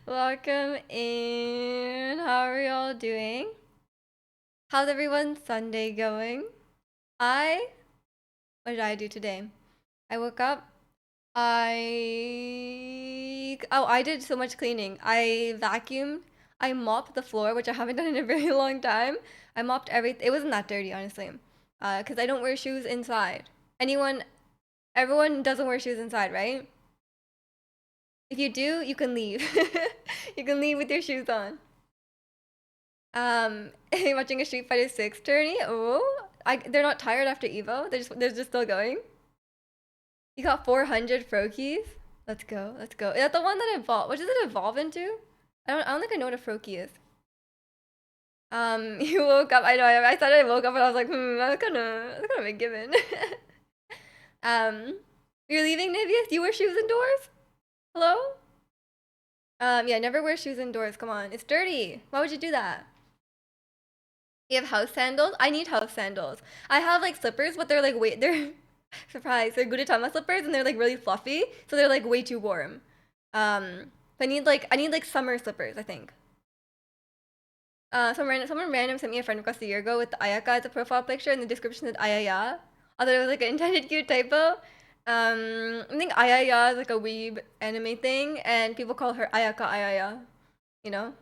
Welcome in. How are y'all doing? How's everyone's Sunday going? What did I do today? I woke up. I did so much cleaning. I vacuumed. I mopped the floor, which I haven't done in a very long time. I mopped everything. It wasn't that dirty, honestly. Because I don't wear shoes inside. Everyone doesn't wear shoes inside, right? If you do, you can leave. You can leave with your shoes on. Watching a Street Fighter 6 tourney. Oh, they're not tired after Evo. They're just still going. You got 400 Fro keys. Let's go. Let's go. Is that the one that evolved? What does it evolve into? I don't think I know what a Fro key is. You woke up. I know. I thought I woke up and I was like, that's kind of a given. You're leaving, Nivius? Do you wear shoes indoors? Hello? Yeah, never wear shoes indoors. Come on. It's dirty. Why would you do that? You have house sandals? I need house sandals. I have like slippers, but they're like they're surprise. They're Gudetama slippers and they're like really fluffy, so they're like way too warm. So I need like summer slippers, I think. Someone random sent me a friend request a year ago with the Ayaka as a profile picture and the description said Ayaya. I thought it was like an intended cute typo. I think Ayaya is like a weeb anime thing, and people call her Ayaka Ayaya. You know.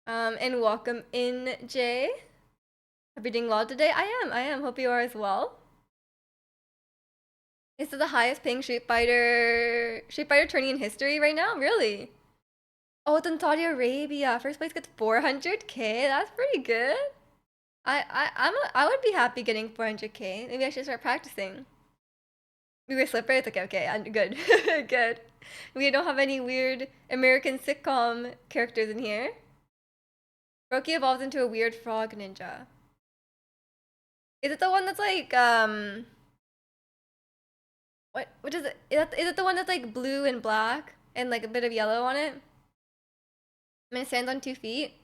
And welcome in, Jay. Are you doing well today? I am. Hope you are as well. This is the highest paying Street Fighter tourney in history right now? Really? Oh, it's in Saudi Arabia. First place gets 400K. That's pretty good. I would be happy getting 400K. Maybe I should start practicing. We wear slippers? Okay, I'm good. Good. We don't have any weird American sitcom characters in here. Roki evolves into a weird frog ninja. Is it the one that's like, what is it? Is it the one that's like blue and black and like a bit of yellow on it? I mean, it stands on 2 feet.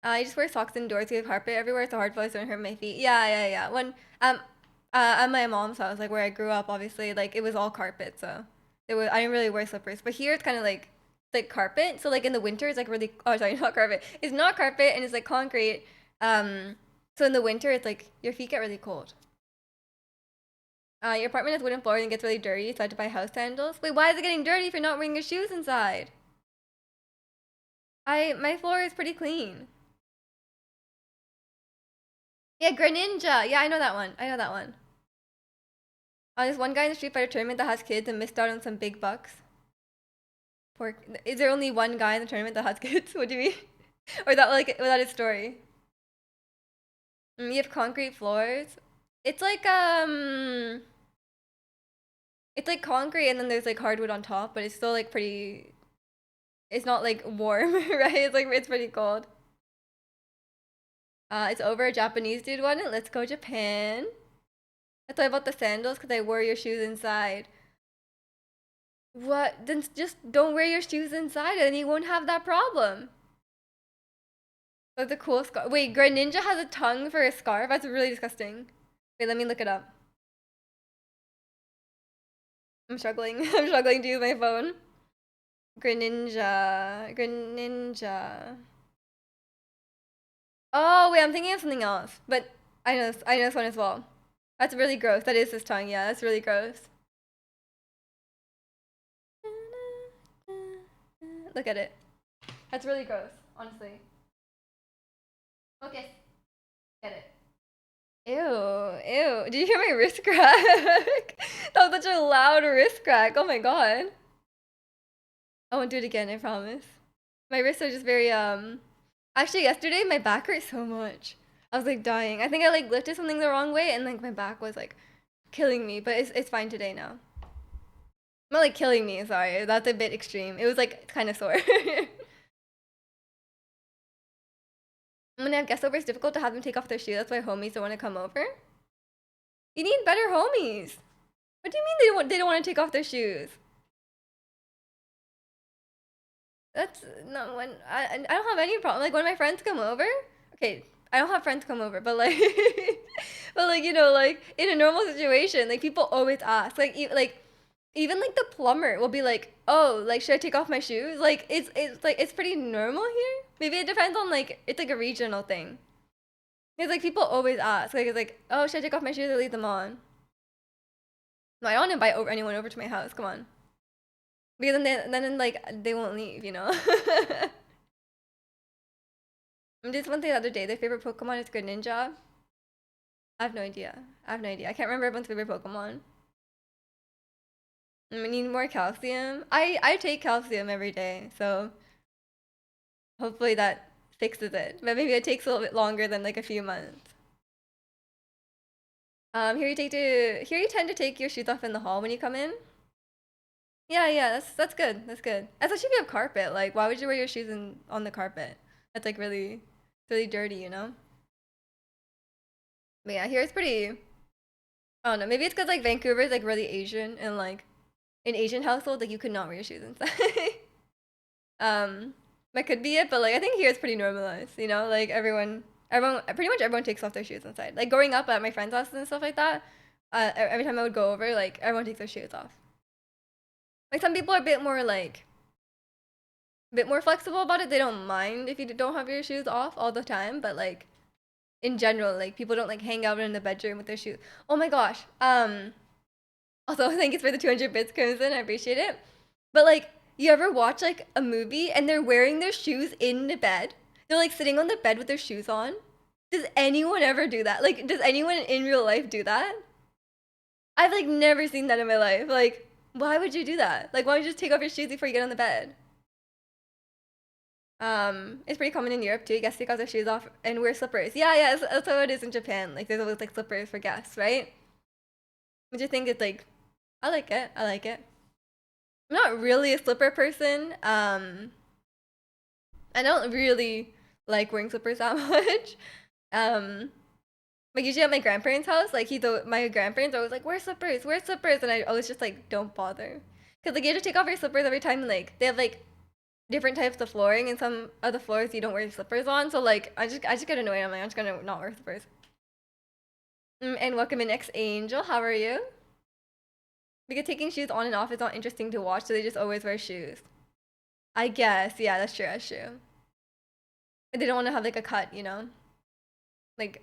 I just wear socks indoors. We have carpet everywhere. It's a hard place, don't hurt my feet. Yeah. At my mom's house, like where I grew up, obviously, like it was all carpet, so I didn't really wear slippers. But here it's kind of like carpet. So like in the winter, it's like really. Oh, sorry, not carpet. It's not carpet, and it's like concrete. So in the winter, it's like your feet get really cold. Your apartment has wooden flooring and gets really dirty, so I had to buy house sandals. Wait, why is it getting dirty if you're not wearing your shoes inside? My floor is pretty clean. Yeah, Greninja. Yeah, I know that one. There's one guy in the Street Fighter tournament that has kids and missed out on some big bucks. Poor. Is there only one guy in the tournament that has kids? What do you mean? Or that his story? You have concrete floors. It's like it's like concrete and then there's like hardwood on top, but it's still like pretty. It's not like warm, right? It's pretty cold. It's over. A Japanese dude won it. Let's go Japan. I thought about the sandals because I wore your shoes inside. What? Then just don't wear your shoes inside and you won't have that problem. That's a cool scarf. Wait, Greninja has a tongue for a scarf? That's really disgusting. Wait, let me look it up. I'm struggling. I'm struggling to use my phone. Greninja. Oh, wait, I'm thinking of something else. But I know this one as well. That's really gross. That is his tongue. Yeah, that's really gross. Look at it. That's really gross, honestly. Okay, get it. Ew. Did you hear my wrist crack? That was such a loud wrist crack. Oh my god. I won't do it again, I promise. My wrists are just very, Actually, yesterday, my back hurt so much. I was, like, dying. I think I, like, lifted something the wrong way, and, like, my back was, like, killing me. But it's fine today now. Not, like, killing me, sorry. That's a bit extreme. It was, like, kind of sore. When I have guests over, it's difficult to have them take off their shoes. That's why homies don't want to come over. You need better homies. What do you mean they don't want to take off their shoes? That's not when I don't have any problem. Like when my friends come over, okay, I don't have friends come over, but like, but like like in a normal situation, like people always ask, like Even like the plumber will be like, "Oh, like should I take off my shoes?" Like it's like it's pretty normal here. Maybe it depends on like it's like a regional thing. Because like people always ask, like it's like, "Oh, should I take off my shoes or leave them on?" No, I don't want to invite anyone over to my house. Come on, because then like they won't leave, you know. And this one thing the other day, their favorite Pokemon is Greninja. I have no idea. I have no idea. I can't remember everyone's favorite Pokemon. I need more calcium. I take calcium every day, so hopefully that fixes it. But maybe it takes a little bit longer than like a few months. Here you tend to take your shoes off in the hall when you come in. Yeah, yeah, that's good. That's good. Especially if you have carpet. Like, why would you wear your shoes on the carpet? That's like really dirty, you know? But yeah, here it's pretty. I don't know. Maybe it's because like Vancouver is like really Asian and like in Asian households like you could not wear your shoes inside. um, that could be it. But like I think here it's pretty normalized. You know, like everyone, pretty much everyone takes off their shoes inside. Like growing up at my friends' houses and stuff like that. Every time I would go over, like everyone takes their shoes off. Like some people are a bit more flexible about it. They don't mind if you don't have your shoes off all the time, but like in general, like people don't like hang out in the bedroom with their shoes. Oh my gosh. Also thank you for the 200 bits, Crimson. I appreciate it. But like, you ever watch like a movie and they're wearing their shoes in the bed? They're like sitting on the bed with their shoes on. Does anyone ever do that? Like, does anyone in real life do that? I've like never seen that in my life. Like, why would you do that? Like, why don't you just take off your shoes before you get on the bed? It's pretty common in Europe too. Guests take off their shoes off and wear slippers. Yeah, yeah, that's how it is in Japan. Like, there's always like slippers for guests, right? Which I think it's like, I like it. I like it. I'm not really a slipper person. I don't really like wearing slippers that much. Um, like usually at my grandparents' house, like my grandparents are always like, wear slippers," and I always just like don't bother, cause like you have to take off your slippers every time. And, like they have like different types of flooring, and some of the floors you don't wear slippers on. So like I just get annoyed. I'm like I'm just gonna not wear slippers. And welcome in X Angel. How are you? Because taking shoes on and off is not interesting to watch, so they just always wear shoes. I guess, yeah, that's true. That's true. They don't want to have like a cut, you know, like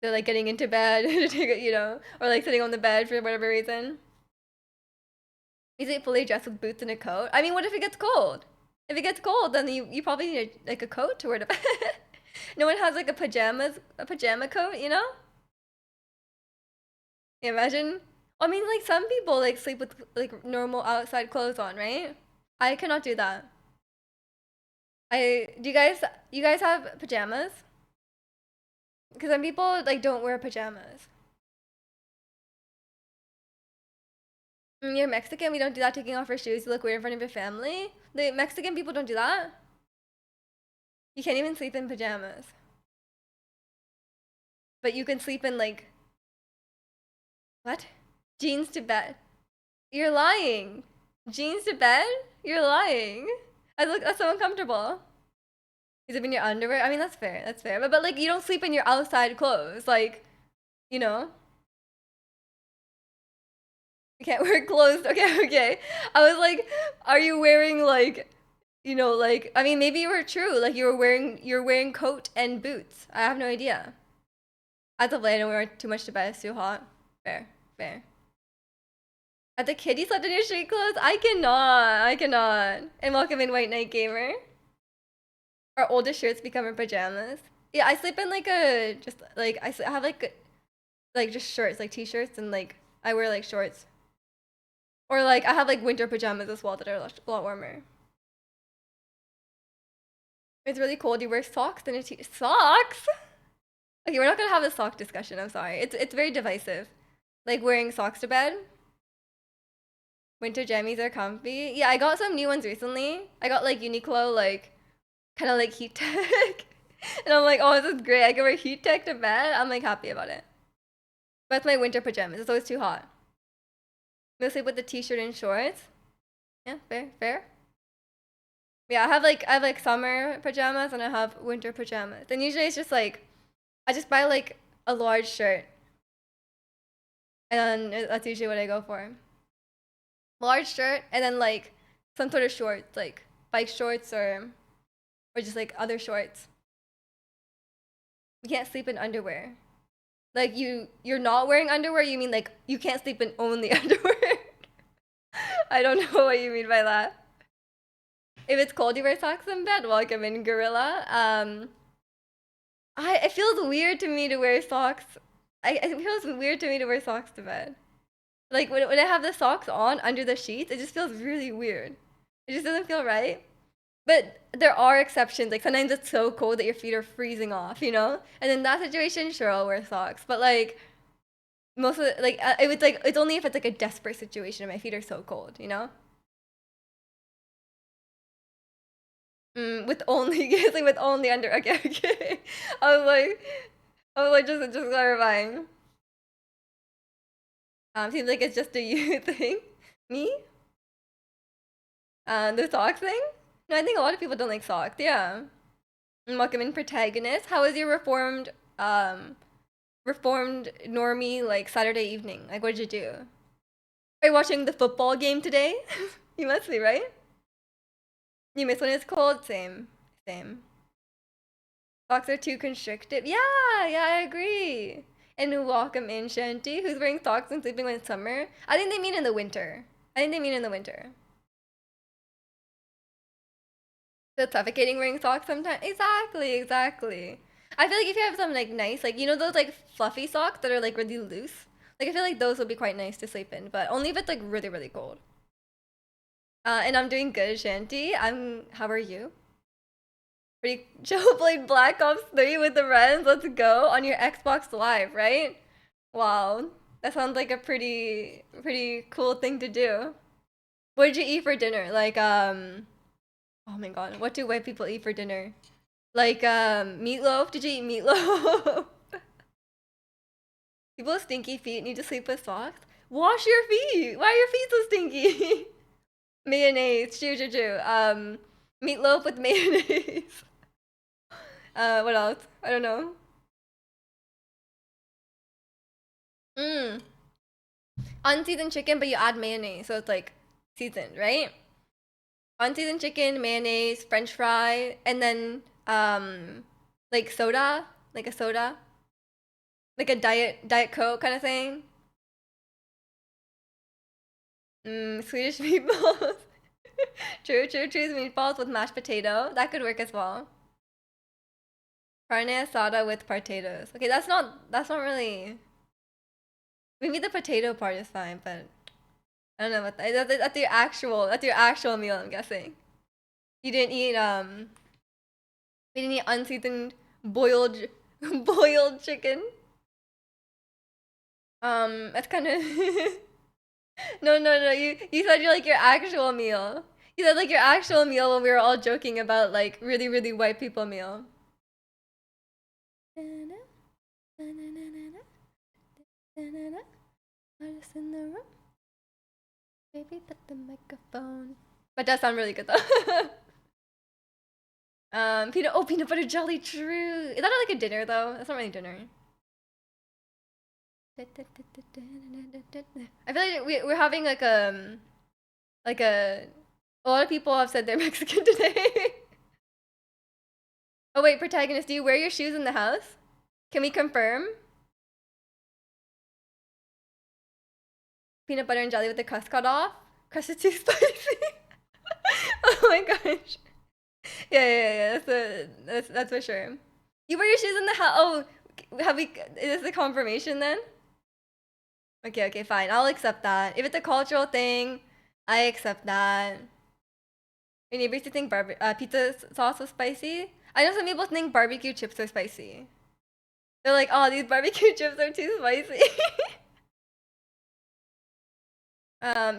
they're like getting into bed to take it, you know, or like sitting on the bed for whatever reason. Is it fully dressed with boots and a coat? I mean, what if it gets cold? If it gets cold, then you probably need like a coat to wear to bed. No one has like a pajama coat, you know? Imagine. I mean, like some people like sleep with like normal outside clothes on, right? I cannot do that. I do you guys have pajamas? Because some people like don't wear pajamas. You're Mexican. We don't do that. Taking off our shoes, you look weird in front of your family. The Mexican people don't do that. You can't even sleep in pajamas, but you can sleep in like what? Jeans to bed. You're lying. Jeans to bed? You're lying. That's so uncomfortable. You sleep in your underwear. I mean, that's fair. That's fair. But like, you don't sleep in your outside clothes. Like, you know, you can't wear clothes. Okay, okay. I was like, are you wearing like, you know, like I mean, maybe you were true. Like you're wearing coat and boots. I have no idea. As of late, I don't wear too much to bed. It's too hot. Fair, fair. At the kitty slept in your street clothes? I cannot. I cannot. And welcome in White Knight Gamer. Our oldest shirts become our pajamas. Yeah, I sleep in like a just like I have like just shirts, like t-shirts, and like I wear like shorts. Or like I have like winter pajamas as well that are a lot warmer. It's really cold. You wear socks and a socks. Okay, we're not gonna have a sock discussion. I'm sorry. It's very divisive. Like wearing socks to bed. Winter jammies are comfy. Yeah, I got some new ones recently. I got like Uniqlo, like kind of like heat tech. And I'm like, oh, this is great. I can wear heat tech to bed. I'm like happy about it. But it's my winter pajamas. It's always too hot. Mostly with the t-shirt and shorts. Yeah, fair, fair. Yeah, I have like summer pajamas and I have winter pajamas. And usually it's just like I just buy like a large shirt. And then that's usually what I go for. large shirt, and then like some sort of shorts, like bike shorts or just like other shorts. You can't sleep in underwear. Like you're not wearing underwear, you mean like you can't sleep in only underwear? I don't know what you mean by that. If it's cold, you wear socks in bed. Welcome in, Gorilla. It feels weird to me to wear socks. It feels weird to me to wear socks to bed. Like when I have the socks on under the sheets, it just feels really weird. It just doesn't feel right. But there are exceptions. Like sometimes it's so cold that your feet are freezing off, you know? And in that situation, sure, I'll wear socks. But like most of the, it's only if it's like a desperate situation and my feet are so cold, you know? With only guessing with only under. Okay, okay. I was like, just clarifying. Seems like it's just a you thing. Me? The socks thing? No, I think a lot of people don't like socks. Yeah. Welcome in, protagonist. How was your reformed normie like Saturday evening? Like, what did you do? Are you watching the football game today? You must be, right? You miss when it's cold? Same. Same. Socks are too constricted. Yeah, yeah, I agree. And welcome in, Shanti. Who's wearing socks and sleeping when it's summer? I think they mean in the winter. I think they mean in the winter. So suffocating wearing socks sometimes. Exactly, exactly. I feel like if you have some like nice, like you know those like fluffy socks that are like really loose. Like I feel like those would be quite nice to sleep in, but only if it's like really really cold. And I'm doing good, Shanti. How are you? Pretty chill. Played Black Ops 3 with the friends. Let's go on your Xbox Live, right? Wow, that sounds like a pretty cool thing to do. What did you eat for dinner? Like oh my god, what do white people eat for dinner? Like meatloaf? Did you eat meatloaf? People with stinky feet need to sleep with socks. Wash your feet. Why are your feet so stinky? Mayonnaise. True, true, true. Meatloaf with mayonnaise. What else? I don't know. Mm. Unseasoned chicken, but you add mayonnaise, so it's like seasoned, right? Unseasoned chicken, mayonnaise, French fry, and then like soda, like a soda, like a diet Coke kind of thing. Swedish meatballs. True, true, true. Meatballs with mashed potato. That could work as well. Carne asada with potatoes. Okay, that's not really. Maybe the potato part is fine, but I don't know what that's your actual meal. I'm guessing you didn't eat you didn't eat unseasoned boiled boiled chicken. That's kind of no, no, no. You said you're like your actual meal. You said like your actual meal when we were all joking about like really really white people meal. Artist in the room. Baby, put the microphone. But that sound really good though. Peanut butter jelly. True. Is that like a dinner though? That's not really dinner. I feel like we're having like a lot of people have said they're Mexican today. Oh wait, protagonist, do you wear your shoes in the house? Can we confirm? Peanut butter and jelly with the crust cut off? Crust is too spicy. Oh my gosh. Yeah. That's for sure. You wear your shoes in the house. Oh, is this a confirmation then? Okay, fine. I'll accept that. If it's a cultural thing, I accept that. Your neighbors used to think pizza sauce was spicy. I know some people think barbecue chips are spicy. They're like, oh, these barbecue chips are too spicy.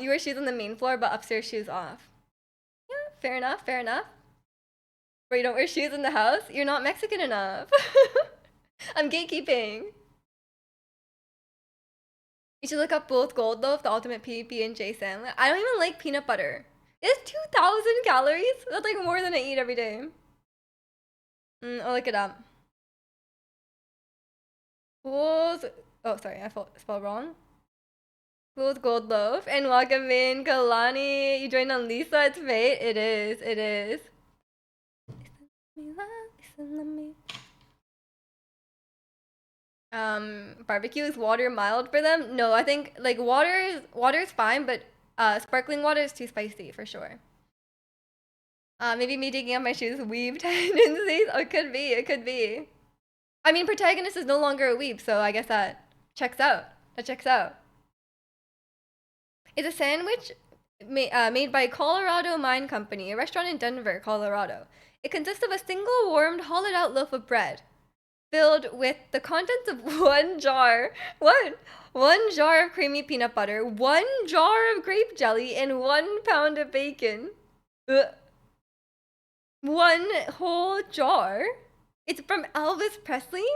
You wear shoes on the main floor, but upstairs shoes off. Yeah, fair enough, fair enough. But you don't wear shoes in the house? You're not Mexican enough. I'm gatekeeping. You should look up both Gold Loaf, the ultimate PB&J sandwich. I don't even like peanut butter. It's 2,000 calories? That's like more than I eat every day. I'll look it up. Oh, sorry, I spelled wrong. Gold Gold Loaf. And welcome in, Kalani. You joined on Lisa. It's fate. It is. It is. Listen to me. Barbecue is water mild for them? No, I think like water is fine, but sparkling water is too spicy for sure. Maybe me taking off my shoes weeb tendencies. Oh, it could be. It could be. I mean, protagonist is no longer a weeb, so I guess that checks out. That checks out. It's a sandwich made by Colorado Mine Company, a restaurant in Denver, Colorado. It consists of a single warmed, hollowed out loaf of bread filled with the contents of one jar. What? One jar of creamy peanut butter, one jar of grape jelly, and 1 pound of bacon. Ugh. One whole jar? It's from Elvis Presley?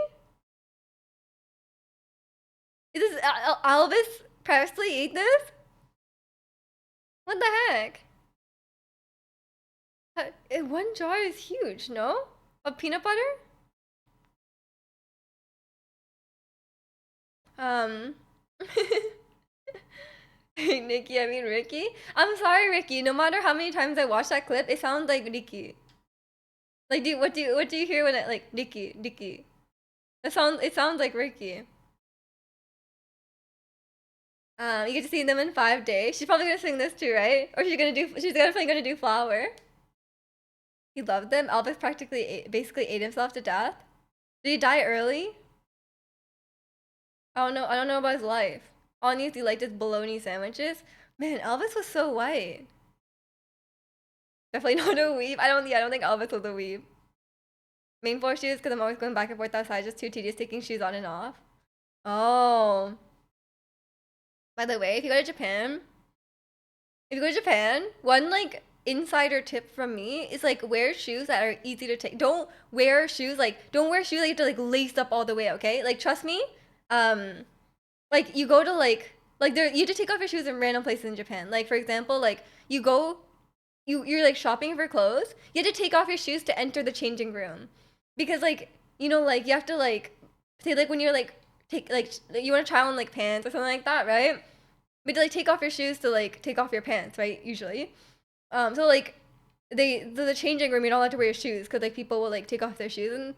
Is this Elvis Presley ate this? What the heck? 1 jar is huge, no? Of peanut butter? Nikki, I mean Ricky. I'm sorry, Ricky. No matter how many times I watch that clip, it sounds like Ricky. Like, what do you hear when it like Ricky? It sounds like Ricky. You get to see them in 5 days. She's probably gonna sing this too, right? Or she's definitely gonna do Flower. He loved them. Elvis basically ate himself to death. Did he die early? I don't know about his life. All I knew is he liked his bologna sandwiches. Man, Elvis was so white. Definitely not a weeb. I don't think Elvis was a weeb. Main floor shoes, because I'm always going back and forth outside, just too tedious taking shoes on and off. Oh. By the way, if you go to Japan, one like insider tip from me is like wear shoes that are easy to take. Don't wear shoes that you have to like lace up all the way, okay? Like trust me. Like you go to like there you have to take off your shoes in random places in Japan. Like for example, like you're like shopping for clothes. You have to take off your shoes to enter the changing room. Because like, like you have to like say like when you're like you want to try on like pants or something like that, right? But to like take off your shoes to like take off your pants, right? Usually. So like the changing room, you don't have to wear your shoes because like people will like take off their shoes and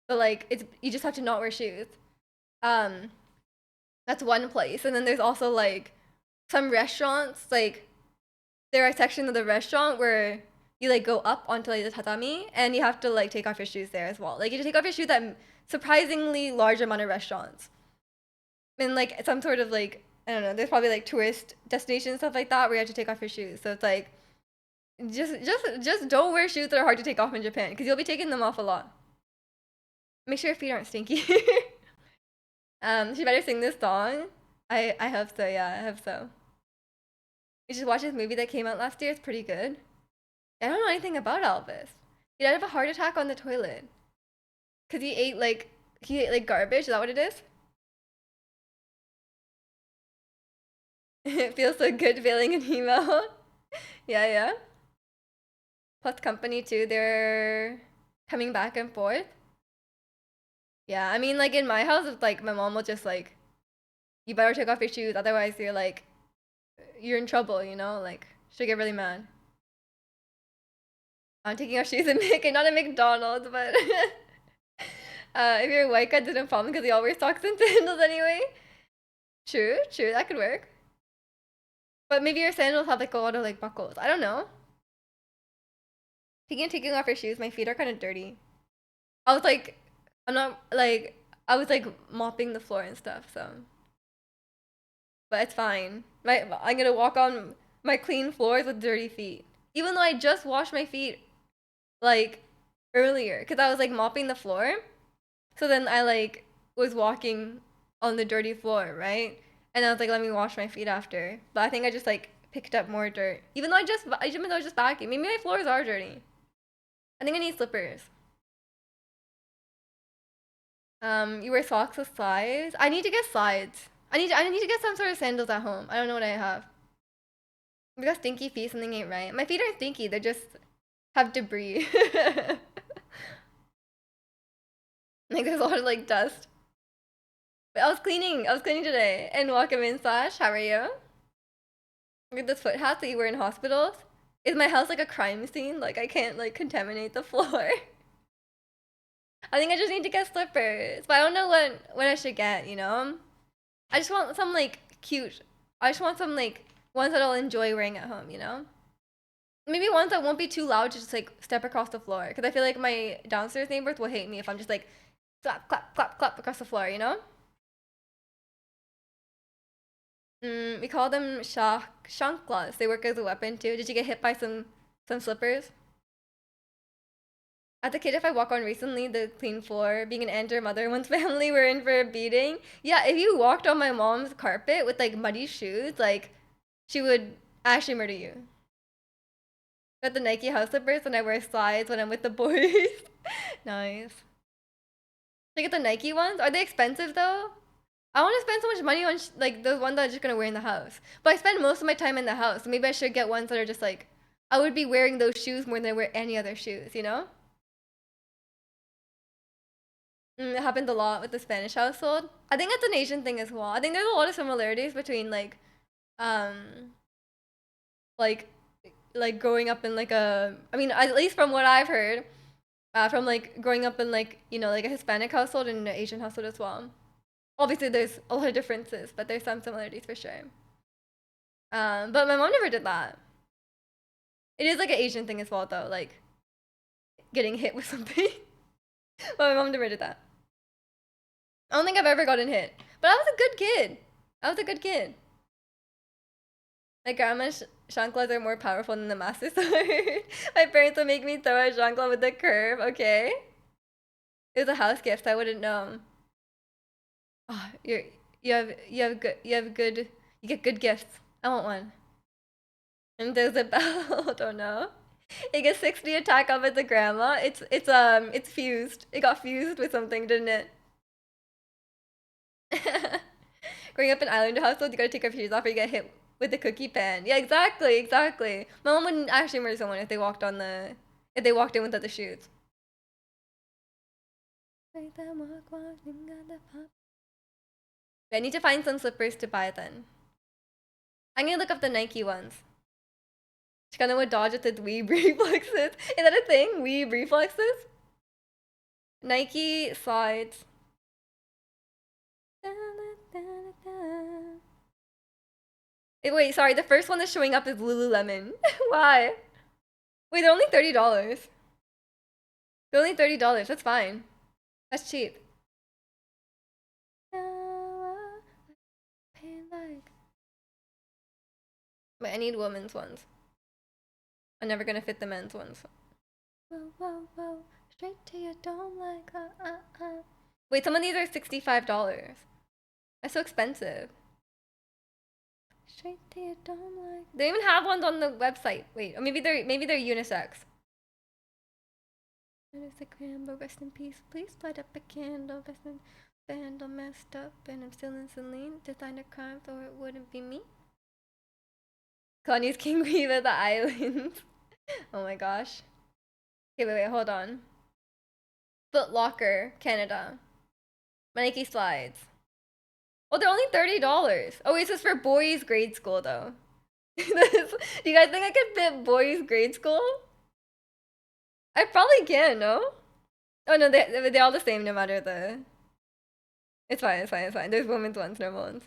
but like it's you just have to not wear shoes. Um, that's one place, and then there's also like some restaurants like there are sections of the restaurant where you like go up onto like the tatami and you have to like take off your shoes there as well. Like you have to take off your shoes at surprisingly large amount of restaurants. And like some sort of like I don't know, there's probably like tourist destinations stuff like that where you have to take off your shoes. So it's like just don't wear shoes that are hard to take off in Japan because you'll be taking them off a lot. Make sure your feet aren't stinky. She better sing this song. I hope so. Yeah, I hope so. You just watched this movie that came out last year. It's pretty good. I don't know anything about Elvis. He died of a heart attack on the toilet because he ate like garbage. Is that what it is? It feels so good feeling an email. Yeah, yeah. Plus company too. They're coming back and forth. Yeah, I mean, like in my house, it's like my mom will just like, you better take off your shoes, otherwise you're in trouble, you know? Like, she'll get really mad. I'm taking off shoes and making not a McDonald's, but if you're a white guy, it doesn't problem because he always talks in sandals anyway. True, that could work. But maybe your sandals have like a lot of like buckles. I don't know. Speaking of taking off your shoes, my feet are kind of dirty. I was like, I'm not like, I was like mopping the floor and stuff, so. But it's fine. I'm gonna walk on my clean floors with dirty feet. Even though I just washed my feet like earlier, because I was like mopping the floor. So then I like was walking on the dirty floor, right? And I was like, let me wash my feet after. But I think I just like picked up more dirt. Even though I just vacuumed. Maybe my floors are dirty. I think I need slippers. You wear socks with slides? I need to get slides. I need to get some sort of sandals at home. I don't know what I have. I got stinky feet, something ain't right. My feet aren't stinky, they just have debris. Like there's a lot of like dust. But I was cleaning today. And welcome in, Slash. How are you? Like the foot hats that you wear in hospitals. Is my house like a crime scene? Like I can't like contaminate the floor. I think I just need to get slippers, but I don't know what I should get. You know, I just want some like cute. I just want some like ones that I'll enjoy wearing at home. You know, maybe ones that won't be too loud to just like step across the floor. Because I feel like my downstairs neighbors will hate me if I'm just like clap clap clap clap across the floor. You know. We call them shanklas. They work as a weapon too. Did you get hit by some slippers? As a kid, if I walk on recently, the clean floor, being an aunt or mother in one's family, we're in for a beating. Yeah, if you walked on my mom's carpet with like muddy shoes, like she would actually murder you. Got the Nike house slippers and I wear slides when I'm with the boys. Nice. Should I get the Nike ones? Are they expensive though? I want to spend so much money on like the one that I'm just gonna wear in the house. But I spend most of my time in the house. So maybe I should get ones that are just like I would be wearing those shoes more than I wear any other shoes, you know? It happens a lot with the Spanish household. I think it's an Asian thing as well. I think there's a lot of similarities between um, like, like growing up in like a. I mean, at least from what I've heard, from like growing up in like like a Hispanic household and an Asian household as well. Obviously, there's a lot of differences, but there's some similarities for sure. But my mom never did that. It is like an Asian thing as well, though, like getting hit with something. But my mom never did that. I don't think I've ever gotten hit, but I was a good kid. I was a good kid. My grandma's chanclas are more powerful than the master sword. My parents would make me throw a chancla with a curve. Okay, it was a house gift. So I wouldn't know. Oh, you get good gifts. I want one. And there's a bell. Don't know. It gets 60 attack up at the grandma. It's fused. It got fused with something, didn't it? Growing up in Islander household, you gotta take your shoes off or you get hit with the cookie pan. Yeah, exactly, exactly. My mom wouldn't actually murder someone if they walked in without the shoes. I need to find some slippers to buy then. I'm gonna look up the Nike ones. She kind of would dodge with the weeb reflexes. Is that a thing? Weeb reflexes? Nike slides. Wait, sorry. The first one that's showing up is Lululemon. Why? Wait, they're only $30. They're only $30. That's fine. That's cheap. But I need women's ones. I'm never gonna fit the men's ones. Whoa, whoa, whoa. Straight to your dome like Wait, some of these are $65. That's so expensive. Straight to your dome like. They even have ones on the website. Wait, or maybe they're unisex. But rest in peace. Please light up a candle. Rest in vandal messed up, and I'm still in Celine. Designer crimes, or it wouldn't be me. Connie's King Queen of the Islands. Oh my gosh. Okay, wait, hold on. Foot Locker, Canada. Nike slides. Oh, they're only $30. Oh, wait, this is for boys' grade school though. Do you guys think I could fit boys' grade school? I probably can, no? Oh no, they're all the same no matter the. It's fine, it's fine, it's fine. There's women's ones, normal ones.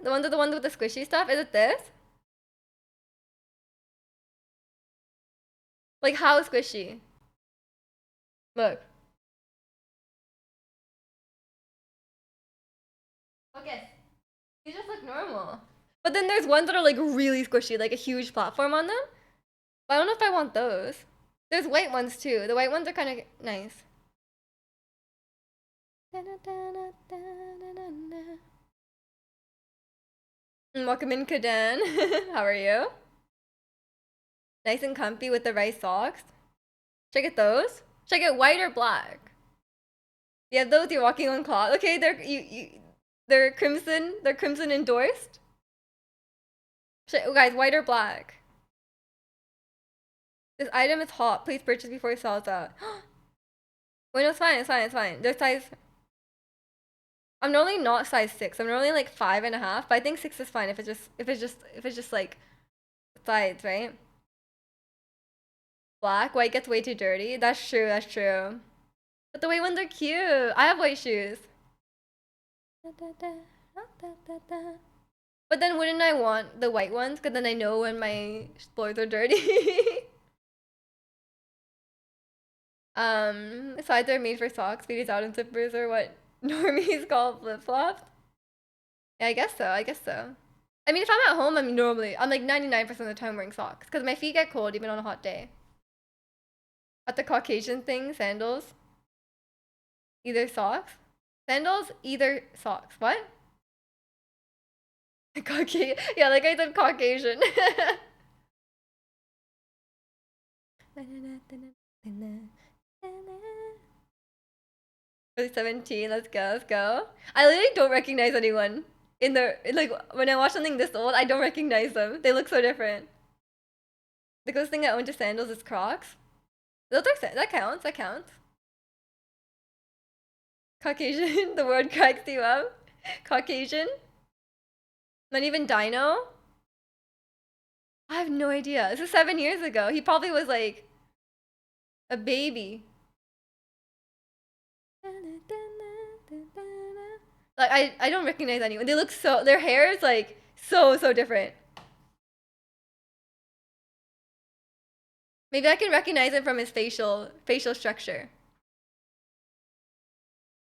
The ones are the ones with the squishy stuff? Is it this? Like how squishy? Look. Okay. These just look normal. But then there's ones that are like really squishy, like a huge platform on them. But I don't know if I want those. There's white ones too. The white ones are kind of nice. Welcome in, Kadan. How are you? Nice and comfy with the rice socks. Should I get those? Should I get white or black? Yeah, those you're walking on cloth. Okay, they're crimson. They're crimson endorsed. Guys, white or black? This item is hot. Please purchase before it sells out. Wait, no, it's fine. It's fine. It's fine. Their size. I'm normally not size 6. I'm normally like 5.5, but I think 6 is fine if it's just like sides, right? Black, white gets way too dirty. That's true, that's true. But the white ones are cute. I have white shoes. But then wouldn't I want the white ones? Because then I know when my floors are dirty. Sides are made for socks, feet out and zippers or what normies call flip-flops. Yeah, I guess so, I guess so. I mean, if I'm at home, I'm like 99% of the time wearing socks. Because my feet get cold even on a hot day. At the Caucasian thing, sandals, either socks. Sandals, either socks. What? Caucasian. Yeah, like I said, Caucasian. 17, let's go, let's go. I literally don't recognize anyone in the like when I watch something this old, I don't recognize them. They look so different. The closest thing I own to sandals is Crocs. Those are that counts. That counts. Caucasian. The word cracks you up. Caucasian. Not even Dino. I have no idea. This is 7 years ago. He probably was like a baby. Like I don't recognize anyone. They look so their hair is like so different. Maybe I can recognize him from his facial structure.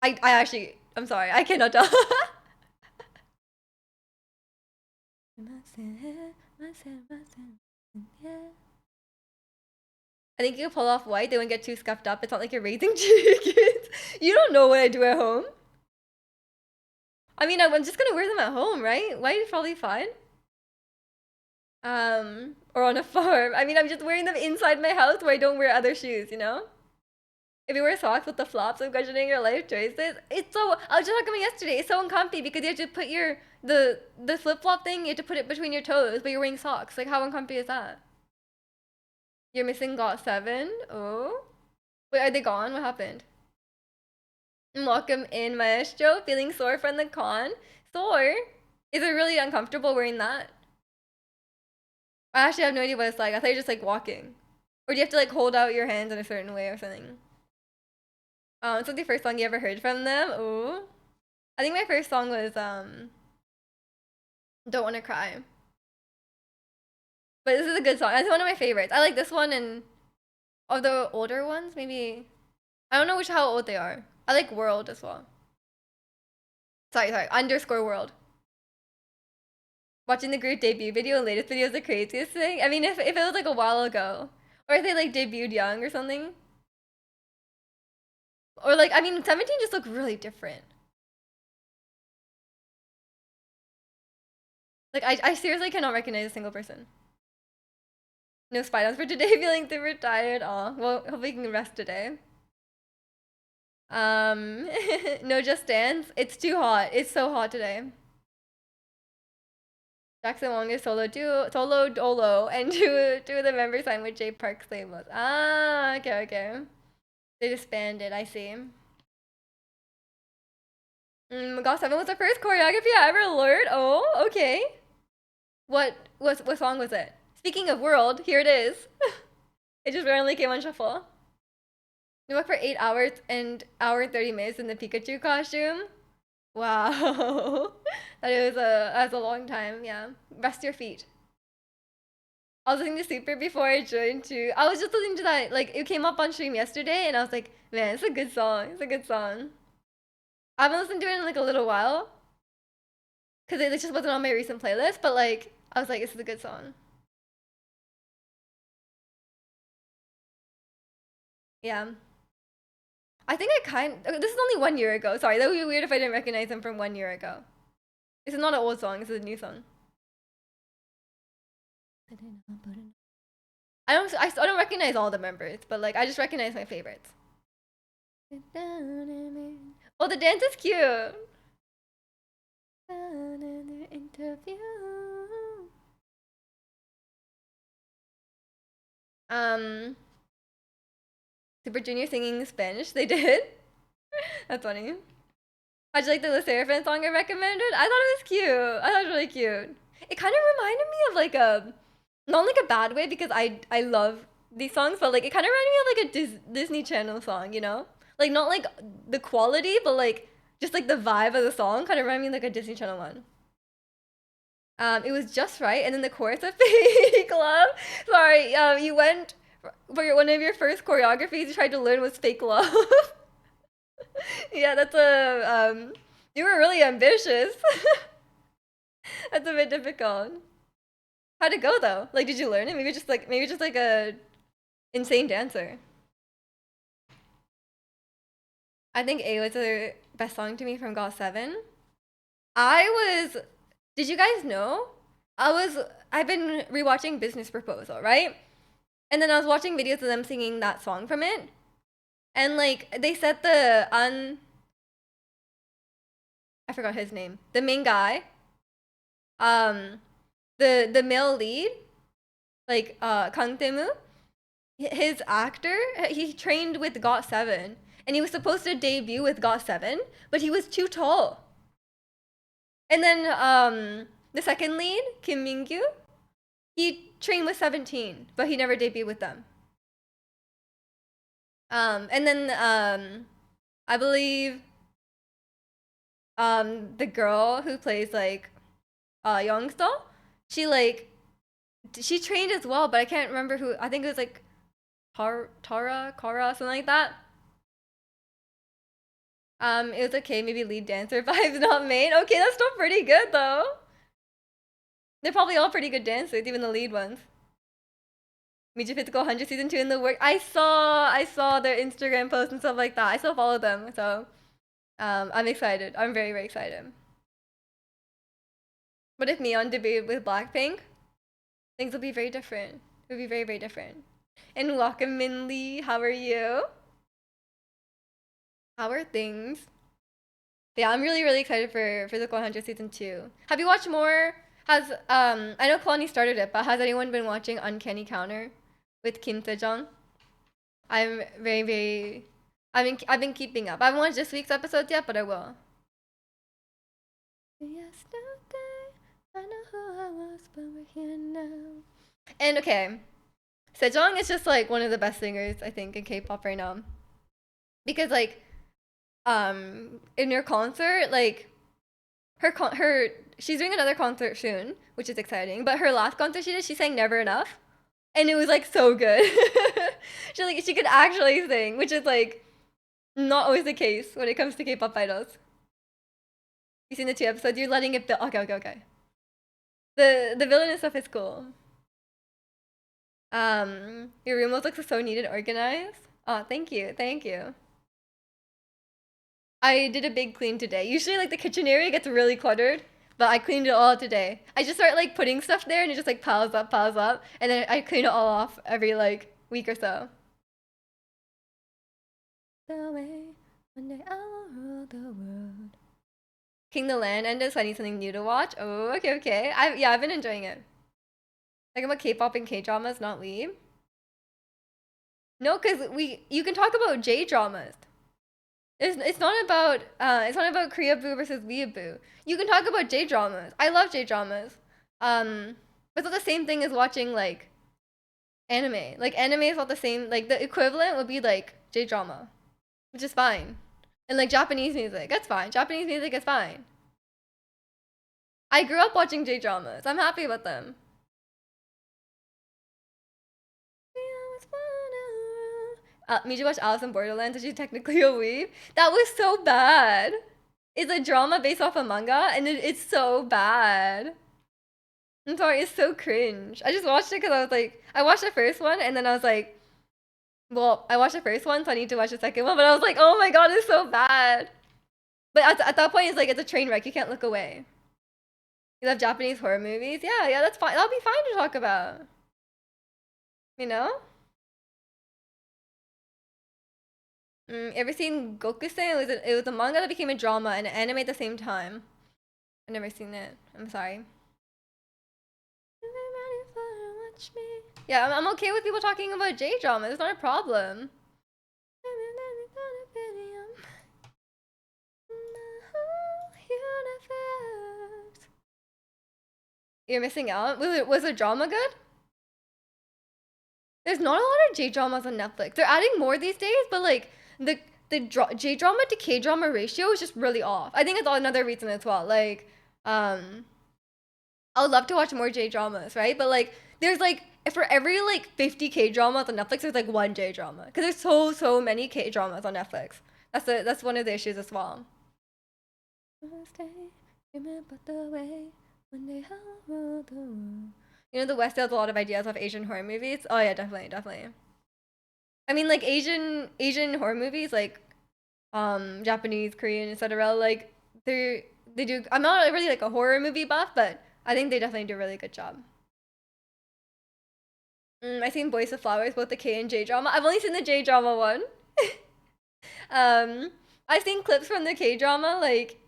I actually I'm sorry, I cannot tell. I think you can pull off white, they won't get too scuffed up. It's not like you're raising chickens. You don't know what I do at home. I mean, I'm just gonna wear them at home, right? White is probably fine. Or on a farm. I mean, I'm just wearing them inside my house where I don't wear other shoes, you know? If you wear socks with the flops, I'm questioning your life choices. It's so, I was just talking about yesterday, it's so uncomfy because you have to put the flip-flop thing, you have to put it between your toes, but you're wearing socks. Like, how uncomfy is that? You're missing got 7? Oh. Wait, are they gone? What happened? Welcome in, Maestro. Feeling sore from the con? Sore? Is it really uncomfortable wearing that? I actually have no idea what it's like. I thought you're just like walking. Or do you have to like hold out your hands in a certain way or something? It's the first song you ever heard from them? Ooh. I think my first song was Don't Wanna Cry. But this is a good song. It's one of my favorites. I like this one and of the older ones, maybe I don't know how old they are. I like World as well. Sorry, underscore World. Watching the group debut video and latest video is the craziest thing. I mean, if it was like a while ago, or if they like debuted young or something, or like I mean, 17 just looked really different. Like I seriously cannot recognize a single person. No spy downs for today. Feeling super tired. Aw, well, hopefully you can rest today. No, just dance. It's too hot. It's so hot today. Jackson Wong is solo dolo, and two of the members signed with J Park labels. Ah, okay. They disbanded. I see. got 7 was the first choreography I ever learned. Oh, okay. What song was it? Speaking of World, here it is. It just randomly came on shuffle. You work for 8 hours and hour and 30 minutes in the Pikachu costume. Wow. That's a long time, yeah. Rest your feet. I was listening to Super before I joined too. I was just listening to that, like it came up on stream yesterday and I was like, man, it's a good song. It's a good song. I haven't listened to it in like a little while. Cause it just wasn't on my recent playlist, but like I was like, this is a good song. Yeah. I think this is only 1 year ago. Sorry, that would be weird if I didn't recognize him from 1 year ago. This is not an old song, this is a new song. I don't recognize all the members, but like I just recognize my favorites. Oh, the dance is cute. Interview. Super Junior singing Spanish. They did. That's funny. How'd you like the Le Sserafim song I recommended? I thought it was cute. I thought it was really cute. It kind of reminded me of like a, not like a bad way because I love these songs, but like it kind of reminded me of like a Disney Channel song, you know? Like not like the quality, but like just like the vibe of the song kind of reminded me of like a Disney Channel one. It was just right, and then the chorus of Fake Love. Sorry, you went for one of your first choreographies you tried to learn was Fake Love. Yeah, that's a you were really ambitious. That's a bit difficult. How'd it go though? Like, did you learn it? Maybe just like a insane dancer. I think A was the best song to me from GOT7. I was. Did you guys know? I've been rewatching Business Proposal, right? And then I was watching videos of them singing that song from it, and like they said I forgot his name. The main guy, um, the male lead, like Kang Tae-moo, his actor, he trained with GOT7, and he was supposed to debut with GOT7, but he was too tall. And then the second lead, Kim Min-gyu, he trained with 17, but he never debuted with them. And then I believe the girl who plays like Youngsto, she trained as well, but I can't remember who. I think it was like Kara, something like that. It was okay, maybe lead dancer vibes, not main. Okay, that's still pretty good though. They're probably all pretty good dancers, even the lead ones. Meet Your Physical 100 season 2 in the work. I saw their Instagram posts and stuff like that. I still follow them, so I'm excited. I'm very, very excited. But if Miyeon debuted with Blackpink, things will be very different. It'll be very, very different. And welcome Min Lee, how are you? How are things? But yeah, I'm really, really excited for Physical 100 season 2. Have you watched more? Has I know Kalani started it, but has anyone been watching Uncanny Counter with Kim Sejong? I'm very, very. I've been keeping up. I haven't watched this week's episode yet, but I will. Yesterday, I know who I was, but we're here now. And okay, Sejong is just like one of the best singers I think in K-pop right now, because like, in her concert, like, her she's doing another concert soon, which is exciting. But her last concert she did, she sang Never Enough, and it was like so good. She could actually sing, which is like not always the case when it comes to K-pop idols. You seen the 2 episodes? You're letting it build. Okay, okay, okay. The villainous stuff is cool. Your room looks so neat and organized. Oh, thank you, thank you. I did a big clean today. Usually, like the kitchen area gets really cluttered, but I cleaned it all today. I just start like putting stuff there, and it just like piles up, and then I clean it all off every like week or so. The way one day I will rule the world. King the Land ended, so I need something new to watch. Oh, okay, okay. I've been enjoying it. Like about K-pop and K-dramas, not weeb. No, cause you can talk about J-dramas. It's not about Korea-boo versus Weeaboo. You can talk about J-dramas. I love J-dramas. But it's not the same thing as watching like anime. Like anime is not the same. Like the equivalent would be like J-drama, which is fine. And like Japanese music, that's fine. Japanese music is fine. I grew up watching J-dramas. I'm happy about them. Did you watch Alice in Borderland? Is she technically a weeb? That was so bad. It's a drama based off a manga, and it's so bad. I'm sorry, it's so cringe. I just watched it because I was like, I watched the first one, and then I was like, well, I watched the first one, so I need to watch the second one. But I was like, oh my god, it's so bad. But at that point, it's like it's a train wreck. You can't look away. You love Japanese horror movies? Yeah, that's fine. That'll be fine to talk about. You know? Ever seen Gokusei? It was a manga that became a drama and an anime at the same time. I've never seen it. I'm sorry. Yeah, I'm okay with people talking about J-drama. It's not a problem. You're missing out. Was the drama good? There's not a lot of J dramas on Netflix. They're adding more these days, but like the J drama to K drama ratio is just really off. I think it's another reason as well. Like, I would love to watch more J dramas, right? But like, there's like for every like 50 K dramas on Netflix, there's like one J drama because there's so many K dramas on Netflix. That's one of the issues as well. You know, the West has a lot of ideas of Asian horror movies. Oh yeah, definitely, definitely. I mean, like Asian horror movies, like Japanese, Korean, etc. Like they do. I'm not really like a horror movie buff, but I think they definitely do a really good job. I've seen Boys of Flowers, both the K and J drama. I've only seen the J drama one. um, I've seen clips from the K drama, like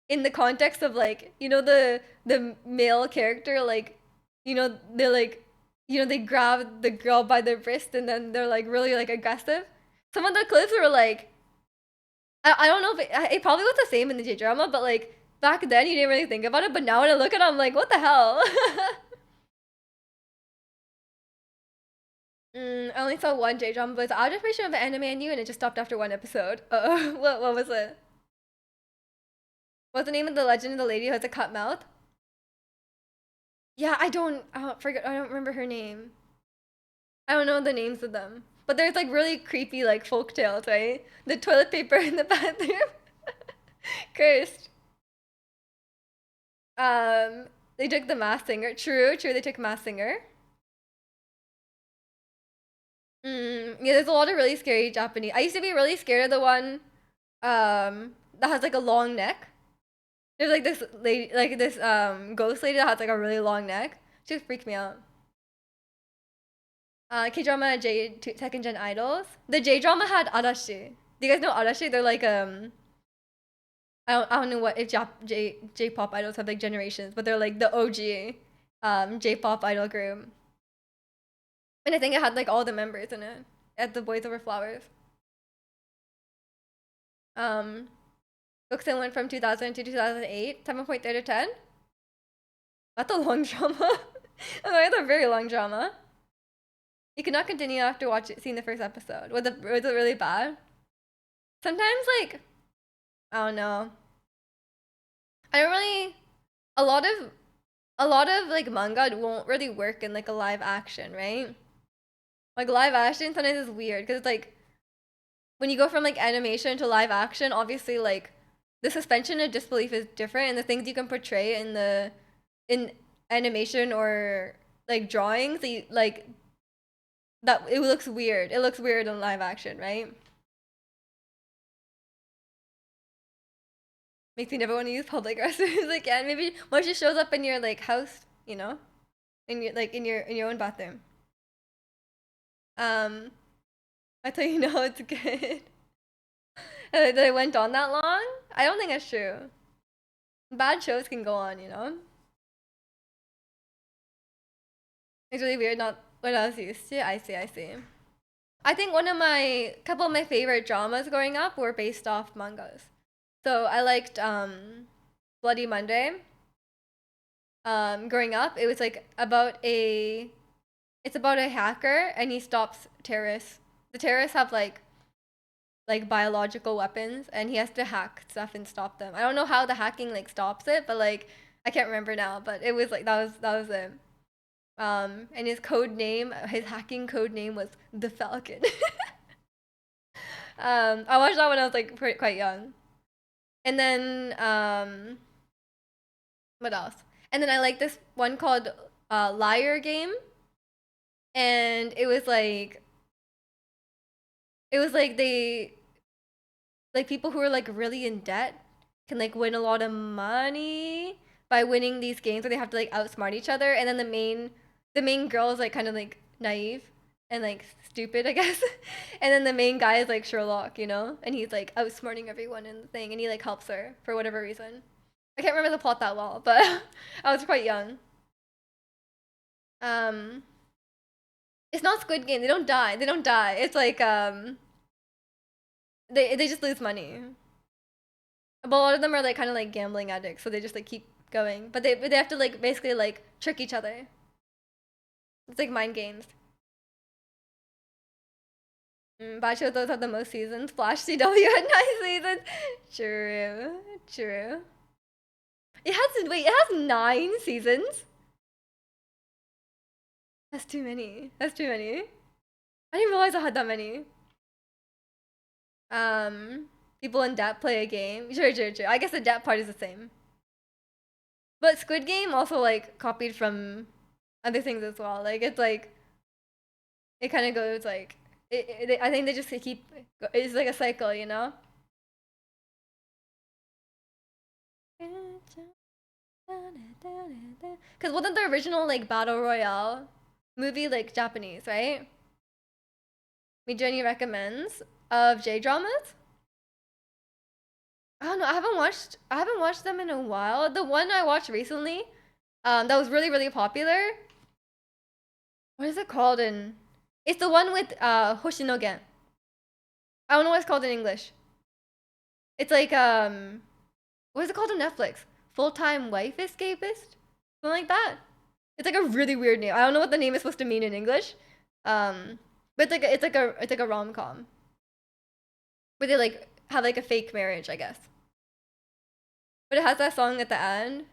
in the context of like the male character, like they're like they grab the girl by the wrist and then they're like really like aggressive. Some of the clips were like I don't know if it probably was the same in the J drama, but like back then you didn't really think about it, but now when I look at it, I'm like, what the hell? I only saw one J drama, but it's an adaptation of an anime I knew, and it just stopped after one episode. What was it? What's the name of the legend of the lady who has a cut mouth? Yeah, I don't remember her name. I don't know the names of them. But there's like really creepy like folk tales, right? The toilet paper in the bathroom. Cursed. They took the Masked Singer. True, they took Masked Singer. Yeah, there's a lot of really scary Japanese. I used to be really scared of the one that has like a long neck. There's like this lady, like this ghost lady that has like a really long neck. She just freaked me out. K-drama second gen idols. The J-drama had Arashi. Do you guys know Arashi? They're like I don't know what if J-pop idols have like generations, but they're like the OG J-pop idol group. And I think it had like all the members in it at the Boys Over Flowers. Um Books went from 2000 to 2008, 7.3 to 10. That's a long drama. That's a very long drama. You could not continue after seeing the first episode. Was it really bad? Sometimes like I don't know. I don't really a lot of like manga won't really work in like a live action, right? Like live action sometimes is weird because it's like when you go from like animation to live action, obviously like the suspension of disbelief is different and the things you can portray in animation or like drawings like that it looks weird. It looks weird in live action, right? Makes me never want to use public restrooms again. Maybe once it shows up in your like house, in your like in your own bathroom. Um, I tell you no, it's good. That it went on that long? I don't think that's true. Bad shows can go on, It's really weird not what I was used to. I see, I see. I think couple of my favorite dramas growing up were based off mangas. So I liked Bloody Monday. Growing up, it was like it's about a hacker and he stops terrorists. The terrorists have like biological weapons and he has to hack stuff and stop them. I don't know how the hacking like stops it, but like I can't remember now, but it was like that was it. And his hacking code name was the Falcon. I watched that when I was like quite young. And then what else? And then I like this one called Liar Game, and it was like they like people who are like really in debt can like win a lot of money by winning these games where they have to like outsmart each other, and then the main girl is like kind of like naive and like stupid, I guess. And then the main guy is like Sherlock, and he's like outsmarting everyone in the thing, and he like helps her for whatever reason. I can't remember the plot that well, but I was quite young. Um, it's not Squid Game. They don't die. They don't die. It's like they just lose money. But a lot of them are like kind of like gambling addicts, so they just like keep going, but they have to like basically like trick each other. It's like mind games. Bachelor those have the most seasons. Flash CW had 9 seasons. True, true. It has 9 seasons. That's too many. That's too many. I didn't realize I had that many. People in debt play a game. Sure, sure, sure. I guess the debt part is the same. But Squid Game also like copied from other things as well. Like it's like it kind of goes like I think they just keep. It's like a cycle, you know. Because wasn't the original like battle royale movie like Japanese, right? Me Jenny recommends of J dramas. I don't know. I haven't watched them in a while. The one I watched recently, that was really popular. What is it called in? It's the one with Hoshinogen. I don't know what it's called in English. It's like what is it called on Netflix? Full-time wife escapist? Something like that. It's like a really weird name. I don't know what the name is supposed to mean in English. But it's like a rom-com. Where they like have like a fake marriage, I guess. But it has that song at the end.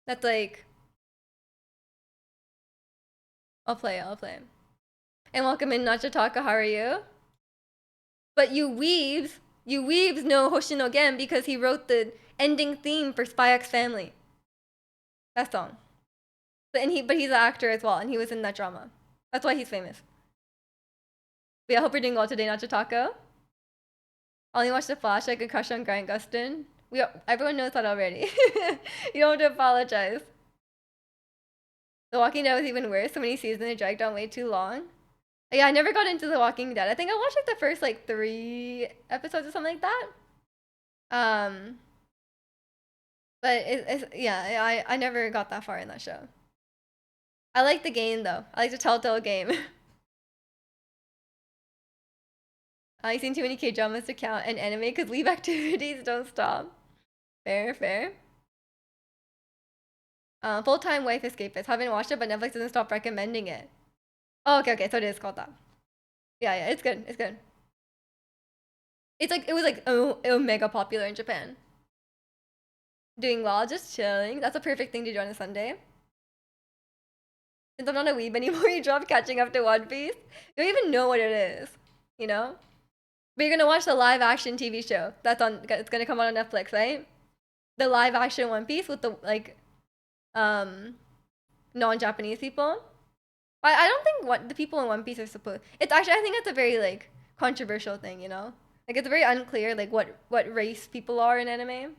That's like I'll play it. And welcome in Nachataka, how are you? But you weebs know Hoshinogen because he wrote the ending theme for Spy X Family. That song. But he's an actor as well, and he was in that drama. That's why he's famous. But yeah, I hope you're doing well today, Nachataka. I only watched The Flash, I could crush on Grant Gustin. Everyone knows that already. You don't have to apologize. The Walking Dead was even worse. So many seasons, it dragged on way too long. Yeah, I never got into The Walking Dead. I think I watched like the first like 3 episodes or something like that. But yeah, I never got that far in that show. I like the game though. I like the Telltale game. I've seen too many K-dramas to count an anime because leave activities don't stop. Fair. Full-time wife escapist. Haven't watched it, but Netflix doesn't stop recommending it. Oh, okay, so it is called that. Yeah, it's good. It's like it was mega popular in Japan. Doing well, just chilling. That's a perfect thing to do on a Sunday. Since I'm not a weeb anymore, you dropped catching up to One Piece. You don't even know what it is, you know? But you're gonna watch the live action TV show. It's gonna come out on Netflix, right? The live action One Piece with the like non-Japanese people. I don't think what the people in One Piece are supposed. It's actually I think it's a very like controversial thing, you know? Like it's very unclear like what race people are in anime.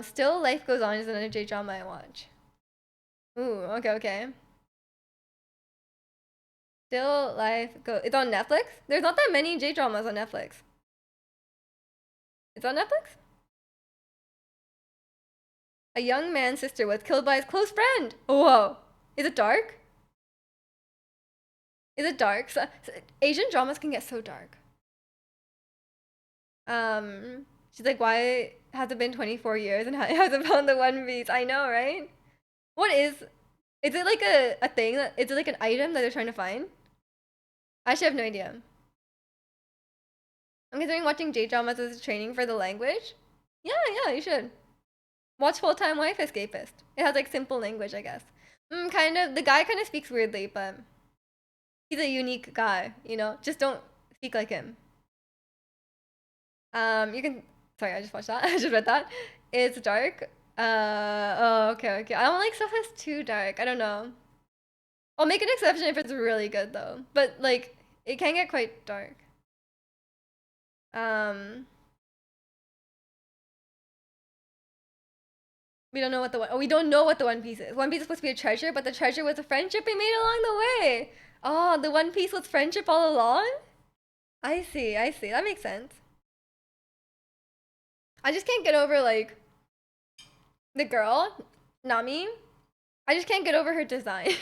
Still Life Goes On is another J drama I watch. Ooh, okay. Still Life Goes. It's on Netflix. There's not that many J dramas on Netflix. It's on Netflix. A young man's sister was killed by his close friend. Whoa. Is it dark? Asian dramas can get so dark. She's like, why has it been 24 years and hasn't found the One Piece? I know, right? What is it like a thing is it like an item that they're trying to find? I actually have no idea. I'm considering watching J-dramas as a training for the language. Yeah, you should. Watch Full-Time Wife Escapist. It has like simple language, I guess. Kind of. The guy kind of speaks weirdly, but he's a unique guy, you know? Just don't speak like him. You can. Sorry, I just watched that. I just read that. It's dark. Oh, okay. I don't like stuff that's too dark. I don't know. I'll make an exception if it's really good though. But like, it can get quite dark. We don't know what the One Piece is. One Piece is supposed to be a treasure, but the treasure was a friendship we made along the way. Oh, the One Piece was friendship all along? I see. That makes sense. I just can't get over like the girl, Nami. I just can't get over her design.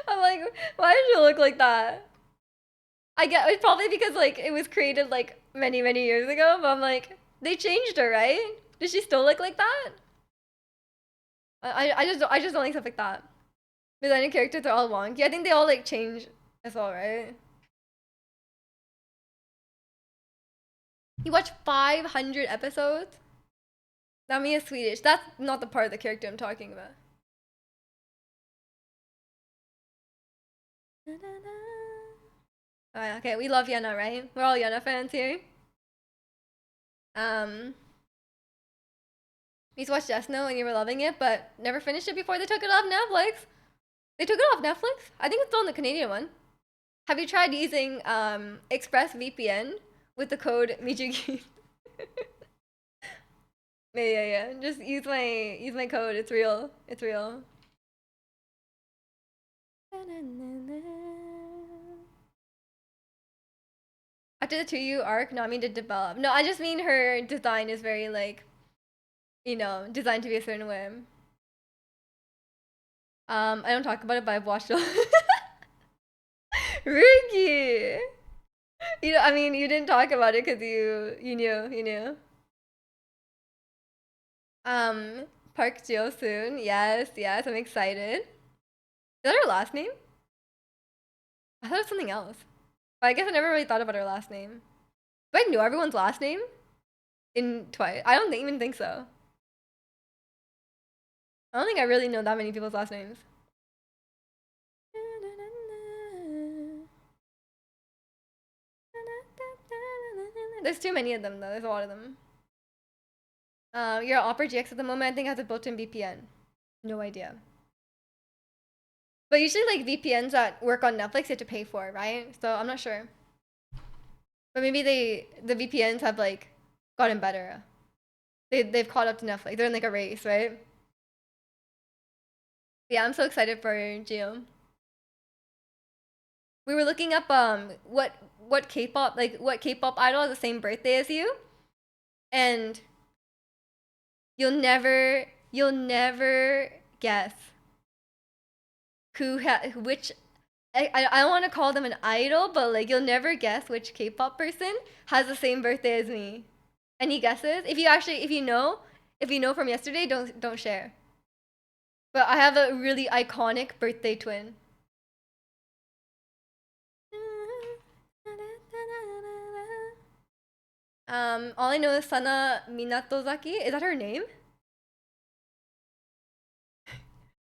I'm like, why did she look like that? I get it's probably because like it was created like many years ago, but I'm like, they changed her, right? Does she still look like that? I just don't like stuff like that. Designing characters are all wonky. I think they all like change as well, right? You watch 500 episodes? That means Swedish. That's not the part of the character I'm talking about. Alright, okay, we love Yenna, right? We're all Yenna fans here. We used to watch Death Note and you were loving it, but never finished it before they took it off Netflix. They took it off Netflix? I think it's still on the Canadian one. Have you tried using ExpressVPN with the code Mijuki? Yeah. Just use my code. It's real. It's real. After the 2U arc, Nami did develop. No, I just mean her design is very like, you know, designed to be a certain way. I don't talk about it, but I've watched it. Ricky! You know, I mean, you didn't talk about it because you knew. Park Jio soon. Yes, I'm excited. Is that her last name? I thought it was something else. But I guess I never really thought about her last name. Do I know everyone's last name? In Twice? I don't even think so. I don't think I really know that many people's last names. There's too many of them though. There's a lot of them. Your Opera GX at the moment I think has a built-in VPN. No idea. But usually like VPNs that work on Netflix you have to pay for, right? So I'm not sure. But maybe the VPNs have like gotten better. They've caught up to Netflix. They're in like a race, right? Yeah, I'm so excited for Geo. We were looking up what K-pop idol has the same birthday as you, and you'll never guess which. I don't want to call them an idol, but like you'll never guess which K-pop person has the same birthday as me. Any guesses? If you know from yesterday, don't share. But I have a really iconic birthday twin. All I know is Sana Minatozaki. Is that her name?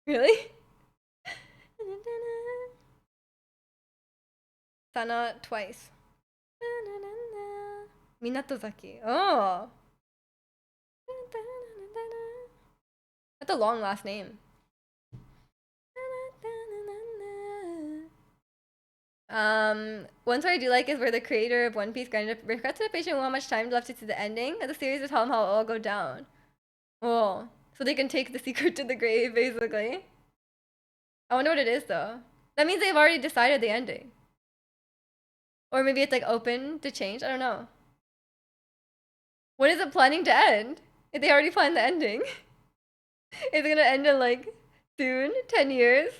Really? Sana twice. Minatozaki. Oh. That's a long last name. One story I do like is where the creator of One Piece regrets the patient how much time left to see the ending of the series to tell him how it all go down. Oh, so they can take the secret to the grave, basically. I wonder what it is, though. That means they've already decided the ending. Or maybe it's like open to change. I don't know. When is it planning to end? If they already planned the ending. Is it gonna end in like soon? 10 years?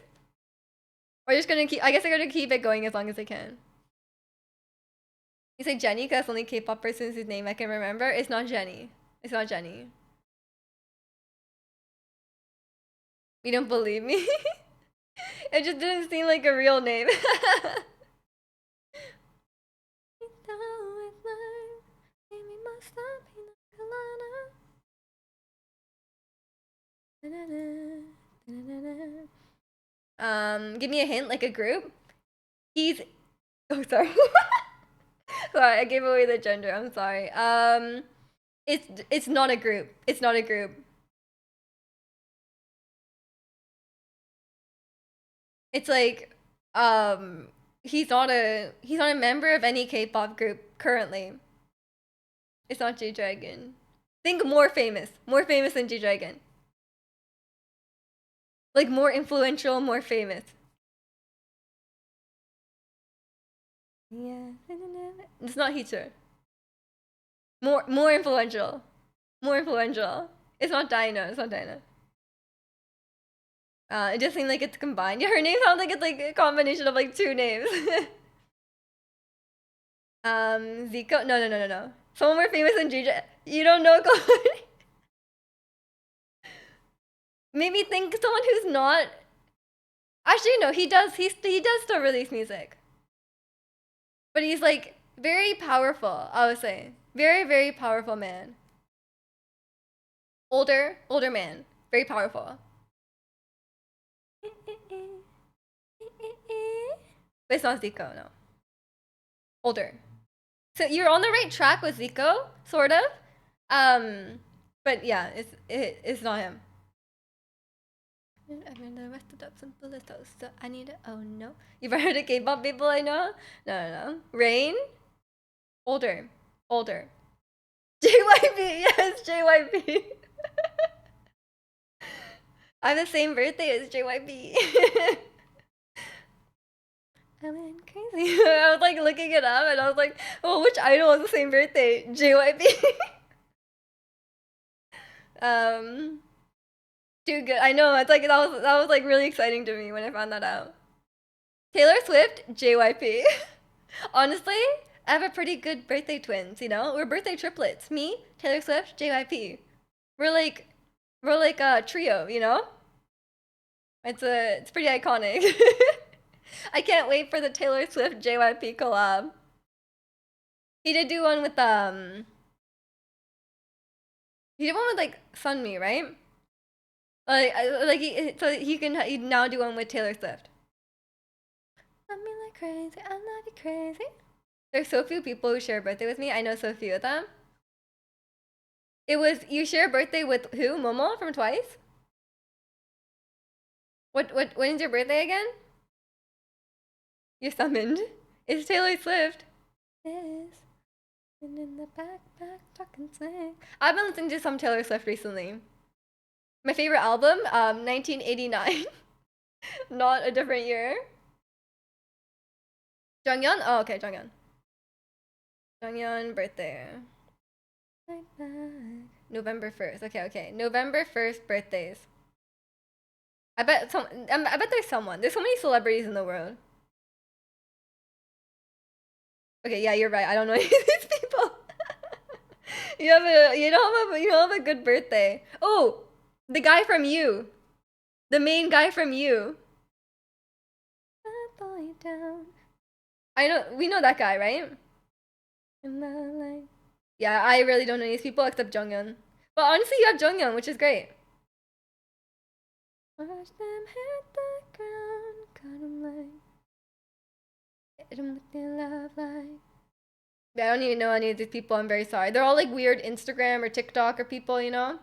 Or just gonna keep, I guess they're gonna keep it going as long as they can. You say Jenny because that's the only K-pop person's whose name I can remember. It's not Jenny. It's not Jenny. You don't believe me? It just didn't seem like a real name. Give me a hint, like a group. He's oh sorry. Sorry, I gave away the gender. I'm sorry. It's not a group. It's not a group. It's like he's not a member of any K-pop group currently. It's not G-Dragon. Think more famous than G-Dragon. Like more influential, more famous. Yeah, it's not Hichur. More influential. More influential. It's not Dino. It's not Dino. It just seemed like it's combined. Yeah, her name sounds like it's like a combination of like two names. Zico? No. Someone more famous than Gigi. You don't know Chloe? Maybe think someone who's not. Actually, no, he does. He does still release music, but he's like very powerful. I would say very powerful man. Older man, very powerful. But it's not Zico, no. Older. So you're on the right track with Zico, sort of. But yeah, it's not him. I mean, the rest of the simple is so I need it. Oh no. You've heard of K-pop people I know? No. Rain? Older. JYP, yes, JYP. I have the same birthday as JYP. I went crazy. I was like looking it up and I was like, oh, which idol has the same birthday? JYP. Too good. I know, it's like that was like really exciting to me when I found that out. Taylor Swift, JYP. Honestly, I have a pretty good birthday twins, you know? We're birthday triplets. Me, Taylor Swift, JYP. We're like a trio, you know? It's pretty iconic. I can't wait for the Taylor Swift JYP collab. He did do one with he did one with like Sunmi, right? He can now do one with Taylor Swift. Love me like crazy, I love you crazy. There's so few people who share a birthday with me. I know so few of them. It was you share a birthday with who? Momo from Twice? When is your birthday again? You're summoned. It's Taylor Swift. Yes. And in the backpack talking slang. I've been listening to some Taylor Swift recently. My favorite album, 1989. Not a different year. Jonghyun? Oh, okay, Jonghyun. Jonghyun birthday. November 1st. Okay. November 1st birthdays. I bet there's someone. There's so many celebrities in the world. Okay, yeah, you're right. I don't know any of these people. You don't have a good birthday. Oh, the guy from You. The main guy from You. I know we know that guy, right? Yeah, I really don't know these people except Jonghyun. But honestly, you have Jonghyun, which is great. Watch them hit the ground, got 'em like, hit 'em with their love like. Yeah, I don't even know any of these people. I'm very sorry. They're all like weird Instagram or TikTok or people, you know.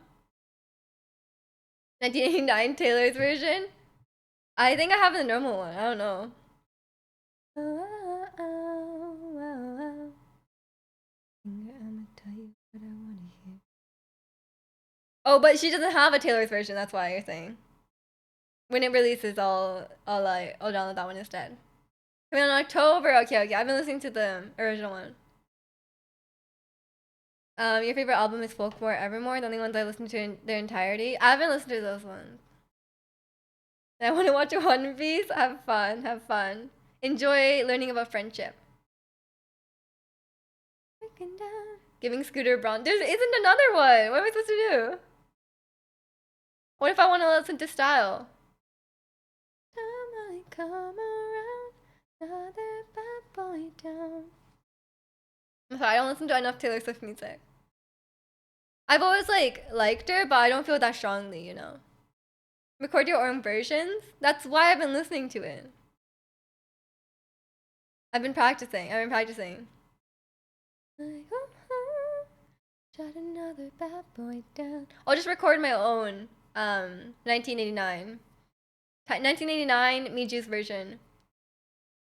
1989 Taylor's version. I think I have the normal one. I don't know. I'ma tell you what I wanna hear. Oh, but she doesn't have a Taylor's version. That's why you're saying. When it releases, I'll download that one instead. Coming on October. Okay. I've been listening to the original one. Your favorite album is Folklore Evermore. The only ones I listened to in their entirety. I haven't listened to those ones. I want to watch One Piece. Have fun. Enjoy learning about friendship. Giving Scooter Braun. There isn't another one. What am I supposed to do? What if I want to listen to Style? Come around, another bad boy down. I'm sorry, I don't listen to enough Taylor Swift music. I've always liked her, but I don't feel that strongly, you know. Record your own versions? That's why I've been listening to it. I've been practicing. Shut another bad boy down. I'll just record my own 1989. 1989 Miju's version.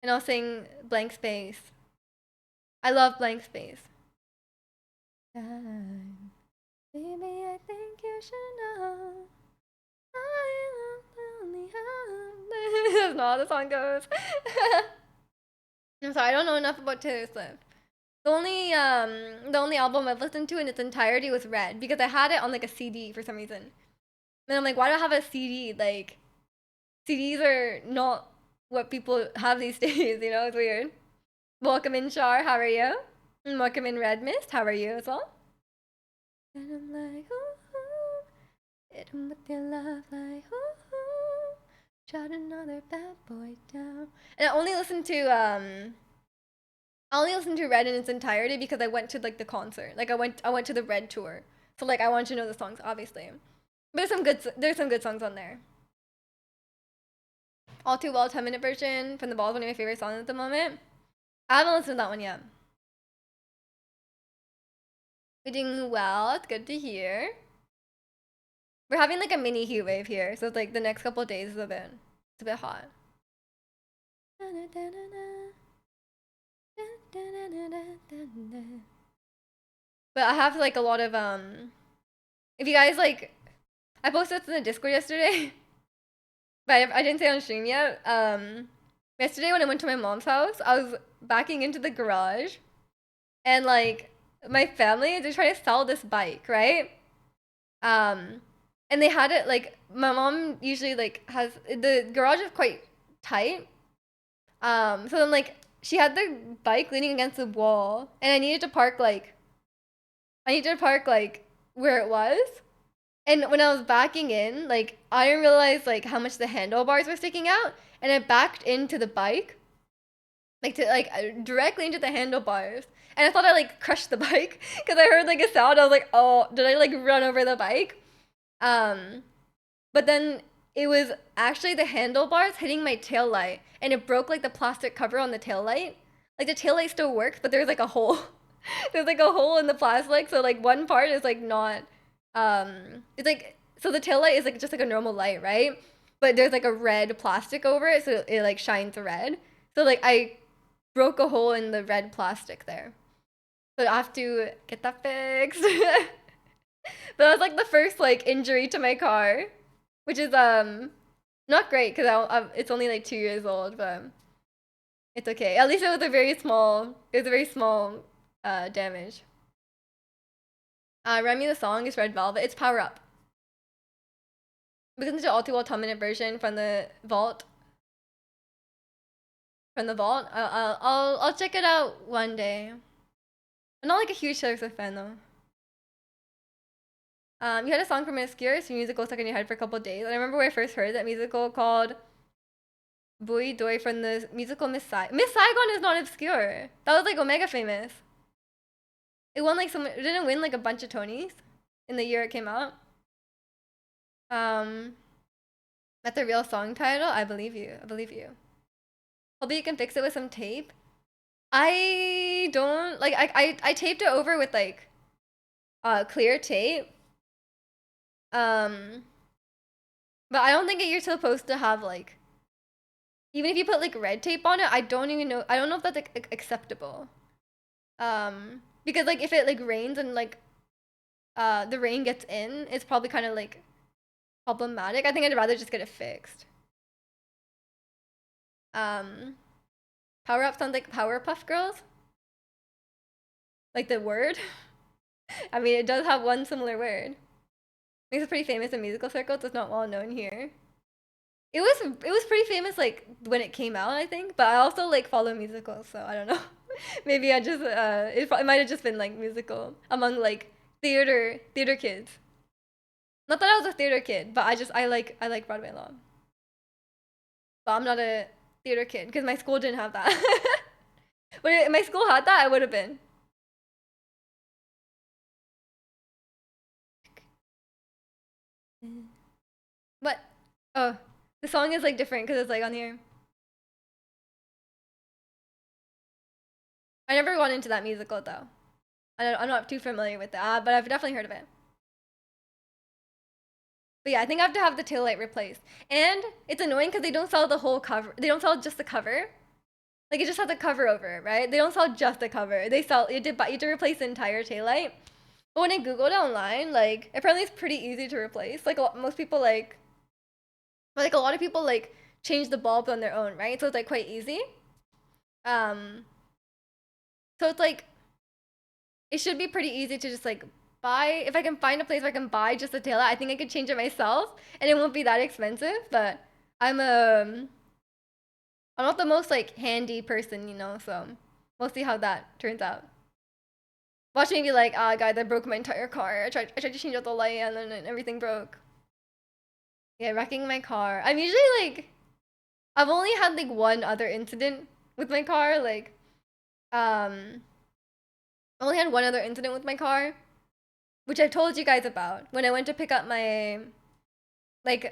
And I'll sing Blank Space. I love Blank Space. Baby, I think you should know I am lonely. That's not how the song goes. I'm sorry, I don't know enough about Taylor Swift. The only album I've listened to in its entirety was Red because I had it on like a CD for some reason. And I'm like, why do I have a CD? Like, CDs are not what people have these days, you know? It's weird. Welcome in, Shar. How are you? And welcome in, Red Mist. How are you as well? And I'm like, ooh, it Come with your love like ooh, shot another bad boy down. And I only listened to Red in its entirety because I went to like the concert. Like I went to the Red tour. So like I want to know the songs, obviously. But there's some good songs on there. All Too Well 10-minute version from the Ball is one of my favorite songs at the moment. I haven't listened to that one yet. We're doing well, it's good to hear. We're having like a mini heat wave here, so it's like the next couple of days is it's a bit hot. But I have like a lot of if you guys like, I posted this in the Discord yesterday, but I didn't say it on stream yet. Yesterday when I went to my mom's house, I was backing into the garage, and like my family, they're trying to sell this bike, right? And they had it like my mom usually like has the garage is quite tight. So then like she had the bike leaning against the wall, and I needed to park like where it was. And when I was backing in, like I didn't realize like how much the handlebars were sticking out, and I backed into the bike, like to like directly into the handlebars. And I thought I like crushed the bike because I heard like a sound. I was like, oh, did I like run over the bike? But then it was actually the handlebars hitting my tail light, and it broke like the plastic cover on the tail light. Like the tail light still works, but there's like a hole. There's like a hole in the plastic, so like one part is like not it's like, so the tail light is like just like a normal light, right? But there's like a red plastic over it, so it like shines red. So like I broke a hole in the red plastic there. So I have to get that fixed. But that was like the first like injury to my car, which is not great because it's only like 2 years old, but it's okay. At least it was a very small damage. Remy the song is Red Velvet. It's Power Up. We listen to All Too Well 10-minute version from the vault. I'll check it out one day. I'm not like a huge Taylor Swift fan though. You had a song from Obscure, so musical stuck in your head for a couple days. And I remember when I first heard that musical called Boy Doy from the musical Miss Saigon. Miss Saigon is not obscure. That was like Omega famous. It won like it didn't win like a bunch of Tonys in the year it came out. That's a real song title. I believe you. I believe you. Hopefully you can fix it with some tape. I don't like. I taped it over with like clear tape. But I don't think you're supposed to have like, even if you put like red tape on it, I don't know if that's like acceptable. Because like if it like rains and like the rain gets in, it's probably kind of like problematic. I think I'd rather just get it fixed. Power Up sounds like Powerpuff Girls. Like the word. I mean, it does have one similar word. Makes it pretty famous in musical circles. It's not well known here. It was pretty famous like when it came out, I think. But I also like follow musicals, so I don't know. Maybe I just it might have just been like musical among like theater kids. Not that I was a theater kid, but I like Broadway a lot. But I'm not a theater kid because my school didn't have that. But if my school had that, I would have been. What? Oh, the song is like different because it's like on here. I never got into that musical though. I'm not too familiar with that, but I've definitely heard of it. But yeah, I think I have to have the tail light replaced. And it's annoying because they don't sell the whole cover. They don't sell just the cover. Like it just has the cover over it, right? They don't sell just the cover. They sell you have to replace the entire tail light. But when I googled it online, like apparently it's pretty easy to replace. Like most people like a lot of people like change the bulb on their own, right? So it's like quite easy. So it's like it should be pretty easy to just like buy. If I can find a place where I can buy just the tail light, I think I could change it myself, and it won't be that expensive. But I'm not the most like handy person, you know. So we'll see how that turns out. Watch me be like, ah, guys, I broke my entire car. I tried to change out the light, and then everything broke. Yeah, wrecking my car. I'm usually like, I've only had like one other incident with my car. Like, I only had one other incident with my car, which I told you guys about when I went to pick up my, like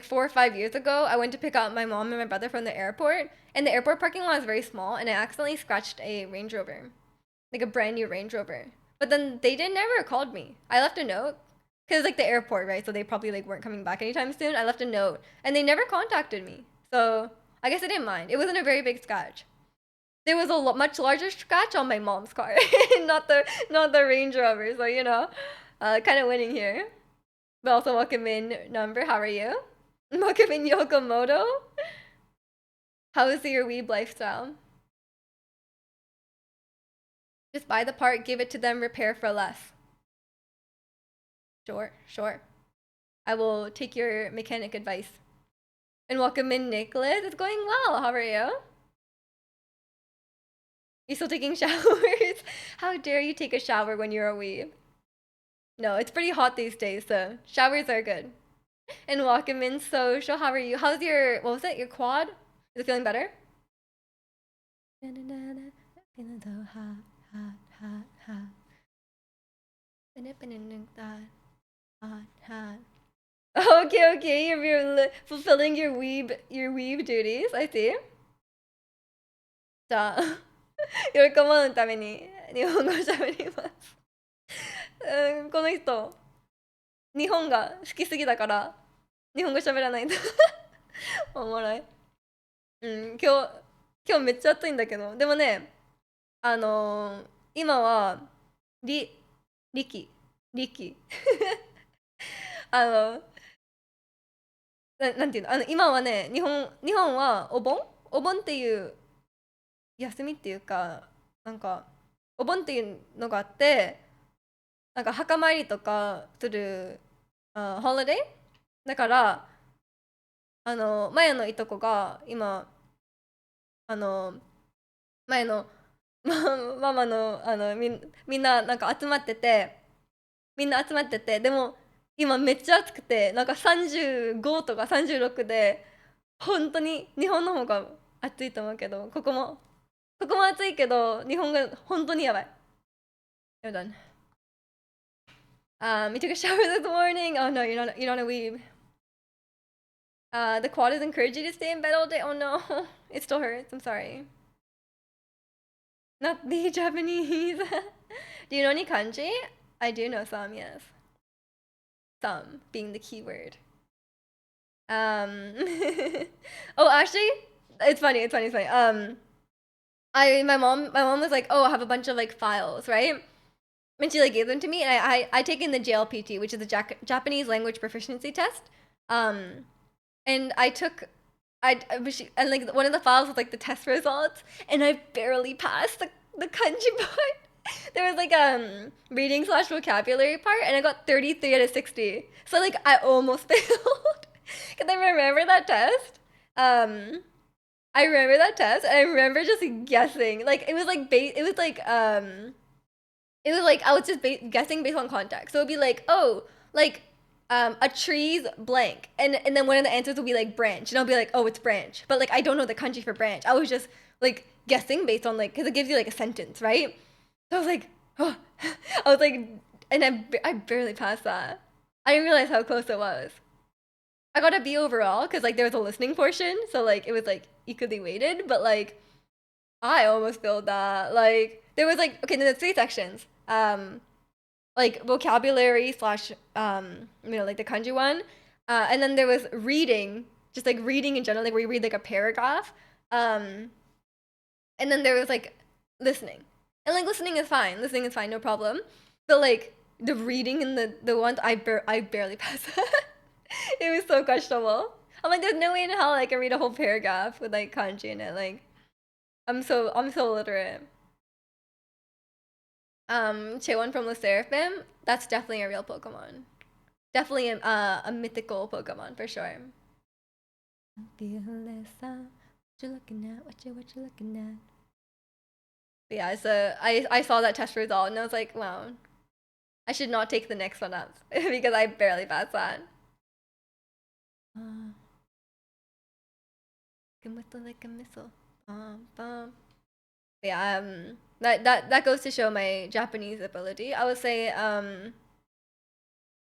4 or 5 years ago. I went to pick up my mom and my brother from the airport, and the airport parking lot is very small, and I accidentally scratched a Range Rover, like a brand new Range Rover. But then they did never called me. I left a note because like the airport, right? So they probably like weren't coming back anytime soon. I left a note, and they never contacted me. So I guess I didn't mind. It wasn't a very big scratch. There was a much larger scratch on my mom's car, not the Range Rover. So kind of winning here. But also welcome in number. How are you? Welcome in Yokomoto. How is your weeb lifestyle? Just buy the part, give it to them, repair for less. Sure, sure. I will take your mechanic advice. And welcome in, Nicholas. It's going well. How are you? You still taking showers? How dare you take a shower when you're a weeb? No, it's pretty hot these days, so showers are good. And welcome in, Social. How are you? How's your, what was it, your quad? Is it feeling better? Feeling so hot, hot, hot, hot. Hot, hot. Okay, okay. You're fulfilling your weeb duties. I see. じゃあ、喜ばぬために日本語喋ります。この人、日本が好きすぎだから、日本語喋らないと。おもろい。今日めっちゃ暑いんだけど、でもね、今は、り、力。あの、なんていうの、今はね、日本はお盆っていう休みっていうか、なんか、お盆っていうのがあって、なんか墓参りとかする、ホリデーだから、前のいとこが今、あの、前のママの、みんななんか集まってて、でも今めっちゃ暑くて、なんか35とか36で、本当に日本の方が暑いと思うけど、ここも暑いけど、日本が本当にやばい。You're done. You took a shower this morning. Oh no, you're not a weeb. The quad has encouraged you to stay in bed all day. Oh no, it still hurts. I'm sorry. Not the Japanese. Do you know any kanji? I do know some, yes. Some being the key word. Oh, actually, it's funny. My mom was like, "Oh, I have a bunch of like files, right?" And she like gave them to me, and I taken the JLPT, which is the Japanese language proficiency test. Um, and and like one of the files was like the test results, and I barely passed the kanji part. There was like reading slash vocabulary part, and I got 33 out of 60. So like I almost failed. Cause I remember that test. Um, I remember that test, and I remember just guessing. Like it was like I was just guessing based on context. So it'd be like, oh, like a tree's blank, and then one of the answers would be like branch, and I'll be like, oh, it's branch, but like I don't know the kanji for branch. I was just like guessing based on like because it gives you like a sentence, right? So I was like, oh, I was like, and I barely passed that. I didn't realize how close it was. I got a B overall because like there was a listening portion, so like it was like equally weighted, but like I almost failed that. Like there was like okay, then there's three sections. Like vocabulary slash like the kanji one, and then there was reading, just like reading in general, like where you read like a paragraph, and then there was like listening, and like listening is fine, no problem, but like the reading and the ones I barely passed. It was so questionable. I'm like, there's no way in hell I can read a whole paragraph with like kanji in it. Like, I'm so illiterate. Chewan from the Seraphim, that's definitely a real Pokemon. Definitely a mythical Pokemon for sure. Fearless, what you looking at? What you looking at? But yeah, so I saw that test result and I was like, wow, I should not take the next one up because I barely passed that. Like a missile, like a missile. Bum. Yeah, that goes to show my Japanese ability. I would say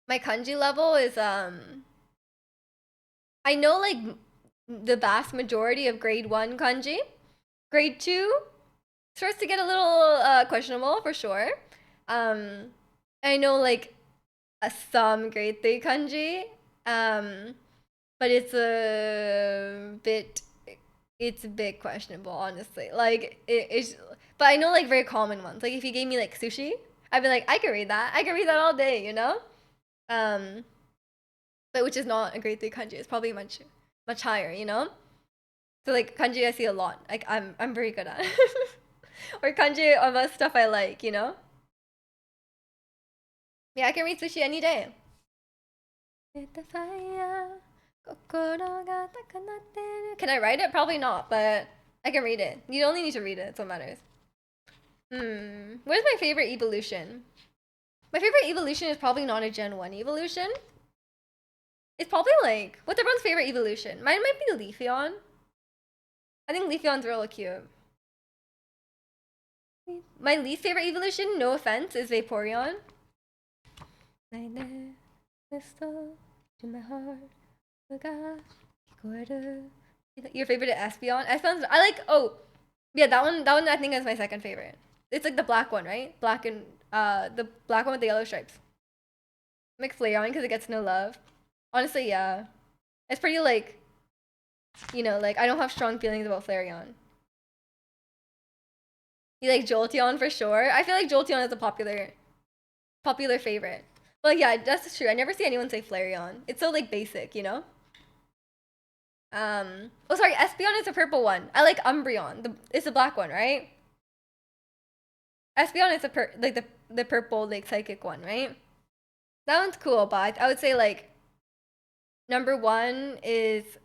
my kanji level is I know like the vast majority of grade 1 kanji. Grade 2 starts to get a little questionable for sure. I know like some grade 3 kanji. But it's a bit questionable, honestly. Like it's but I know like very common ones. Like if you gave me like sushi, I'd be like, I could read that. I could read that all day, you know? Um but which is not a grade 3 kanji. It's probably much higher, you know? So like kanji I see a lot. Like I'm very good at. Or kanji about stuff I like, you know? Yeah, I can read sushi any day. Can I write it? Probably not, but I can read it. You only need to read it, that's what matters. What is my favorite evolution? My favorite evolution is probably not a Gen 1 evolution. It's probably like, what's everyone's favorite evolution? Mine might be Leafeon. I think Leafeon's really cute. My least favorite evolution, no offense, is Vaporeon. Your favorite is Espeon? Espeon's I like yeah, that one I think is my second favorite. It's like the black one, right? Black and the black one with the yellow stripes. I like Flareon because it gets no love. Honestly, yeah. It's pretty like like I don't have strong feelings about Flareon. You like Jolteon for sure. I feel like Jolteon is a popular favorite. Well, yeah, that's true. I never see anyone say Flareon. It's so like basic, you know? Oh sorry, Espeon is the purple one. I like Umbreon. It's the black one, right? Espeon is the purple like psychic one, right? That one's cool, but I would say like number 1 is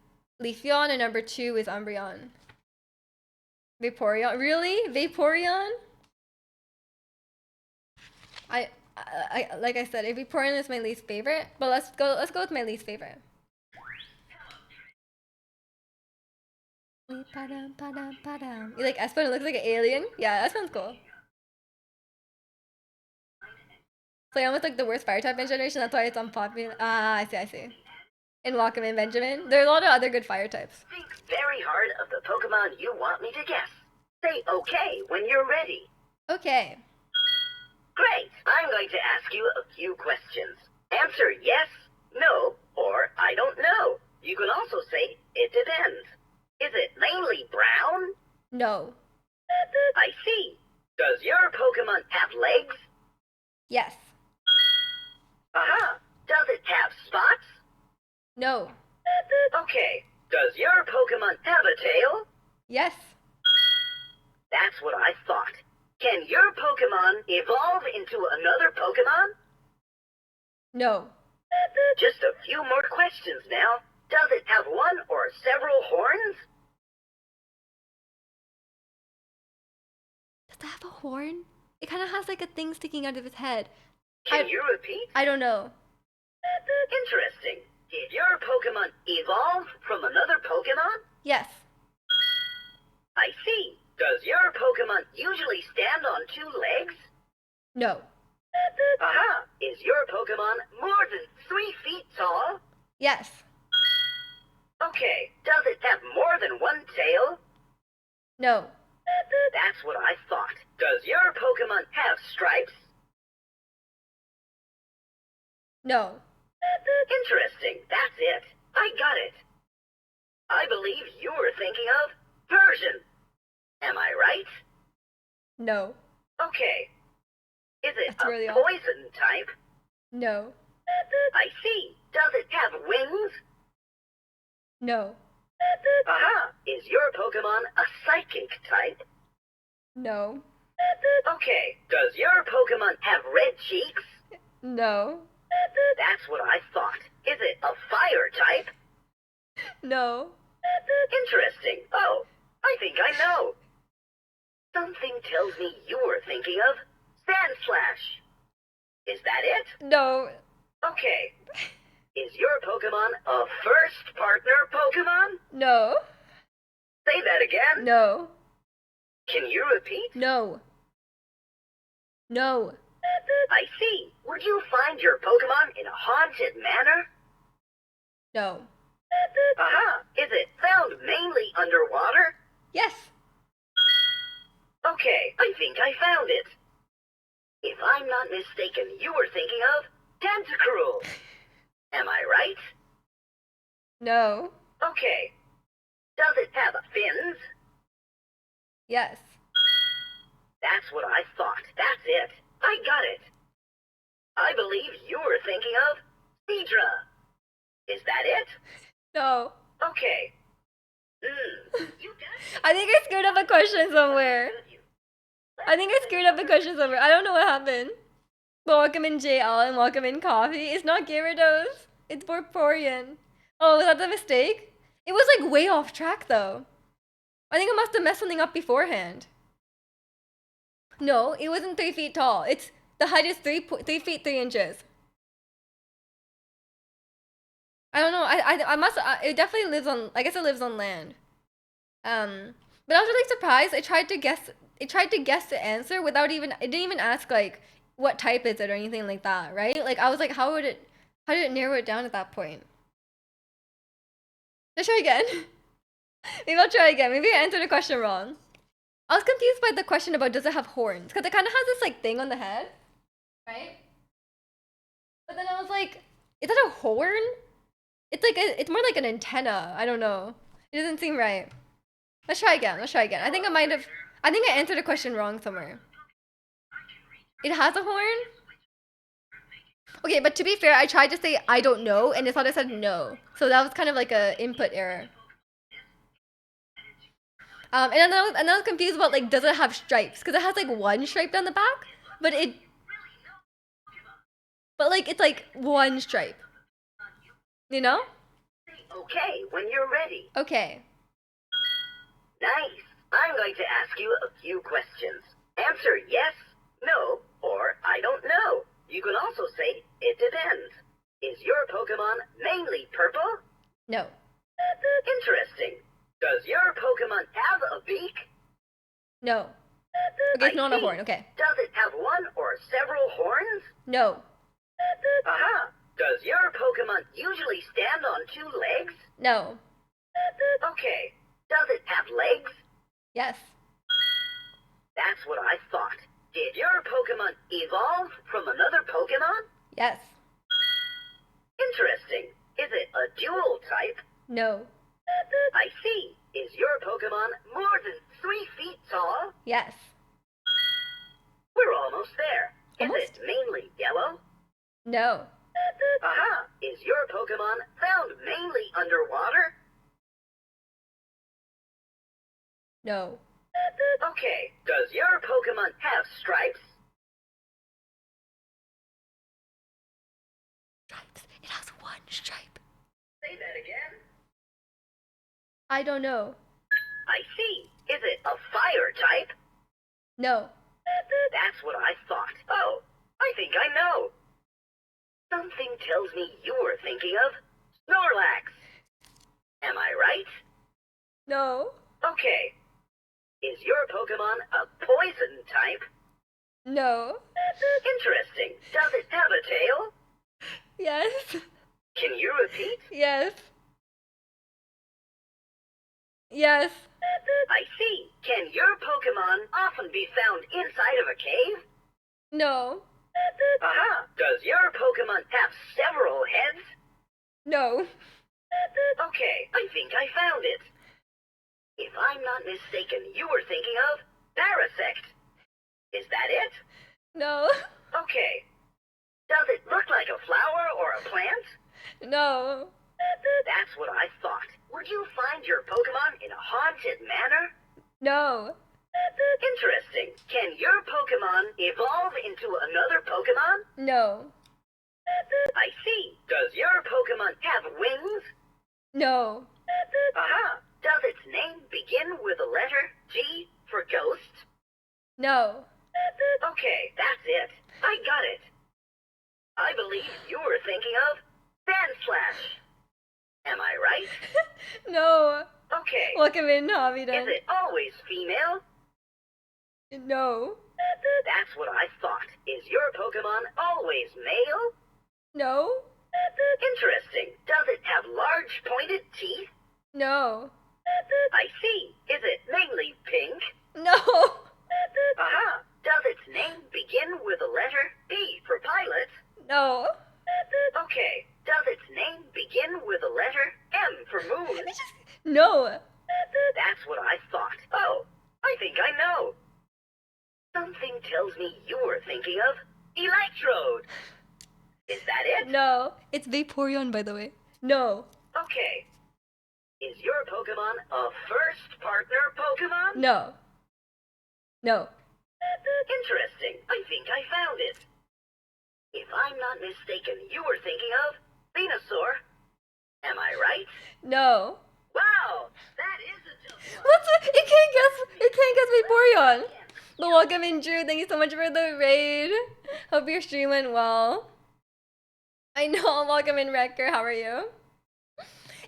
Leafeon and number 2 is Umbreon. Vaporeon, really? Vaporeon? I like I said, Vaporeon is my least favorite, but let's go with my least favorite. You like Espeon? It looks like an alien. Yeah, Espeon's cool. Flareon was like the worst fire type in generation. That's why it's unpopular. Ah, I see. And Walkman Benjamin. There are a lot of other good fire types. Think very hard of the Pokemon you want me to guess. Say okay when you're ready. Okay. Great. I'm going to ask you a few questions. Answer yes, no, or I don't know. You can also say it depends. Is it mainly brown? No. I see. Does your Pokemon have legs? Yes. Aha. Does it have spots? No. Okay. Does your Pokemon have a tail? Yes. That's what I thought. Can your Pokemon evolve into another Pokemon? No. Just a few more questions now. Does it have one or several horns? Does it have a horn? It kind of has like a thing sticking out of its head. Can you repeat? I don't know. Interesting. Did your Pokemon evolve from another Pokemon? Yes. I see. Does your Pokemon usually stand on 2 legs? No. Aha! Is your Pokemon more than 3 feet tall? Yes. Okay. Does it have more than 1 tail? No. That's what I thought. Does your Pokemon have stripes? No. Interesting. That's it. I got it. I believe you were thinking of Persian. Am I right? No. Okay. Is it That's a really poison type? No. I see. Does it have wings? No. Aha! Is your Pokemon a psychic type? No. Okay. Does your Pokemon have red cheeks? No. That's what I thought. Is it a fire type? No. Interesting. Oh, I think I know. Something tells me you were thinking of Sandslash. Is that it? No. Okay. Is your Pokemon a first partner Pokemon? No. Say that again. No. Can you repeat? No. No. I see. Would you find your Pokemon in a haunted manner? No. Aha! Is it found mainly underwater? Yes. Okay, I think I found it. If I'm not mistaken, you were thinking of Tentacruel. Am I right? No. Okay. Does it have fins? Yes. That's what I thought. That's it. I got it. I believe you were thinking of Seadra. Is that it? No. Okay. I think I screwed up a question somewhere. I don't know what happened. But welcome in JL and welcome in Coffee. It's not Gyarados. It's Borporian. Oh, was that the mistake? It was like way off track though. I think I must have messed something up beforehand. No, it wasn't 3 feet tall. It's the height is 3 feet 3 inches. I don't know. I must. It definitely lives on. I guess it lives on land. But I was really surprised. It tried to guess. It tried to guess the answer without even. It didn't even ask like what type is it or anything like that, right? Like I was like, how would it? How did it narrow it down at that point? Let's try again. Maybe I'll try again. Maybe I answered the question wrong. I was confused by the question about does it have horns? Because it kind of has this like thing on the head, right? But then I was like, is that a horn? It's like it's more like an antenna. I don't know. It doesn't seem right. Let's try again. I think I think I answered a question wrong somewhere. It has a horn? Okay, but to be fair, I tried to say I don't know, and it thought I said no. So that was kind of like a input error. And I was confused about like, does it have stripes? Because it has like one stripe down the back, but like it's like one stripe. You know? Okay, when you're ready. Okay. Nice. I'm going to ask you a few questions. Answer yes, no, or I don't know. You can also say it depends. Is your Pokemon mainly purple? No. Interesting. Does your Pokemon have a beak? No. Okay, it's not a horn. Okay. Does it have one or several horns? No. Aha! Does your Pokemon usually stand on 2 legs? No. Okay. Does it have legs? Yes. That's what I thought. Did your Pokemon evolve from another Pokemon? Yes. Interesting. Is it a dual type? No. I see. Is your Pokemon more than 3 feet tall? Yes. We're almost there. Almost? Is it mainly yellow? No. Aha! Is your Pokemon found mainly underwater? No. Okay. Does your Pokemon have stripes? Stripes. It has one stripe. Say that again. I don't know. I see. Is it a fire type? No. That's what I thought. Oh, I think I know. Something tells me you were thinking of Snorlax. Am I right? No. Okay. Is your Pokemon a poison type? No. Interesting. Does it have a tail? Yes. Can you repeat? Yes. Yes. I see. Can your Pokemon often be found inside of a cave? No. Aha! Does your Pokemon have several heads? No. Okay, I think I found it. If I'm not mistaken, you were thinking of Parasect. Is that it? No. Okay. Does it look like a flower or a plant? No. That's what I thought. Would you find your Pokemon in a haunted manner? No. Interesting. Can your Pokemon evolve into another Pokemon? No. I see. Does your Pokemon have wings? No. Aha! Does its name begin with the letter G for ghost? No. Okay, that's it. I got it. I believe you were thinking of Sandslash. right? No. Okay. Welcome in, Is Havidan. it always female? No. That's what I thought. Is your Pokemon always male? No. Interesting. Does it have large pointed teeth? No. I see. Is it mainly pink? No. Aha! Does its name begin with the letter P for pilot? No. Okay. Does its name begin with the letter M for moon? No. That's what I thought. Oh, I think I know. Something tells me you're thinking of Electrode. Is that it? No. It's Vaporeon, by the way. No. Okay. Is your Pokemon a first partner Pokemon? No. No. Interesting. I think I found it. If I'm not mistaken, you were thinking of Venusaur. Am I right? No. Wow, that is a tough one. What's it? It can't guess. It can't guess Vaporeon. The welcome in, Drew. Thank you so much for the raid. Hope your stream went well. I know. Welcome in, Wrecker. How are you?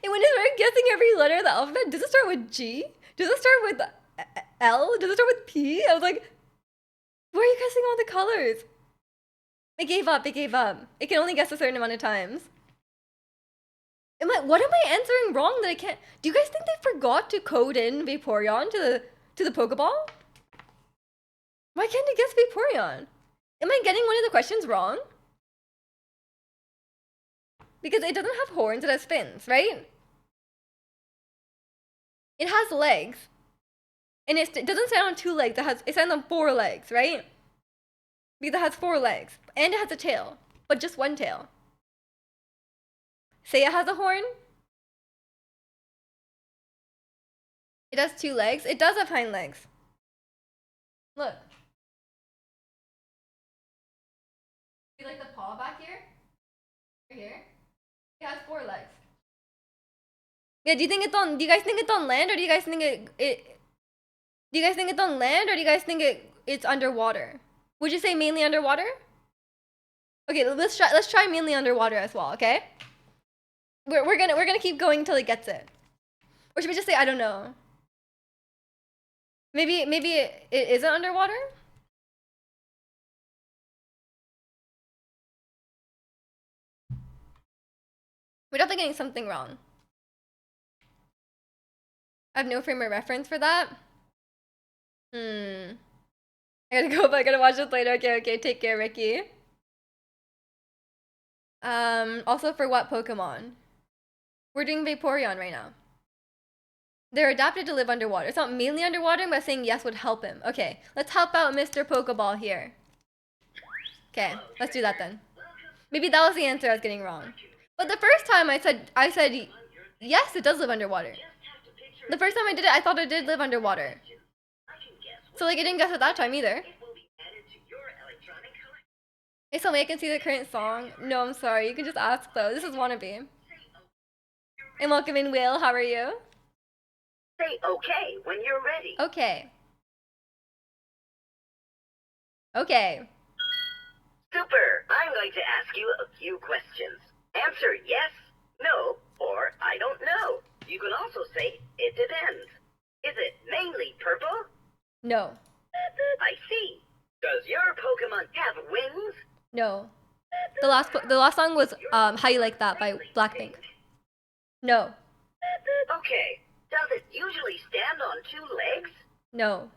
And when you start guessing every letter of the alphabet, does it start with G? Does it start with L? Does it start with P? I was like, where are you guessing all the colors? It gave up. It gave up. It can only guess a certain amount of times. What am I answering wrong that I can't? Do you guys think they forgot to code in Vaporeon to the Pokeball? Why can't it guess Vaporeon? Am I getting one of the questions wrong? Because it doesn't have horns, it has fins, right? It has legs. And it doesn't stand on 2 legs, it stands on 4 legs, right? Because it has 4 legs. And it has a tail, but just 1 tail. Say it has a horn. It has 2 legs. It does have hind legs. Look. See like the paw back here? Right here? It has 4 legs. Yeah, do you guys think it's on land or do you guys think do you guys think it's on land or do you guys think it's underwater? Would you say mainly underwater? Okay, let's try mainly underwater as well, okay? We're gonna keep going until it gets it. Or should we just say I don't know? Maybe it isn't underwater? We're definitely getting something wrong. I have no frame of reference for that. I gotta go, but I gotta watch this later. Okay, take care, Ricky. Also for what Pokemon? We're doing Vaporeon right now. They're adapted to live underwater. It's not mainly underwater, but saying yes would help him. Okay, let's help out Mr. Pokeball here. Okay, let's do that then. Maybe that was the answer I was getting wrong. But the first time I said yes, it does live underwater. The first time I did it, I thought it did live underwater. So like, it didn't guess at that time either. Hey, so I can see the current song. No, I'm sorry. You can just ask though. This is Wannabe. And welcome in, Will. How are you? Say okay when you're ready. Okay. Okay. Super. I'm going to ask you a few questions. Answer yes, no, or I don't know. You can also say it depends. Is it mainly purple? No. I see. Does your Pokemon have wings? No. The last song was How You Like That by Blackpink. No. Okay. Does it usually stand on 2 legs? No.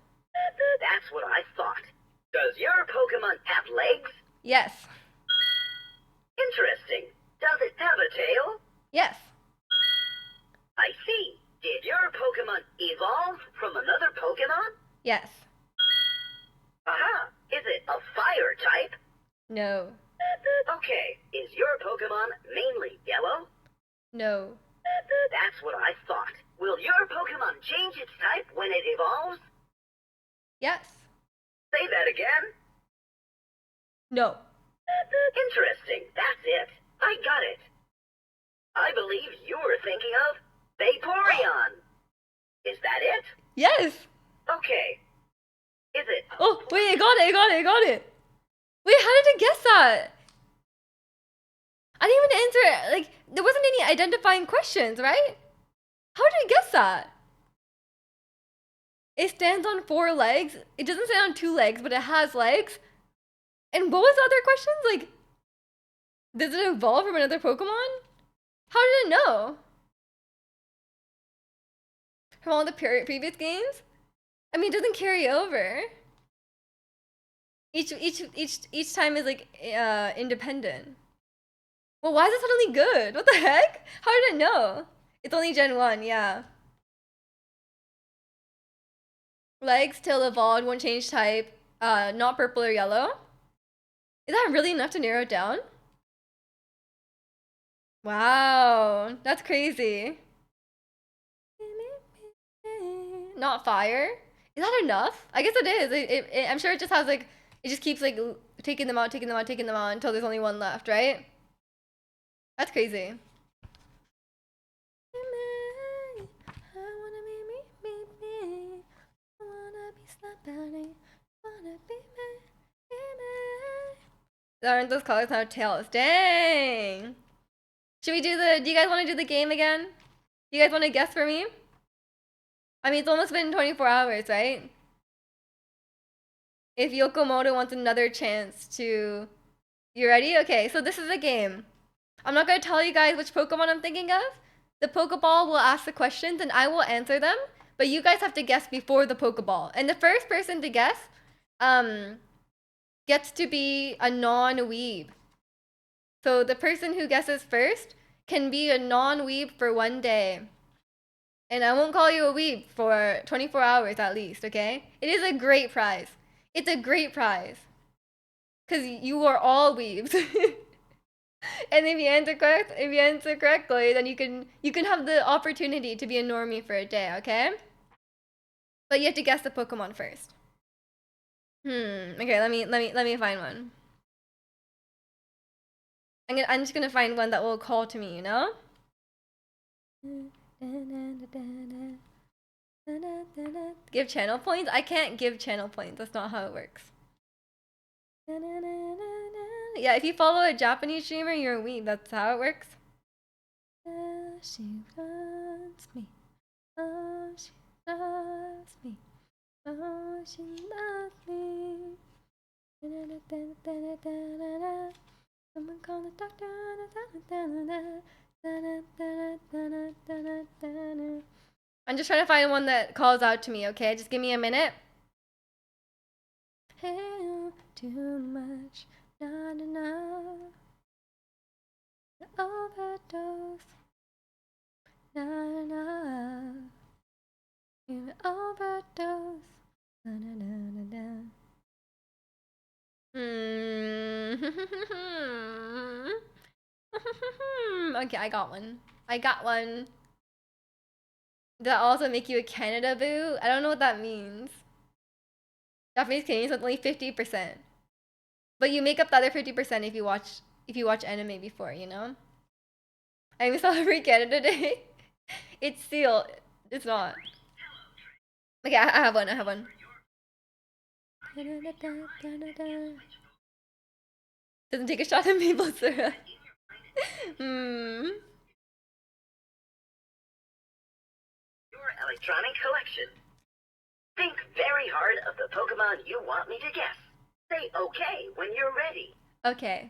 That's what I thought. Does your Pokemon have legs? Yes. Interesting. Does it have a tail? Yes. I see. Did your Pokemon evolve from another Pokemon? Yes. Aha! Is it a fire type? No. Okay. Is your Pokemon mainly yellow? No. That's what I thought. Will your Pokemon change its type when it evolves? Yes. Say that again. No. Interesting. That's it. I got it. I believe you were thinking of Vaporeon. Is that it? Yes. Okay. Is it? Oh, wait, I got it. Wait, how did it guess that? I didn't even answer it. Like, there wasn't any identifying questions, right? How did you guess that? It stands on 4 legs. It doesn't stand on 2 legs, but it has legs. And what was the other questions? Like, does it evolve from another Pokemon? How did it know? From all the previous games? I mean, it doesn't carry over. Each time is like independent. Well, why is it suddenly good? What the heck? How did it know? It's only Gen 1, yeah. Legs till evolved, won't change type. Not purple or yellow. Is that really enough to narrow it down? Wow, that's crazy. Not fire. Is that enough? I guess it is. I'm sure it just has like, it just keeps like taking them out, taking them out, taking them out until there's only one left, right? That's crazy. Aren't those colors now tails? Dang. Should we do you guys want to do the game again? Do you guys want to guess for me? I mean, it's almost been 24 hours, right? If Yokomoto wants another chance to... You ready? Okay, so this is a game. I'm not going to tell you guys which Pokemon I'm thinking of. The Pokeball will ask the questions and I will answer them. But you guys have to guess before the Pokeball. And the first person to guess gets to be a non-weeb. So the person who guesses first can be a non-weeb for 1 day. And I won't call you a weeb for 24 hours at least, okay? It is a great prize. It's a great prize. Because you are all weebs. And if you answer correctly, then you can have the opportunity to be a normie for a day, okay? But you have to guess the Pokemon first. Okay, let me find one. I'm just gonna find one that will call to me, you know? Give channel points? I can't give channel points. That's not how it works. Yeah, if you follow a Japanese streamer, you're a weeb. That's how it works. She wants me. Oh, she loves me. Oh, she loves me. Someone call the doctor. I'm just trying to find one that calls out to me, okay? Just give me a minute. Hey, too much, not enough. Overdose, not enough. You overdose, na na na na na. Okay, I got one. I got one. Does that also make you a Canada boo? I don't know what that means. Japanese Canadians with only 50%. But you make up the other 50% if you watch anime before, you know? I even celebrate Canada Day. It's still it's not. Okay, I have one, I have one. Doesn't take a shot at maple syrup. Your electronic collection. Think very hard of the Pokemon you want me to guess. Say okay when you're ready. Okay.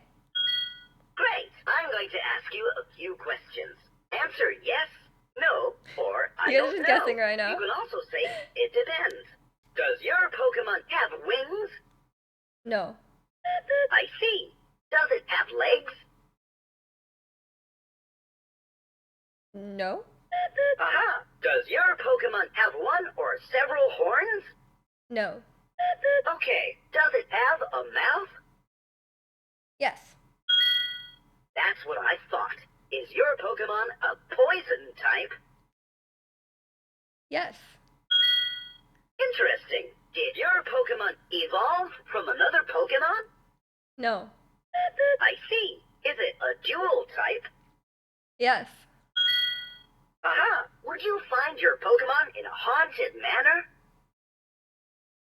Great. I'm going to ask you a few questions. Answer yes, no, or I You guys don't are just know. guessing right now. You can also say it depends. Does your Pokemon have wings? No. I see. Does it have legs? No. Aha! Does your Pokemon have one or several horns? No. Okay. Does it have a mouth? Yes. That's what I thought. Is your Pokemon a poison type? Yes. Interesting. Did your Pokemon evolve from another Pokemon? No. I see. Is it a dual type? Yes. Aha! Would you find your Pokemon in a haunted manner?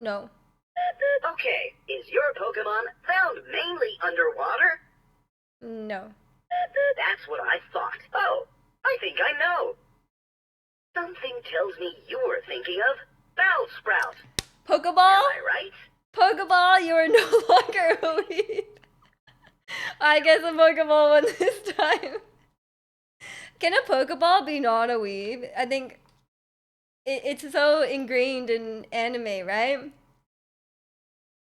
No. Okay. Is your Pokemon found mainly underwater? No. That's what I thought. Oh, I think I know. Something tells me you're thinking of Bellsprout. Pokeball? Am I right? Pokeball, you are no longer a weed. I guess a Pokeball won this time. Can a Pokeball be not a weeb? I think it's so ingrained in anime, right?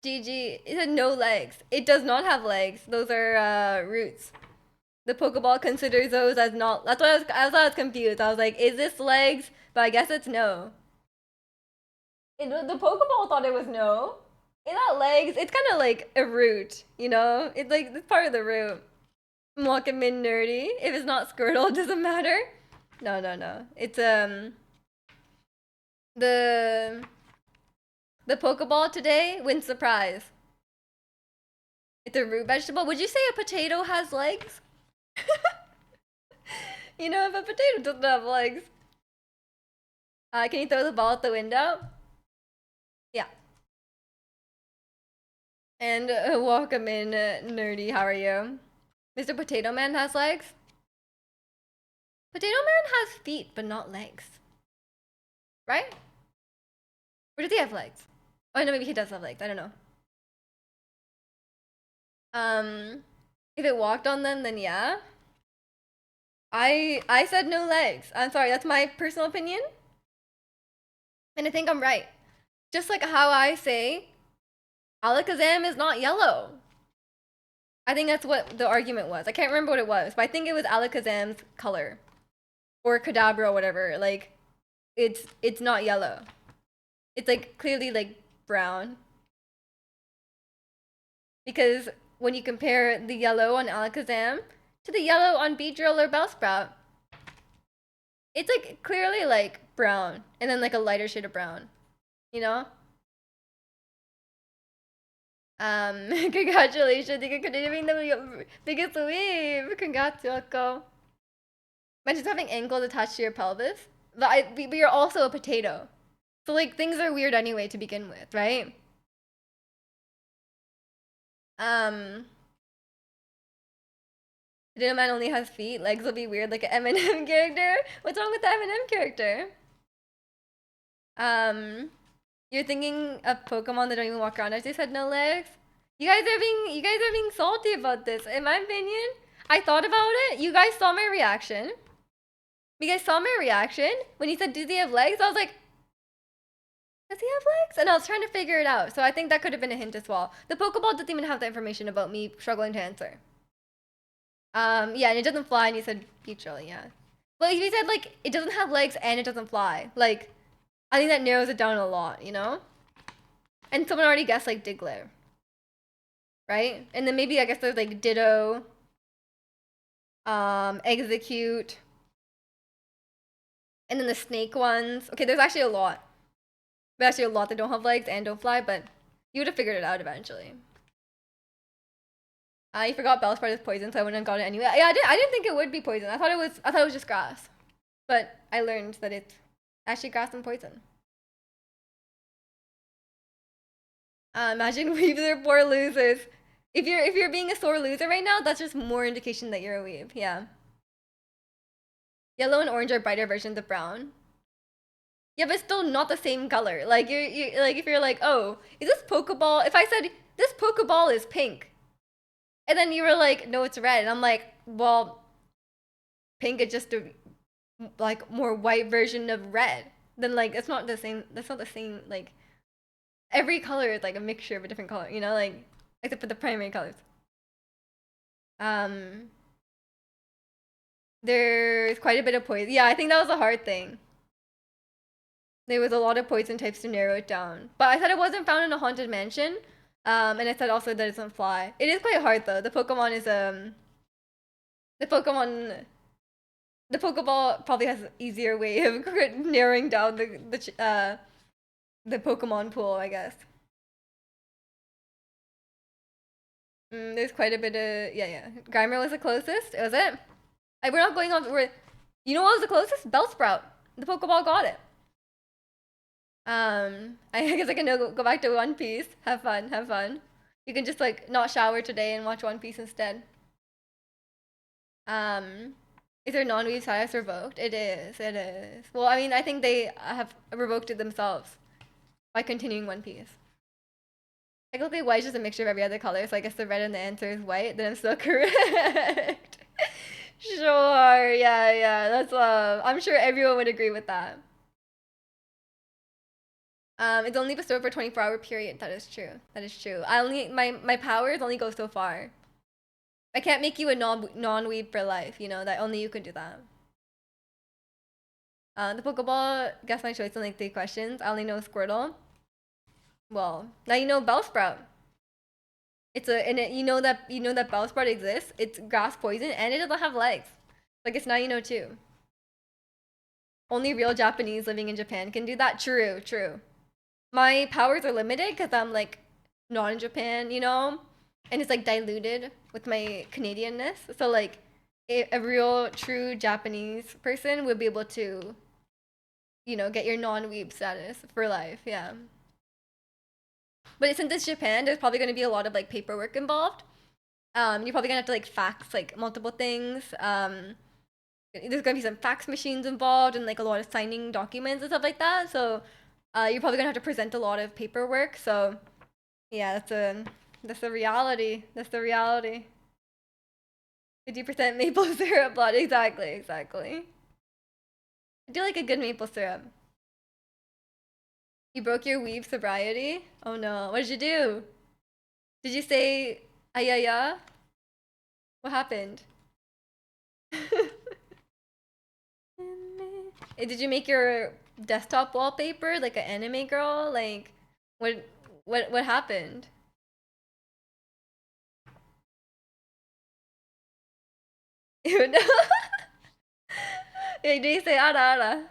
GG. It had no legs. It does not have legs. Those are roots. The Pokeball considers those as not. That's why I was confused. I was like, is this legs? But I guess it's no. The Pokeball thought it was no. It's not legs. It's kind of like a root, you know? It's like it's part of the root. Mockamin nerdy. If it's not Squirtle, it doesn't matter. No, no, no. It's the the Pokeball today wins the prize. It's a root vegetable. Would you say a potato has legs? You know, if a potato doesn't have legs. Can you throw the ball out the window? Yeah. And welcome in, nerdy. How are you? Mr. Potato Man has legs? Potato Man has feet, but not legs. Right? Or does he have legs? Oh, no, maybe he does have legs. I don't know. If it walked on them, then yeah. I said no legs. I'm sorry, that's my personal opinion. And I think I'm right. Just like how I say Alakazam is not yellow. I think that's what the argument was. I can't remember what it was, but I think it was Alakazam's color. Or Kadabra or whatever. Like, it's not yellow. It's like clearly like brown. Because when you compare the yellow on Alakazam to the yellow on Beedrill or Bellsprout, it's like clearly like brown and then like a lighter shade of brown, you know? Congratulations, you could being the biggest weave. Congrats, Yoko. Imagine having ankles attached to your pelvis. But you're also a potato. So like things are weird anyway to begin with, right? Um Potato Man only has feet. Legs will be weird like an Eminem character. What's wrong with the Eminem character? You're thinking of Pokemon that don't even walk around. I just said no legs. You guys are being salty about this. In my opinion, I thought about it. You guys saw my reaction. You guys saw my reaction when he said, "Does he have legs?" I was like, "Does he have legs?" And I was trying to figure it out. So I think that could have been a hint as well. The Pokeball doesn't even have the information about me struggling to answer. Yeah, and it doesn't fly. And you said Beetle, yeah. But if you said like it doesn't have legs and it doesn't fly, like I think that narrows it down a lot, you know? And someone already guessed like Diglett, right? And then maybe I guess there's like Ditto, Execute, and then the snake ones. Okay, there's actually a lot. There's actually a lot that don't have legs and don't fly, but you would have figured it out eventually. You forgot Bellsprout is poison, so I wouldn't have got it anyway. Yeah, I didn't think it would be poison. I thought it was just grass. But I learned that it's actually grass and poison. Imagine weebs are poor losers. If you're being a sore loser right now, that's just more indication that you're a weeb. Yeah. Yellow and orange are brighter versions of brown. Yeah, but it's still not the same color. Like you like if you're like, oh, is this Pokeball? If I said this Pokeball is pink, and then you were like, no, it's red, and I'm like, well, pink is just a like more white version of red. Then like it's not the same. That's not the same. Like every color is like a mixture of a different color. You know, like except for the primary colors. Um, there's quite a bit of poison. Yeah, I think that was a hard thing. There was a lot of poison types to narrow it down. But I said it wasn't found in a haunted mansion. And I said also that it doesn't fly. It is quite hard though. The Pokemon is the Pokemon the Pokeball probably has an easier way of narrowing down the Pokemon pool, I guess. There's quite a bit of yeah. Grimer was the closest. Was it? We're not going on. You know what was the closest? Bellsprout. The Pokeball got it. I guess I can go back to One Piece. Have fun, have fun. You can just like not shower today and watch One Piece instead. Um, is their non-weave status revoked? It is. It is. Well, I mean, I think they have revoked it themselves by continuing One Piece. Technically, white is just a mixture of every other color, so I guess the red in the answer is white. Then I'm still correct. Sure. Yeah. Yeah. That's I'm sure everyone would agree with that. It's only bestowed for 24-hour period. That is true. That is true. I only my powers only go so far. I can't make you a non-weeb for life. You know that only you can do that. The Pokeball, guess my choice in like 3 questions. I only know Squirtle. Well, now you know Bellsprout. You know that Bellsprout exists. It's grass poison and it doesn't have legs. Like it's now you know too. Only real Japanese living in Japan can do that. True, true. My powers are limited because I'm like not in Japan, you know, and it's like diluted with my Canadianness. So like a real true Japanese person would be able to, you know, get your non-weeb status for life. Yeah. But since it's Japan, there's probably going to be a lot of like paperwork involved. You're probably gonna have to like fax like multiple things. There's gonna be some fax machines involved and like a lot of signing documents and stuff like that. So, you're probably gonna have to present a lot of paperwork. So, yeah, that's the reality. That's the reality. 50% maple syrup blood. Exactly, exactly. I do like a good maple syrup. You broke your weave sobriety? Oh no, what did you do? Did you say ayaya? What happened? Did you make your desktop wallpaper like an anime girl? Like, what what happened? You know? Did you say ara ara?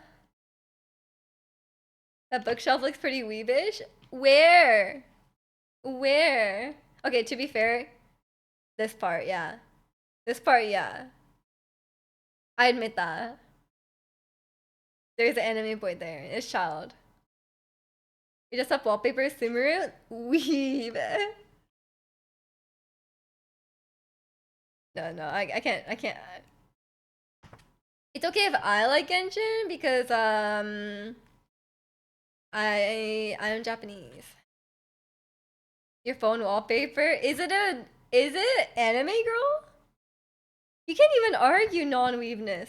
That bookshelf looks pretty weebish. Where? Where? Okay, to be fair, this part, yeah. This part, yeah. I admit that. There's an anime boy there. It's child. You just have wallpaper, Sumeru? Weeb. No, no, I can't. It's okay if I like Genshin because I'm Japanese. Your phone wallpaper? Is it anime girl? You can't even argue non-weebness.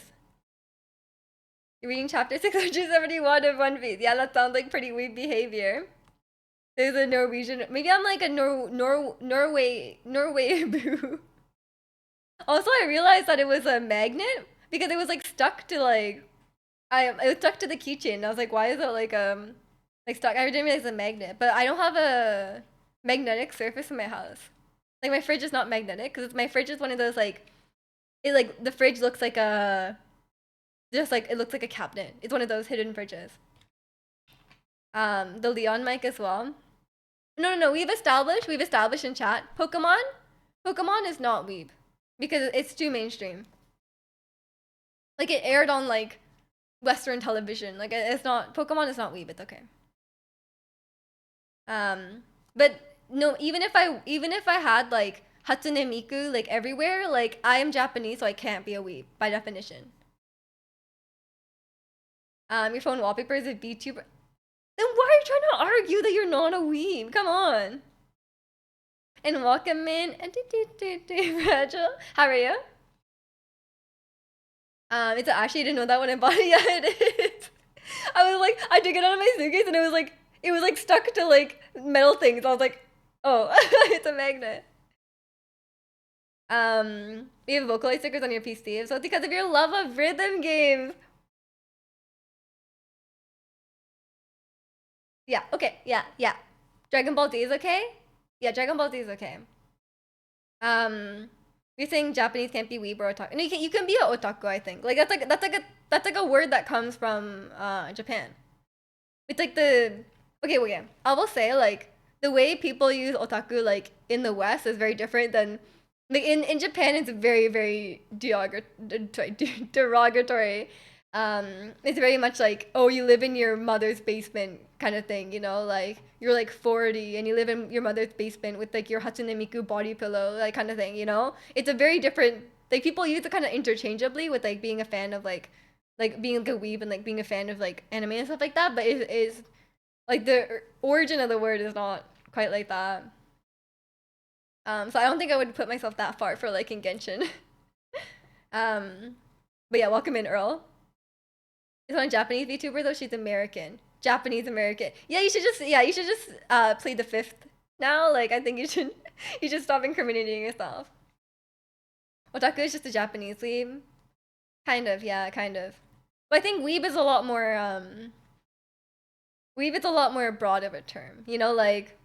You're reading chapter 671 of One Piece. Yeah, that sounds like pretty weeb behavior. There's a Norwegian. Maybe I'm like a Norway boo. Also, I realized that it was a magnet because it was like stuck to like it was stuck to the keychain. I was like, why is it like stuck? I didn't realize it's a magnet, but I don't have a magnetic surface in my house. Like my fridge is not magnetic because my fridge is one of those like it like the fridge looks like a just like it looks like a cabinet. It's one of those hidden fridges. The Leon mic as well. No. We've established in chat. Pokemon is not weeb because it's too mainstream. Like it aired on like Western television. Like it's not Pokemon is not weeb. It's okay. But no, even if I had like Hatsune Miku like everywhere, like I am Japanese, so I can't be a weeb by definition. Your phone wallpaper is a VTuber. Then why are you trying to argue that you're not a weeb? Come on. And welcome in. Fragile. How are you? It's actually I didn't know that when I bought it. Yeah, it is. I was like, I took it out of my suitcase and it was like stuck to like metal things. I was like, oh, it's a magnet. You have vocalize stickers on your PC, so it's because of your love of rhythm games. Yeah, okay, yeah. Dragon Ball Z is okay? Yeah, Dragon Ball Z is okay. You're saying Japanese can't be weeb or otaku. No, you can be a otaku, I think. Like that's like a word that comes from Japan. It's like the okay. I will say like the way people use otaku like in the West is very different than like in Japan it's very derogatory. It's very much like, oh, you live in your mother's basement kind of thing, you know, like you're like 40 and you live in your mother's basement with like your Hatsune Miku body pillow, like kind of thing, you know? It's a very different Like people use it kind of interchangeably with like being a fan of like being like a weeb and like being a fan of like anime and stuff like that. But it is like the origin of the word is not quite like that. So I don't think I would put myself that far for like in Genshin. um, but yeah, welcome in, Earl. Is not a Japanese VTuber though. She's American. Japanese American. You should just plead the fifth now. Like I think you should you should stop incriminating yourself. Otaku is just a Japanese weeb. Kind of, yeah, kind of. But I think weeb is a lot more weeb is a lot more broad of a term. You know, like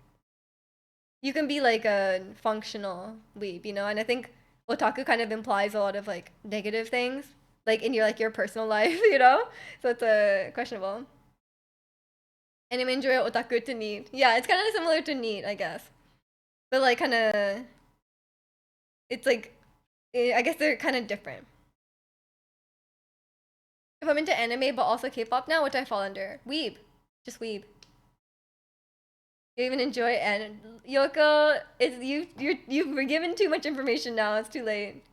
you can be like a functional weeb, you know, and I think otaku kind of implies a lot of like negative things, like in your personal life, you know? So it's questionable. Anime enjoy otaku to need. Yeah, it's kind of similar to need, I guess. But like kind of, it's like, I guess they're kind of different. If I'm into anime but also K-pop now, what do I fall under? Weeb. Just weeb. You even enjoy and Yoko, it's you've been given too much information now. It's too late.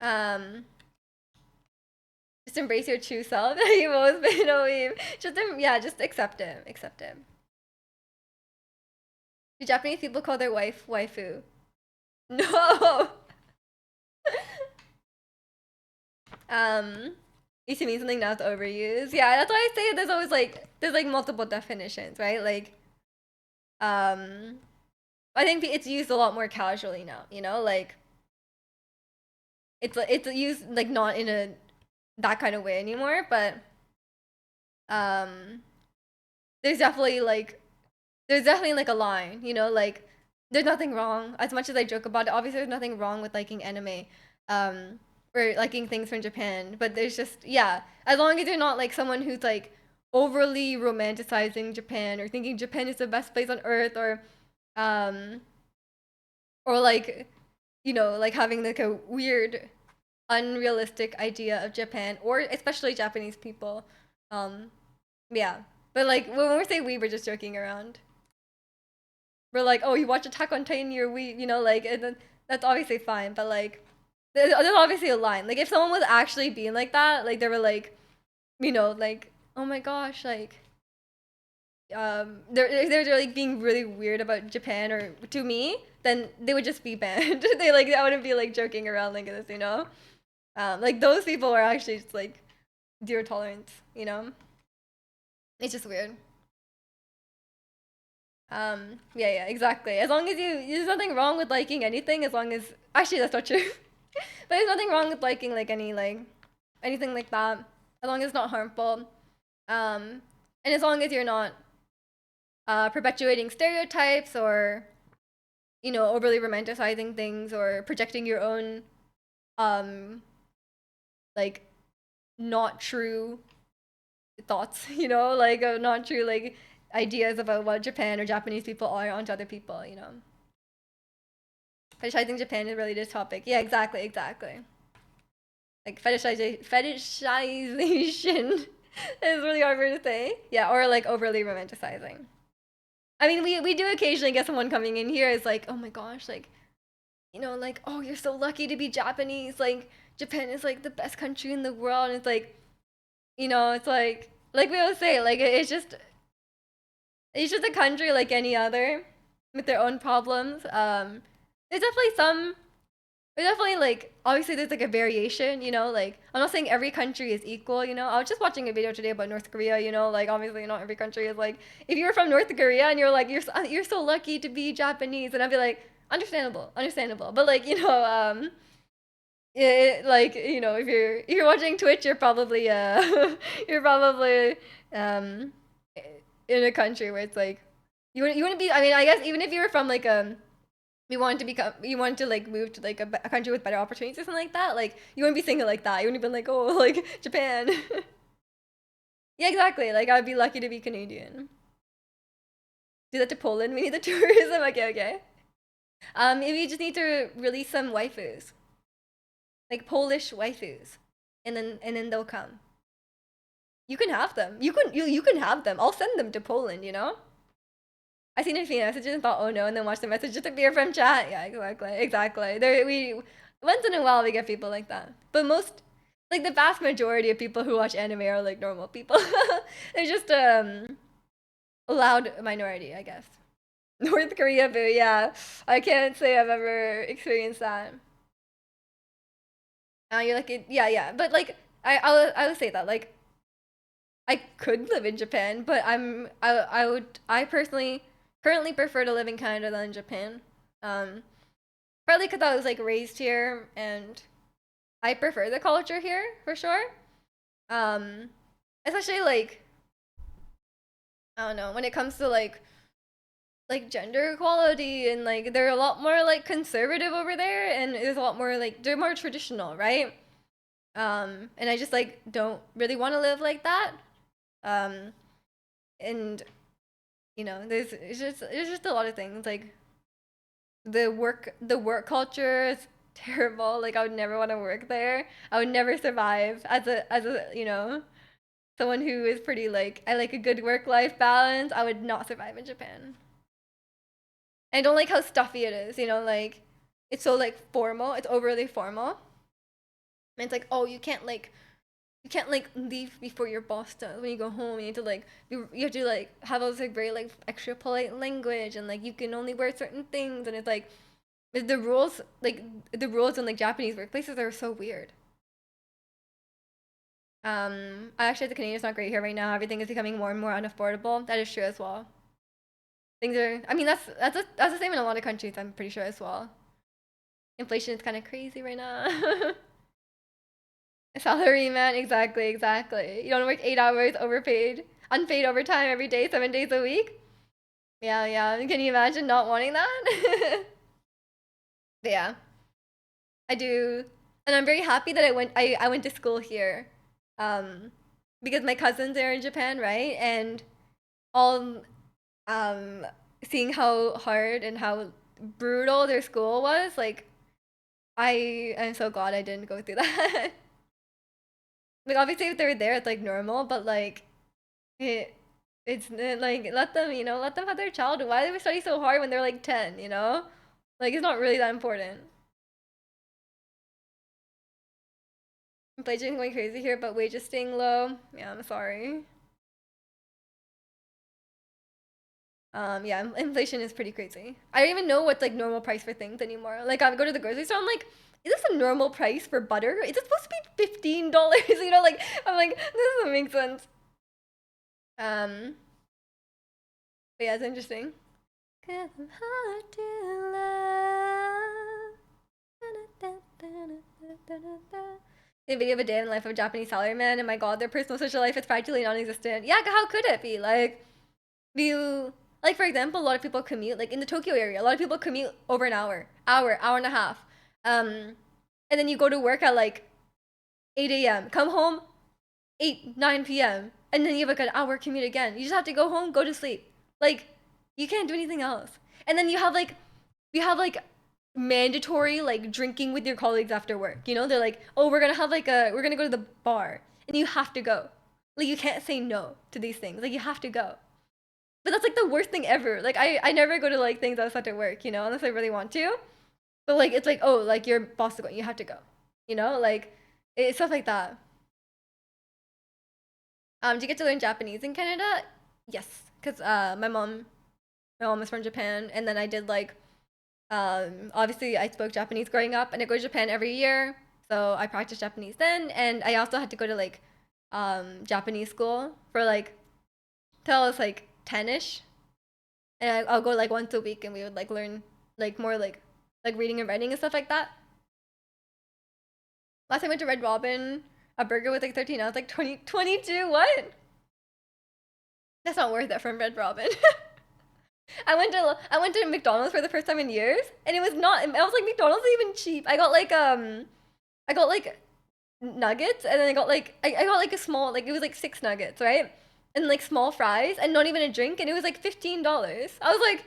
Um, just embrace your true self. You've always been a weeb. Just yeah, just accept it. Accept it. Do Japanese people call their wife waifu? No. um, used to mean something, now it's overused. Yeah, that's why I say there's like multiple definitions, right? Like, I think it's used a lot more casually now. You know, like it's used like not in a that kind of way anymore, but um, there's definitely like a line. You know, like there's nothing wrong. As much as I joke about it, obviously there's nothing wrong with liking anime, or liking things from Japan. But there's just yeah, as long as you're not like someone who's like overly romanticizing Japan or thinking Japan is the best place on earth um or like you know like having like a weird unrealistic idea of Japan or especially Japanese people. Um yeah. But like when we say we're just joking around. We're like, oh, you watch Attack on Titan, you're we, you know, like, and then that's obviously fine. But like, there's obviously a line. Like, if someone was actually being like that, like they were like, you know, like, oh my gosh, like, they're like being really weird about Japan or to me, then they would just be banned. They like I wouldn't be like joking around like this, you know. Like those people are actually just like zero tolerance, you know. It's just weird. Yeah, exactly. As long as there's nothing wrong with liking anything, as long as, actually, that's not true. But there's nothing wrong with liking, like, anything like that, as long as it's not harmful. And as long as you're not, perpetuating stereotypes or, you know, overly romanticizing things or projecting your own, um, like, not true thoughts, you know, like, not true, like, ideas about what Japan or Japanese people are onto other people, you know. Fetishizing Japan is really this topic. Yeah, exactly. Like fetishization is really hard for to say. Yeah, or like overly romanticizing. I mean, we do occasionally get someone coming in here is like, oh my gosh, like, you know, like, oh, you're so lucky to be Japanese. Like, Japan is like the best country in the world. And it's like, you know, it's like we always say, like it's just a country like any other with their own problems. There's definitely some. There's definitely like obviously there's like a variation, you know. Like I'm not saying every country is equal, you know. I was just watching a video today about North Korea, you know. Like obviously not every country is like. If you're from North Korea and you're like you're so lucky to be Japanese, and I'd be like understandable. But like you know, like you know, if you're watching Twitch, you're probably you're probably um in a country where it's like you wouldn't be. I mean, I guess even if you were from like you wanted to like move to like a country with better opportunities or something like that. Like you wouldn't be saying it like that. You wouldn't have been like, oh, like Japan. Yeah, exactly. Like I'd be lucky to be Canadian. Do that to Poland. We need the tourism. Okay. Maybe you just need to release some waifus, like Polish waifus, and then they'll come. You can have them. You can have them. I'll send them to Poland. You know. I seen a few messages and thought, oh no, and then watched the message just appear from chat. Yeah, exactly. There Once in a while we get people like that, but most, like the vast majority of people who watch anime are like normal people. They're just a loud minority, I guess. North Korea, boo. Yeah, I can't say I've ever experienced that. You're like, yeah, yeah, but like, I would say that like I could live in Japan, but I personally currently prefer to live in Canada than in Japan. Um, Partly because I was like raised here and I prefer the culture here for sure. Um, Especially like I don't know when it comes to like gender equality and like they're a lot more like conservative over there and there's a lot more like they're more traditional, right? And I just like don't really want to live like that. Um, and you know, there's just a lot of things like the work culture is terrible. Like I would never want to work there. I would never survive as a someone who is pretty like I like a good work life balance. I would not survive in Japan. I don't like how stuffy it is. Like it's so like formal. It's overly formal. And it's like oh you can't like leave before your boss does. When you go home, you need to like you have to like have all this like very like extra polite language and like you can only wear certain things and it's like the rules in like Japanese workplaces are so weird. Actually the Canadian's not great here right now. Everything is becoming more and more unaffordable. That is true as well. Things are. I mean that's the same in a lot of countries. I'm pretty sure as well. Inflation is kind of crazy right now. Salary man, exactly, exactly. You don't work 8 hours, overpaid, unpaid overtime every day, 7 days a week. Yeah, yeah. Can you imagine not wanting that? But yeah, I do, and I'm very happy that I went to school here, um, because my cousins are in Japan, right? And all um seeing how hard and how brutal their school was, like I am so glad I didn't go through that. Like obviously if they're there, it's like normal, but like it, it's like let them have their childhood. Why do they study so hard when they're like 10? Like it's not really that important. Inflation going crazy here, but wages staying low. Yeah, I'm sorry. Yeah, inflation is pretty crazy. I don't even know what's like normal price for things anymore. Like I go to the grocery store, I'm like, is this a normal price for butter? Is it supposed to be $15? Like I'm like, this doesn't make sense. Um, but yeah, it's interesting. 'Cause I'm hard to love. The video of a day in the life of a Japanese salaryman, and my god, their personal social life is practically non-existent. Yeah, how could it be? Like, you like for example, a lot of people commute like in the Tokyo area. A lot of people commute over an hour and a half. Um, and then you go to work at like 8 a.m. Come home 8 9 p.m. and then you have like an hour commute again. You just have to go home, go to sleep. Like, you can't do anything else. And then you have like mandatory like drinking with your colleagues after work. They're like, oh, we're gonna go to the bar, and you have to go. Like, you can't say no to these things. Like, you have to go. But that's like the worst thing ever. Like, I never go to like things outside of work, unless I really want to. But like, it's like, oh, like your boss is going, you have to go. Like it's stuff like that. Do you get to learn Japanese in Canada? Yes, because my mom is from Japan, and then I did like obviously I spoke Japanese growing up, and I go to Japan every year, so I practiced Japanese then, and I also had to go to like Japanese school for like till I was like 10ish, and I'll go like once a week, and we would like learn like more like reading and writing and stuff like that. Last time I went to Red Robin, a burger was like 13. I was like 20, 22. What? That's not worth it from Red Robin. I went to McDonald's for the first time in years, and it was not. I was like, McDonald's is even cheap. I got like nuggets, and then I got like a small like it was like 6 nuggets, right? And like small fries, and not even a drink, and it was like $15. I was like,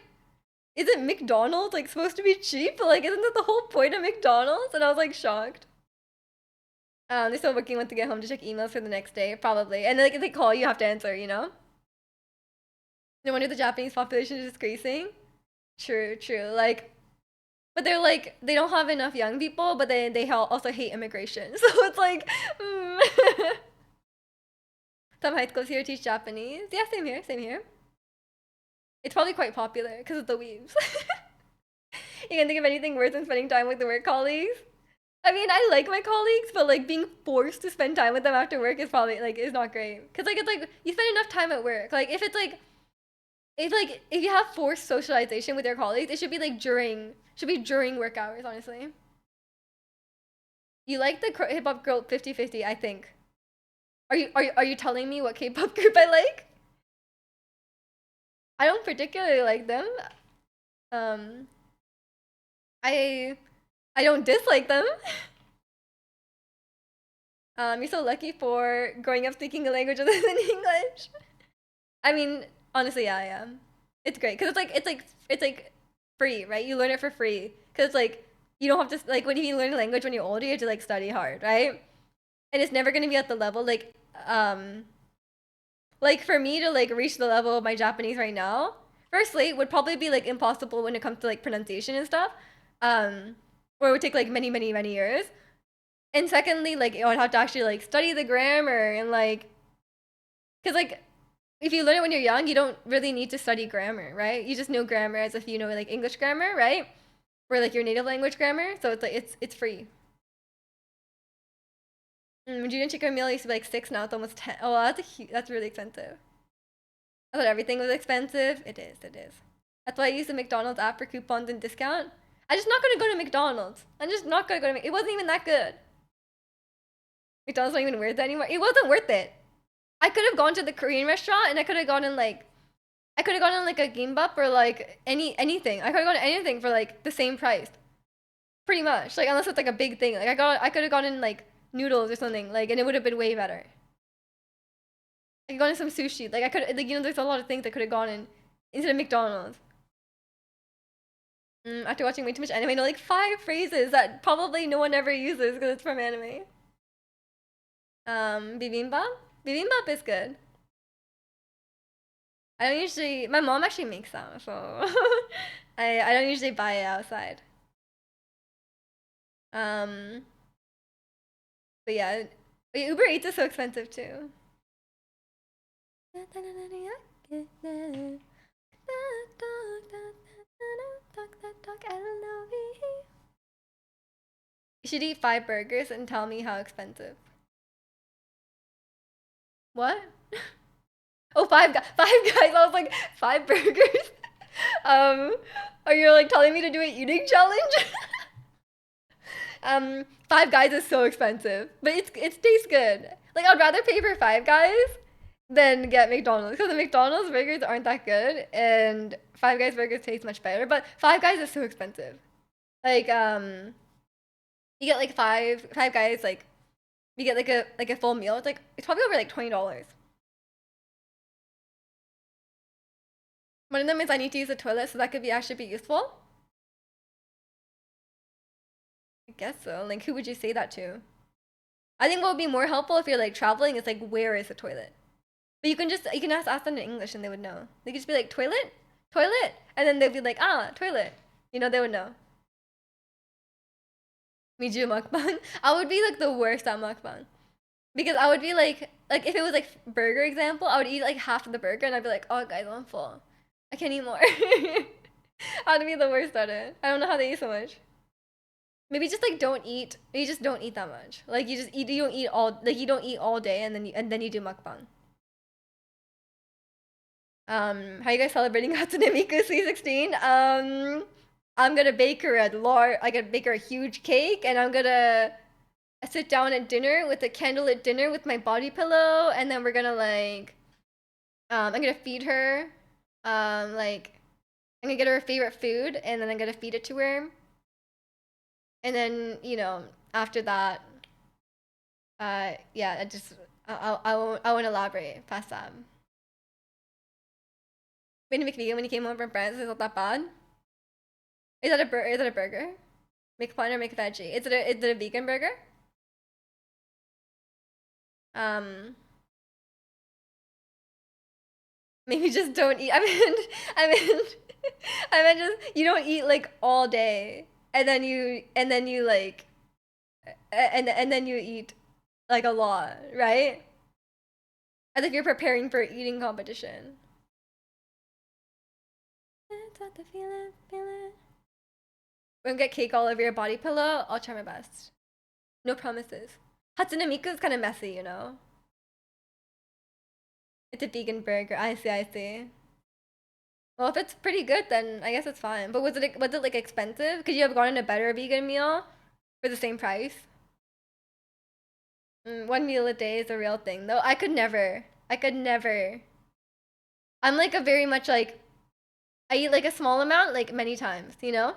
is it McDonald's like supposed to be cheap? Like, isn't that the whole point of McDonald's? And I was like shocked. They're still working when to get home to check emails for the next day, probably. And like if they call, you have to answer. No wonder the Japanese population is decreasing. True, true. Like but they're like they don't have enough young people, but they also hate immigration. So it's like, mm. Some high schools here teach Japanese. Yeah, same here, same here. It's probably quite popular because of the weaves. You can think of anything worse than spending time with the work colleagues? I mean, I like my colleagues, but like being forced to spend time with them after work is probably like is not great. Cause like it's like you spend enough time at work. Like if it's like if you have forced socialization with your colleagues, it should be during work hours. Honestly, you like the hip hop girl 50/50, I think. Are you telling me what K-pop group I like? I don't particularly like them. Um, I I don't dislike them. You're so lucky for growing up speaking a language other than English. I mean, honestly, yeah, I am. It's great because it's like free, right? You learn it for free because like you don't have to like when you learn a language when you're older, you have to like study hard, right? And it's never gonna be at the level um like for me to like reach the level of my Japanese right now. Firstly, would probably be like impossible when it comes to like pronunciation and stuff, um, or it would take like many years. And secondly, like I would have to actually like study the grammar and like because like if you learn it when you're young, you don't really need to study grammar, right? You just know grammar as if you know like English grammar, right? Or like your native language grammar. So it's like it's free. Junior chicken meal used to be like 6, now it's almost 10. Oh, that's really expensive. I thought everything was expensive. It is, it is. That's why I use the McDonald's app for coupons and discount. I'm just not gonna go to McDonald's. I'm just not gonna go to. It wasn't even that good. McDonald's not even worth it anymore. It wasn't worth it. I could have gone to the Korean restaurant and I could have gone in like a gimbap or like anything. I could have gone to anything for like the same price. Pretty much. Like unless it's like a big thing. Like I could have gone in like noodles or something, like and it would have been way better. I could gone in some sushi. Like I could like there's a lot of things I could have gone in instead of McDonald's. After watching way too much anime, I know like 5 phrases that probably no one ever uses because it's from anime. Bibimbap? Bibimbap is good. I don't usually. My mom actually makes them, so I don't usually buy it outside. Um, but yeah, Uber Eats is so expensive too. You should eat 5 burgers and tell me how expensive. What? Oh, Five Guys. I was like 5 burgers. um, are you like telling me to do an eating challenge? 5 Guys is so expensive, but it tastes good. Like I'd rather pay for 5 Guys than get McDonald's because the McDonald's burgers aren't that good, and 5 Guys burgers taste much better. But 5 Guys is so expensive. Like you get like five guys like you get like a full meal. It's probably over like $20. One of them is I need to use the toilet, so that could be actually be useful. I guess so. Like who would you say that to? I think what would be more helpful if you're like traveling is like where is the toilet? But you can ask them in English and they would know. They could just be like toilet, toilet, and then they'd be like toilet. You know they would know. Miju mukbang. I would be like the worst at mukbang because I would be like if it was like burger example, I would eat like half of the burger and I'd be like, oh guys, I'm full. I can't eat more. I'd be the worst at it. I don't know how they eat so much. Maybe just like don't eat. Maybe just don't eat that much. Like you just eat. You don't eat all. Like you don't eat all day, and then you do mukbang. How you guys celebrating Hatsune Miku 316? I'm gonna bake her I gotta bake her a huge cake, and I'm gonna sit down at dinner with a candlelit dinner with my body pillow, and then we're gonna like, I'm gonna feed her, like, I'm gonna get her favorite food, and then I'm gonna feed it to her, and then after that, yeah, I won't elaborate past that. When you make vegan when you came home from France, is not that bad? Is that a burger? McFun or McVeggie? Is it a vegan burger? Um, maybe just don't eat. I mean, I mean, I meant just you don't eat like all day. and then you like and then you eat like a lot, right? As if you're preparing for eating competition. It's not the feeling, feeling. Won't get cake all over your body pillow. I'll try my best. No promises. Hatsune Miku is kind of messy, you know. It's a vegan burger. I see, I see. Well, if it's pretty good, then I guess it's fine. But was it like expensive? Could you have gotten a better vegan meal for the same price? One meal a day is a real thing, though. I could never. I could never. I'm like a very much like I eat like a small amount like many times, you know?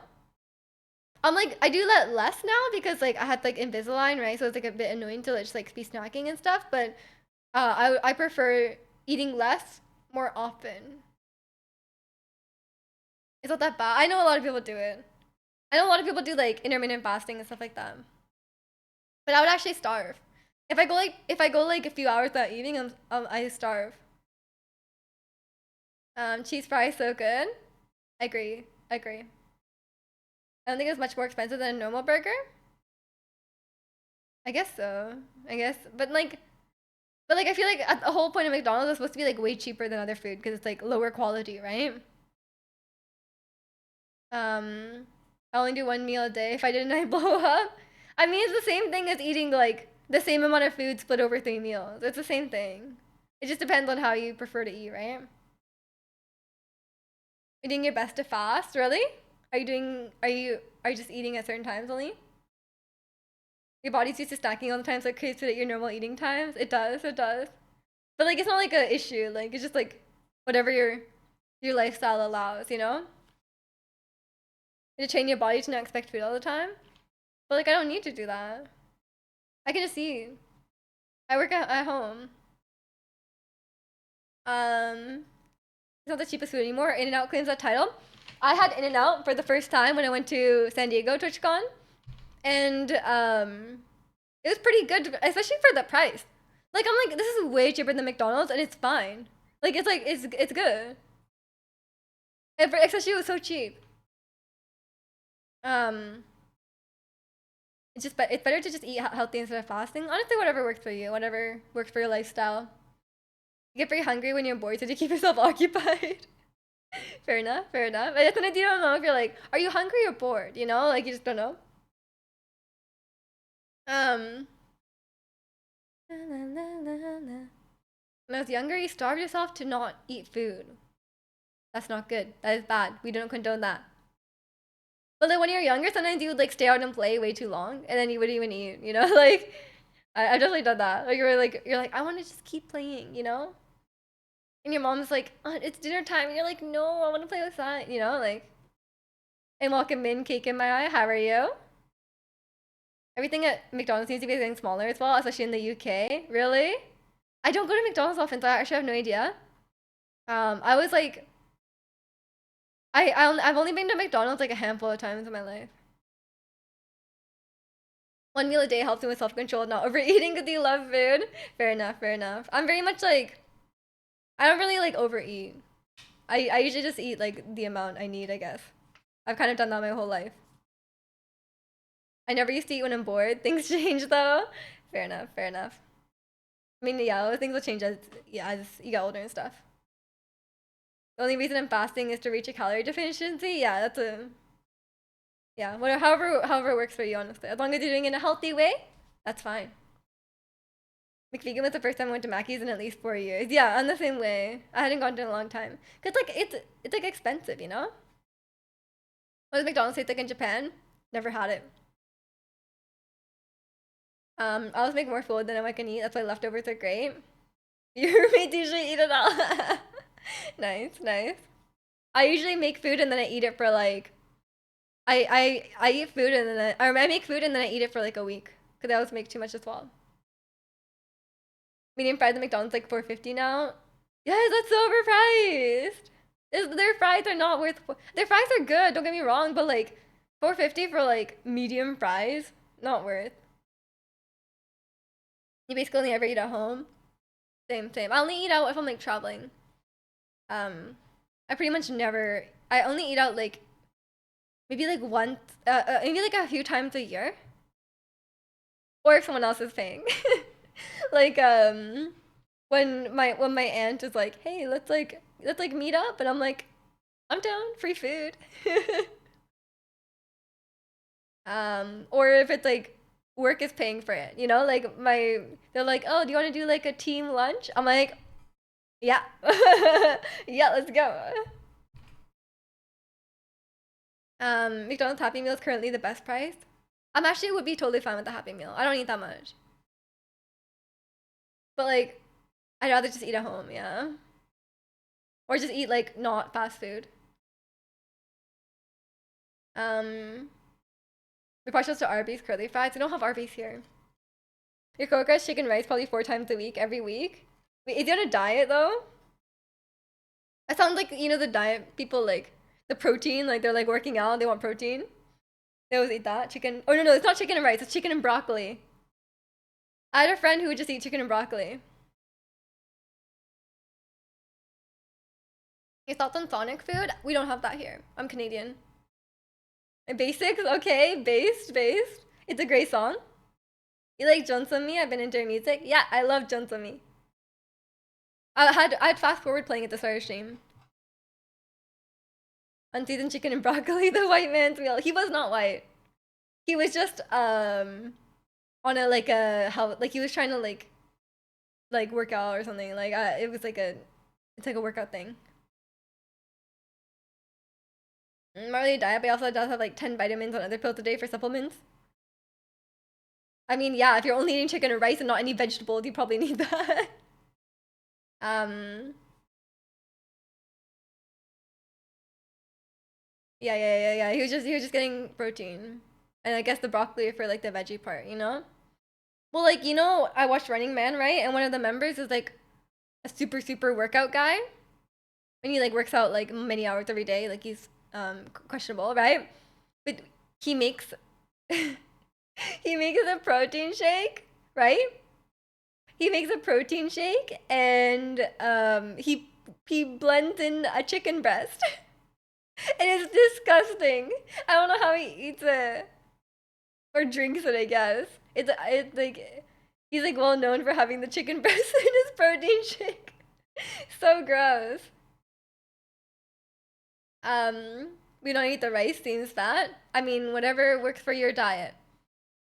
I'm like I do that less now because like I had like Invisalign, right? So it's like a bit annoying to like, just like be snacking and stuff, but I prefer eating less more often. It's not that bad. I know a lot of people do it. I know a lot of people do like intermittent fasting and stuff like that. But I would actually starve. If I go like a few hours without eating, I starve. Cheese fries so good. I agree. I agree. I don't think it's much more expensive than a normal burger. I guess so. I guess, but like I feel like the whole point of McDonald's is supposed to be like way cheaper than other food because it's like lower quality, right? I only do one meal a day. If I didn't, I blow up. I mean, it's the same thing as eating like the same amount of food split over 3 meals. It's the same thing. It just depends on how you prefer to eat, right? You're doing your best to fast, really? Are you just eating at certain times only? Your body's used to snacking all the time, so it creates it at your normal eating times. It does, it does. But like it's not like a issue. Like it's just like whatever your lifestyle allows, you know? You train your body to not expect food all the time. But like I don't need to do that. I can just eat. I work at home. It's not the cheapest food anymore. In-N-Out claims that title. I had In-N-Out for the first time when I went to San Diego TwitchCon, and it was pretty good, especially for the price. Like I'm like, this is way cheaper than McDonald's, and it's fine. Like it's good. Especially it was so cheap. Um, it's better to just eat healthy instead of fasting. Honestly, whatever works for you, whatever works for your lifestyle. You get very hungry when you're bored, so to keep yourself occupied. Fair enough, fair enough. But sometimes you don't know if you're like, are you hungry or bored? You know, like you just don't know. Um, when I was younger, you starved yourself to not eat food. That's not good. That is bad. We don't condone that. But like when you're younger, sometimes you would like stay out and play way too long, and then you wouldn't even eat. You know, like I've definitely done that. Like you're like I want to just keep playing. You know, and your mom's like, it's dinner time. And you're like, no, I want to play outside. You know, like and welcome in, cake in my eye. How are you? Everything at McDonald's seems to be getting smaller as well, especially in the UK. Really? I don't go to McDonald's often, so I actually have no idea. I was like, I've only been to McDonald's like a handful of times in my life. One meal a day helps me with self-control, not overeating because you love food. Fair enough, fair enough. I'm very much like, I don't really like overeat. I usually just eat like the amount I need, I guess. I've kind of done that my whole life. I never used to eat when I'm bored. Things change though. Fair enough, fair enough. I mean, yeah, things will change as yeah, as you get older and stuff. The only reason I'm fasting is to reach a calorie deficiency. Yeah, that's a yeah. Whatever, however it works for you, honestly. As long as you're doing it in a healthy way, that's fine. McVegan was the first time I went to Mackey's in at least 4 years. Yeah, I'm the same way. I hadn't gone to in a long time. Cause like it's like expensive, you know. What does McDonald's taste like in Japan? Never had it. I always make more food than I can eat. That's why leftovers are great. Your roommates usually eat it all. Nice, nice. I usually make food and then I eat it for like I eat food and then I make food and then I eat it for like a week because I always make too much as well. Medium fries at McDonald's like 4.50 now. Yes, that's so overpriced. Their fries are not worth. Their fries are good. Don't get me wrong, but like 4.50 for like medium fries, not worth. You basically only ever eat at home. Same, same. I only eat out if I'm like traveling. Um, I pretty much never. I only eat out like maybe like once, maybe like a few times a year, or if someone else is paying. Like when my aunt is like, hey, let's like meet up, and I'm like, I'm down, free food. Or if it's like work is paying for it, like they're like, oh, do you want to do like a team lunch? I'm like, yeah, yeah, let's go. McDonald's Happy Meal is currently the best price. I'm actually would be totally fine with the Happy Meal. I don't eat that much, but like, I'd rather just eat at home, yeah, or just eat like not fast food. Um, we're partial to Arby's curly fries. We don't have Arby's here. Your coworker has chicken rice probably 4 times a week, every week. Wait, is he on a diet though? That sounds like the diet people, like the protein, like they're like working out, they want protein. They always eat that chicken. Oh no, it's not chicken and rice. It's chicken and broccoli. I had a friend who would just eat chicken and broccoli. Your thoughts on Sonic food? We don't have that here. I'm Canadian. Basics, okay, based. It's a great song. You like Jonsami? I've been into her music. Yeah, I love Jonsami. I had fast forward playing at the start of stream. Unseasoned chicken and broccoli, the white man's meal. He was not white. He was just on a like a how like he was trying to like work out or something. Like it was like it's like a workout thing. Marley diet, but he also does have like 10 vitamins and other pills a day for supplements. I mean, yeah, if you're only eating chicken or rice and not any vegetables, you probably need that. um, yeah. He was just getting protein, and I guess the broccoli for like the veggie part. Well, like I watched Running Man, right? And one of the members is like a super workout guy, and he like works out like many hours every day. Like he's questionable, right? But he makes he makes a protein shake, right? He makes a protein shake and he blends in a chicken breast. And it's disgusting. I don't know how he eats it or drinks it, I guess. It's like he's like well known for having the chicken breast in his protein shake. So gross. We don't eat the rice, seems fat. I mean, whatever works for your diet.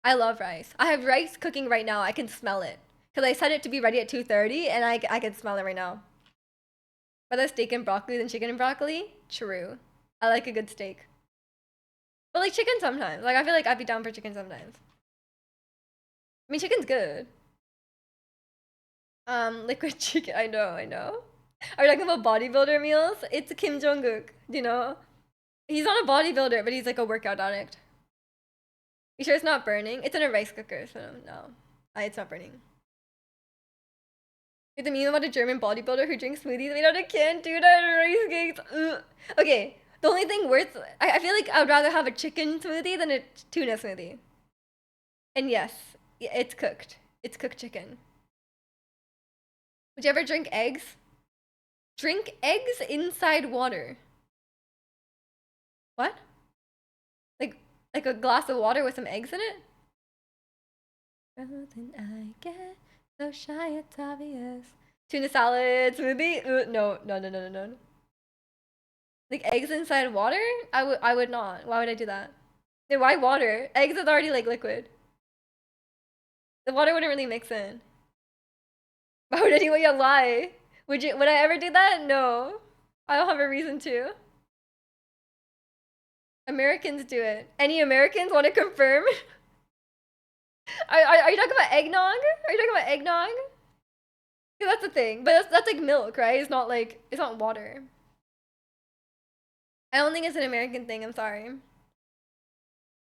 I love rice. I have rice cooking right now. I can smell it. Because I set it to be ready at 2:30 and I can smell it right now. Rather steak and broccoli than chicken and broccoli? True. I like a good steak. But like chicken sometimes. Like I feel like I'd be down for chicken sometimes. I mean chicken's good. Liquid chicken. I know. Are we talking about bodybuilder meals? It's Kim Jong-kook, He's not a bodybuilder, but he's like a workout addict. You sure it's not burning? It's in a rice cooker, so no. It's not burning. It's a meme about a German bodybuilder who drinks smoothies made out of canned tuna and rice cakes. Ugh. Okay, the only thing worth... I feel like I would rather have a chicken smoothie than a tuna smoothie. And yes, it's cooked. It's cooked chicken. Would you ever drink eggs? Drink eggs inside water. What? Like a glass of water with some eggs in it? Rather than I get so shy, it's obvious. Tuna salad smoothie? No. Like eggs inside water? I would not. Why would I do that? Then why water? Eggs is already like liquid. The water wouldn't really mix in. Why would anyone lie? Would I ever do that? No. I don't have a reason to. Americans do it. Any Americans want to confirm? Are you talking about eggnog? Are you talking about eggnog? Yeah, that's the thing. But that's like milk, right? It's not water. I don't think it's an American thing, I'm sorry.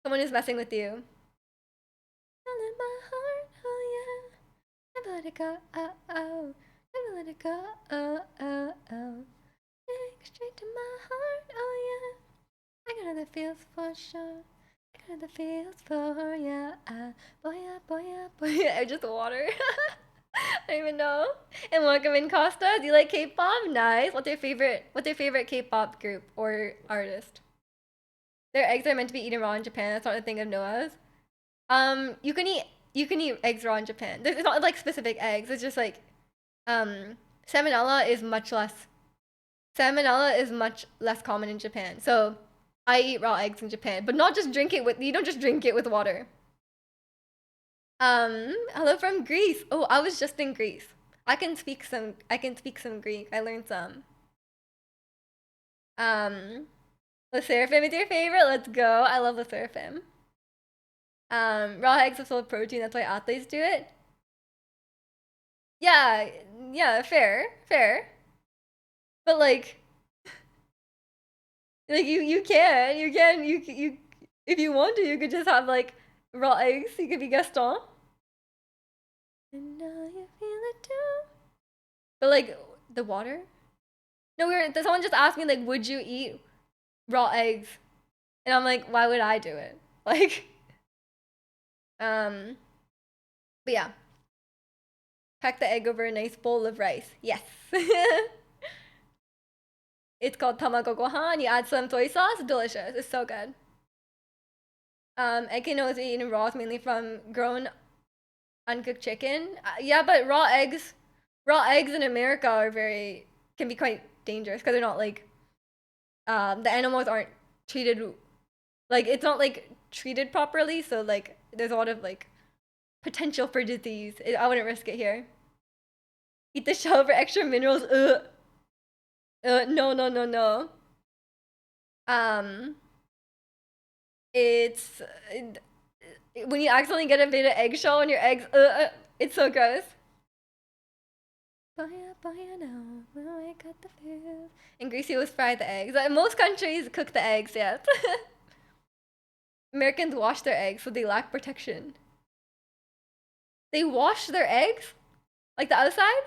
Someone is messing with you. In my heart, oh yeah. Never let it go, oh. Never let it go, oh. Straight to my heart, oh yeah. I got other feels for sure. I got other feels for ya. Boy, just water. I don't even know. And welcome in Costa. Do you like K-pop? Nice. What's your favorite K-pop group or artist? Their eggs are meant to be eaten raw in Japan. That's not a thing of Noah's. You can eat eggs raw in Japan. It's not like specific eggs. It's just like um salmonella is much less salmonella is much less common in Japan. So I eat raw eggs in Japan, but not just drink it with you don't just drink it with water. Hello from Greece. Oh, I was just in Greece. I can speak some Greek. I learned some. Um Le Seraphim is your favorite? Let's go. I love Le Seraphim. Raw eggs are full of protein, that's why athletes do it. Yeah, yeah, fair, fair. But like you if you want to, you could just have like raw eggs. You could be Gaston. And now you feel it too. But like the water? No, someone just asked me like, would you eat raw eggs? And I'm like, why would I do it? Like, um, but yeah, pack the egg over a nice bowl of rice. Yes. It's called tamago gohan. You add some soy sauce. Delicious. It's so good. Egg quinoa is eaten raw mainly from grown uncooked chicken. Yeah, but raw eggs in America can be quite dangerous because they're not like the animals aren't treated like it's not like treated properly. So like there's a lot of like potential for disease. I wouldn't risk it here. Eat the shell for extra minerals. Ugh. No, no, no, no. Um, it's when you accidentally get a bit of eggshell in your eggs. It's so gross. In Greece, you always fry the eggs. Most countries cook the eggs, yes. Americans wash their eggs, so they lack protection. They wash their eggs? Like the outside?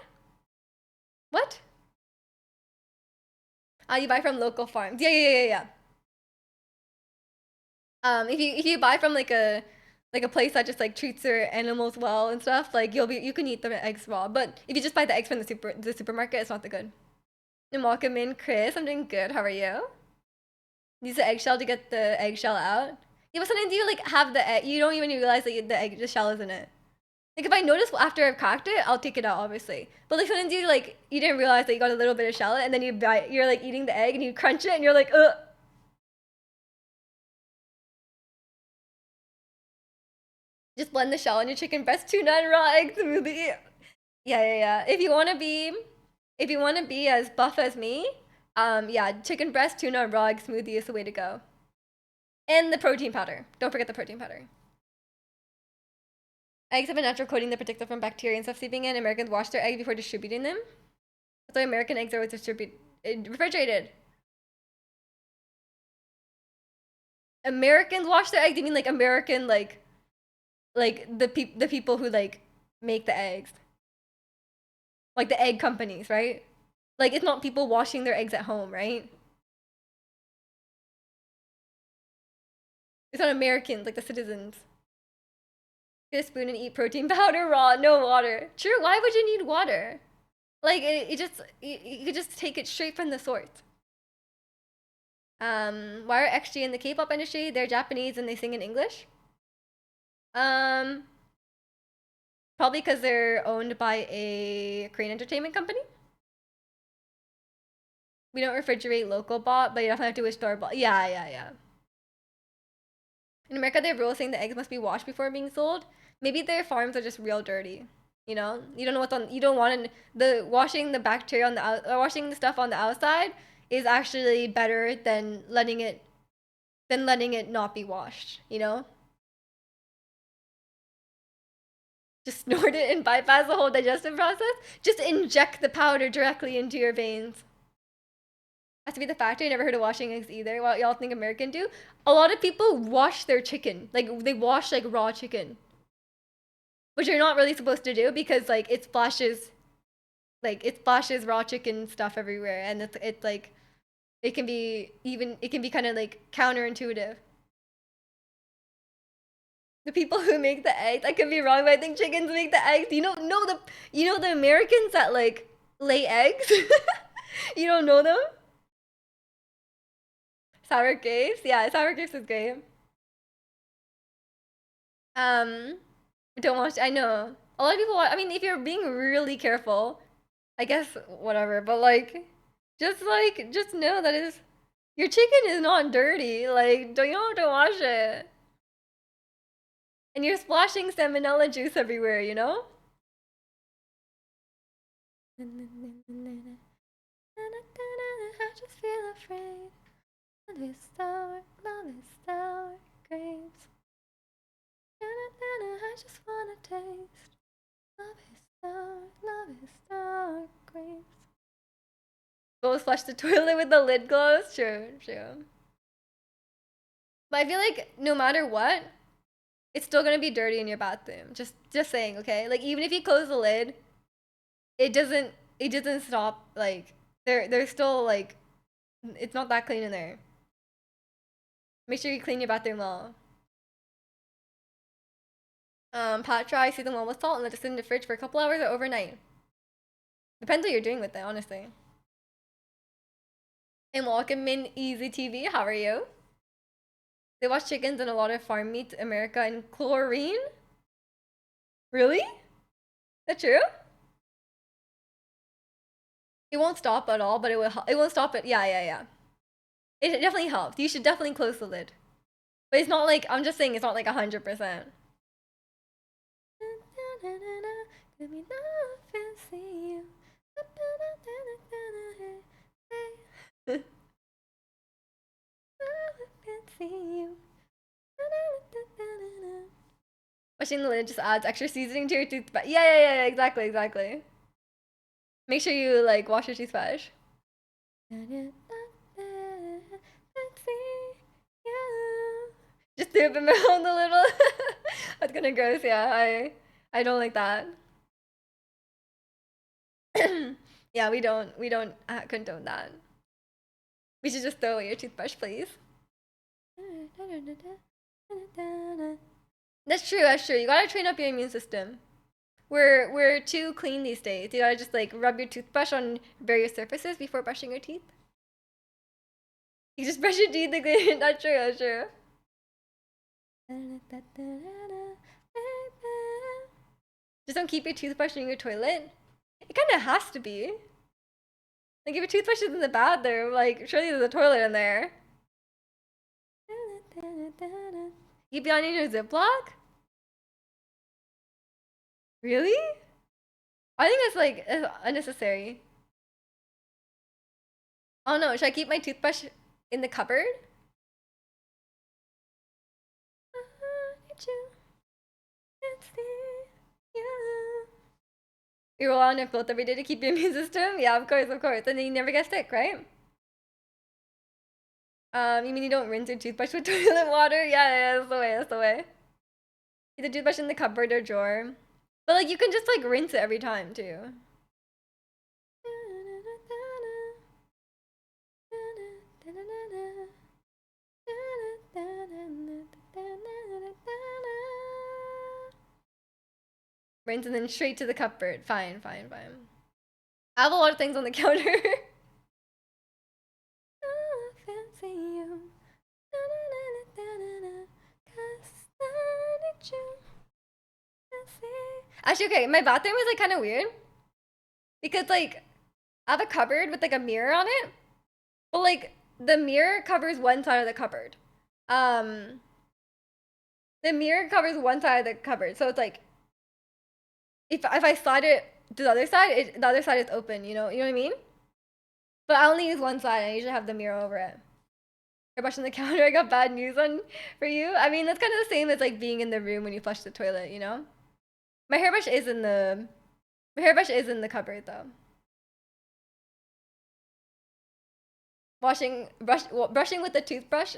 What? You buy from local farms. Yeah, yeah, yeah, yeah. If you buy from like a place that just like treats their animals well and stuff, like you can eat the eggs raw. But if you just buy the eggs from the supermarket, it's not that good. And welcome in, Chris. I'm doing good. How are you? Use the eggshell to get the eggshell out. Yeah, but sometimes you like have the egg. You don't even realize that the shell is in it. Like if I notice after I've cracked it, I'll take it out, obviously. But like sometimes you didn't realize that you got a little bit of shell, and then you're like eating the egg and you crunch it and you're like, ugh. Just blend the shell in your chicken breast, tuna, and raw egg smoothie. Yeah, yeah, yeah. If you wanna be as buff as me, yeah, chicken breast, tuna, and raw egg smoothie is the way to go. And the protein powder. Don't forget the protein powder. Eggs have a natural coating that protects them from bacteria and stuff seeping in. Americans wash their eggs before distributing them. That's why American eggs are always refrigerated. Americans wash their eggs? You mean like American like the people who like make the eggs? Like the egg companies, right? Like it's not people washing their eggs at home, right? It's not Americans, like the citizens. Get a spoon and eat protein powder raw, no water. True, why would you need water? Like you could just take it straight from the source. Why are XG in the K-pop industry? They're Japanese and they sing in English. Um, Probably because they're owned by a Korean entertainment company. We don't refrigerate local bought, but you definitely have to do a store bought. Yeah, yeah, yeah. In America, they have rules saying the eggs must be washed before being sold. Maybe their farms are just real dirty. You know, you don't know what's on. You don't want the washing the bacteria on the washing the stuff on the outside is actually better than letting it not be washed. You know, just snort it and bypass the whole digestive process. Just inject the powder directly into your veins. Has to be the factory. I never heard of washing eggs either. What y'all think American do? A lot of people wash their chicken. Like they wash like raw chicken, which you're not really supposed to do because like it splashes raw chicken stuff everywhere, and it's like it can be kind of like counterintuitive. The people who make the eggs, I could be wrong, but I think chickens make the eggs. You know the Americans that like lay eggs. You don't know them. Sour grapes? Yeah, sour grapes is great. Don't watch. I know a lot of people. I mean, if you're being really careful, I guess whatever. But just know that is your chicken is not dirty. Like, don't you don't have to wash it, and you're splashing salmonella juice everywhere. You know. I just feel afraid. Love is sour grapes. I just wanna taste. Love is sour grapes. Goes flush the toilet with the lid closed? True, true. But I feel like no matter what, it's still gonna be dirty in your bathroom. Just saying, okay? Like even if you close the lid, it doesn't stop like there's still like it's not that clean in there. Make sure you clean your bathroom well. Pat dry, season well with salt, and let it sit in the fridge for a couple hours or overnight. Depends what you're doing with it, honestly. And welcome in Easy TV. How are you? They wash chickens and a lot of farm meat America in chlorine? Really? That true? It won't stop at all, but it will. It won't stop it. Yeah, yeah, yeah. It definitely helps. You should definitely close the lid. But it's not like I'm just saying it's not like 100%. Washing the lid just adds extra seasoning to your toothbrush. Yeah, yeah, yeah, exactly, exactly. Make sure you like wash your toothbrush. Just dip him around a little. That's kind of gross. Yeah, I don't like that. Yeah, we don't condone that. We should just throw away your toothbrush, please. That's true. That's true. You gotta train up your immune system. We're too clean these days. You gotta just like rub your toothbrush on various surfaces before brushing your teeth. You just brush your teeth again. That's true. That's true. Just don't keep your toothbrush in your toilet. It kind of has to be. Like if your toothbrush is in the bathroom, like surely there's a toilet in there. You be on your Ziploc? Really? I think that's like unnecessary. Oh no, should I keep my toothbrush in the cupboard? You roll on your float every day to keep your immune system? Yeah, of course, of course. And then you never get sick, right? You mean you don't rinse your toothbrush with toilet water? Yeah, yeah, that's the way, that's the way. Keep the toothbrush in the cupboard or drawer. But like you can just like rinse it every time too. Rinse and then straight to the cupboard. Fine, fine, fine. I have a lot of things on the counter. Fancy you. Actually, okay, my bathroom is like kind of weird because like I have a cupboard with like a mirror on it, but like the mirror covers one side of the cupboard. Um, the mirror covers one side of the cupboard, so it's like if I slide it to the other side, the other side is open. You know what I mean? But I only use one side. I usually have the mirror over it. Hairbrush on the counter. I got bad news on for you. I mean, that's kind of the same as like being in the room when you flush the toilet. You know, my hairbrush is in the my hairbrush is in the cupboard though. Brushing with the toothbrush,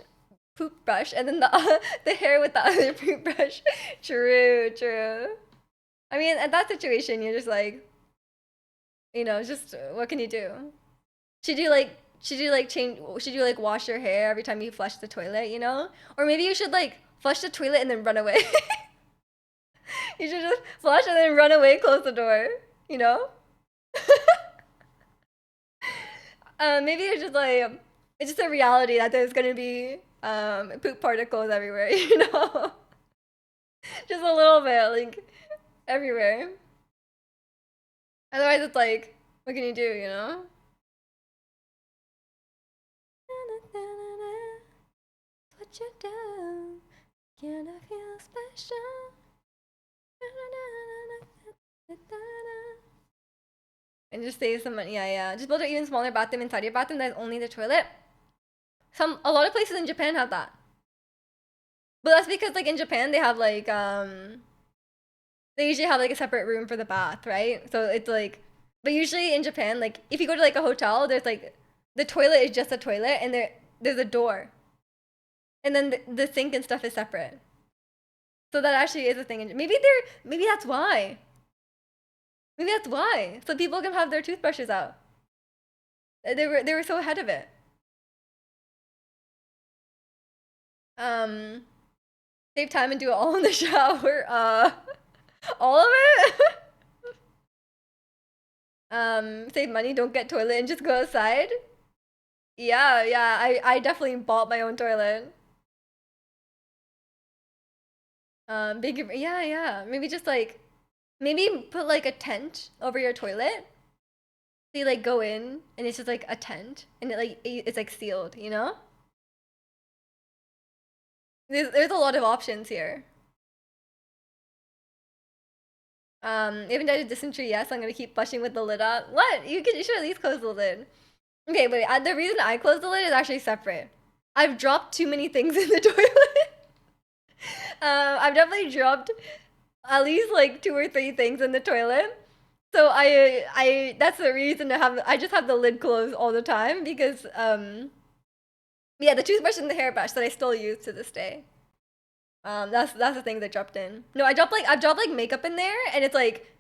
poop brush, and then the the hair with the other poop brush. True, true. I mean, at that situation, you're just like, just what can you do? Should you like should you like change? Should you like wash your hair every time you flush the toilet? Or maybe you should like flush the toilet and then run away. You should just flush and then run away, close the door. You know? Maybe you're just like It's just a reality that there's gonna be poop particles everywhere, you know? Just a little bit, like everywhere. Otherwise, it's like, what can you do, you know? What you do? Can I feel special? And just save some money. Yeah, yeah. Just build an even smaller bathroom inside your bathroom that's only the toilet. A lot of places in Japan have that. But that's because like in Japan they have like they usually have like a separate room for the bath, right? So it's like, but usually in Japan, like if you go to like a hotel, there's like the toilet is just a toilet, and there's a door, and then the sink and stuff is separate. So that actually is a thing. Maybe that's why. Maybe that's why. So people can have their toothbrushes out. They were so ahead of it. Um, save time and do it all in the shower. All of it. Save money, don't get toilet, and just go outside. Yeah, yeah. I definitely bought my own toilet. Big. Yeah, yeah. Maybe just like maybe put like a tent over your toilet. So you like go in and it's just like a tent and it's like sealed, you know? There's a lot of options here. Even though I did dysentery, yes, I'm gonna keep flushing with the lid up. What? You should at least close the lid. Okay, wait. The reason I closed the lid is actually separate. I've dropped too many things in the toilet. I've definitely dropped at least like two or three things in the toilet. So I that's the reason I just have the lid closed all the time because yeah, the toothbrush and the hairbrush that I still use to this day. That's the thing that dropped in. No, I've dropped like makeup in there, and it's like,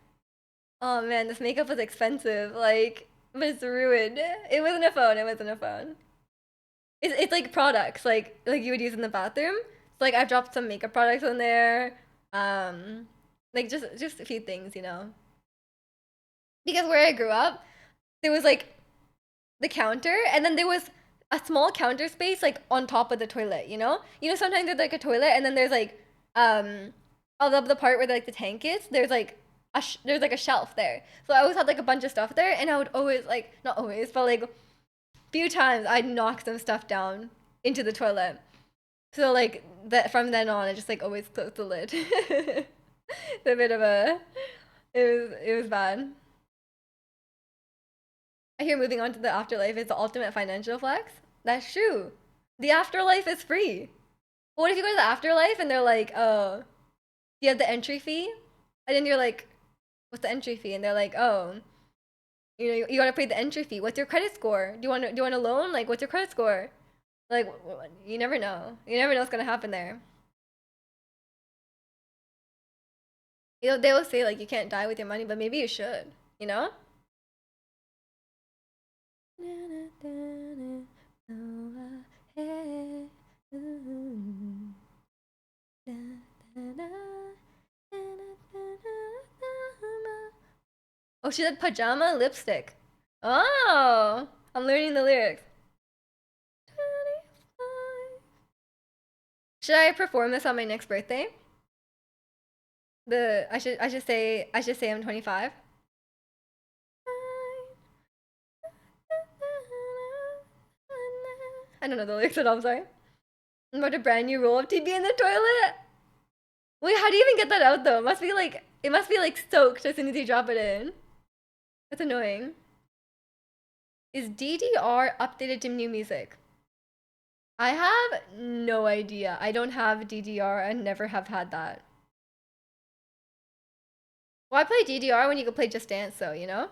oh man, this makeup was expensive. Like, but it's ruined. It wasn't a phone. It wasn't a phone. It's like products like you would use in the bathroom. So like I've dropped some makeup products in there. Like just a few things, you know. Because where I grew up, there was like the counter, and then there was a small counter space like on top of the toilet. You know sometimes there's like a toilet, and then there's like of the part where like the tank is. There's like there's like a shelf there. So I always had like a bunch of stuff there, and I would always like not always, but like few times I'd knock some stuff down into the toilet. So like that from then on, I just like always close the lid. It's a bit of a it was bad. I hear moving on to the afterlife is the ultimate financial flex. That's true. The afterlife is free. What if you go to the afterlife and they're like, oh, you have the entry fee? And then you're like, what's the entry fee? And they're like, oh, you gotta pay the entry fee. What's your credit score? Do you want a loan? Like, what's your credit score? Like, you never know. You never know what's gonna happen there. They will say like you can't die with your money, but maybe you should. You know? Oh, she said pajama lipstick. Oh, I'm learning the lyrics. Should I perform this on my next birthday? I should say I'm 25. I don't know the lyrics at all. I'm sorry. I'm about a brand new roll of TB in the toilet. Wait, how do you even get that out though? It must be like soaked as soon as you drop it in. That's annoying. Is DDR updated to new music? I have no idea. I don't have DDR and never have had that. Why play DDR when you could play Just Dance though, you know?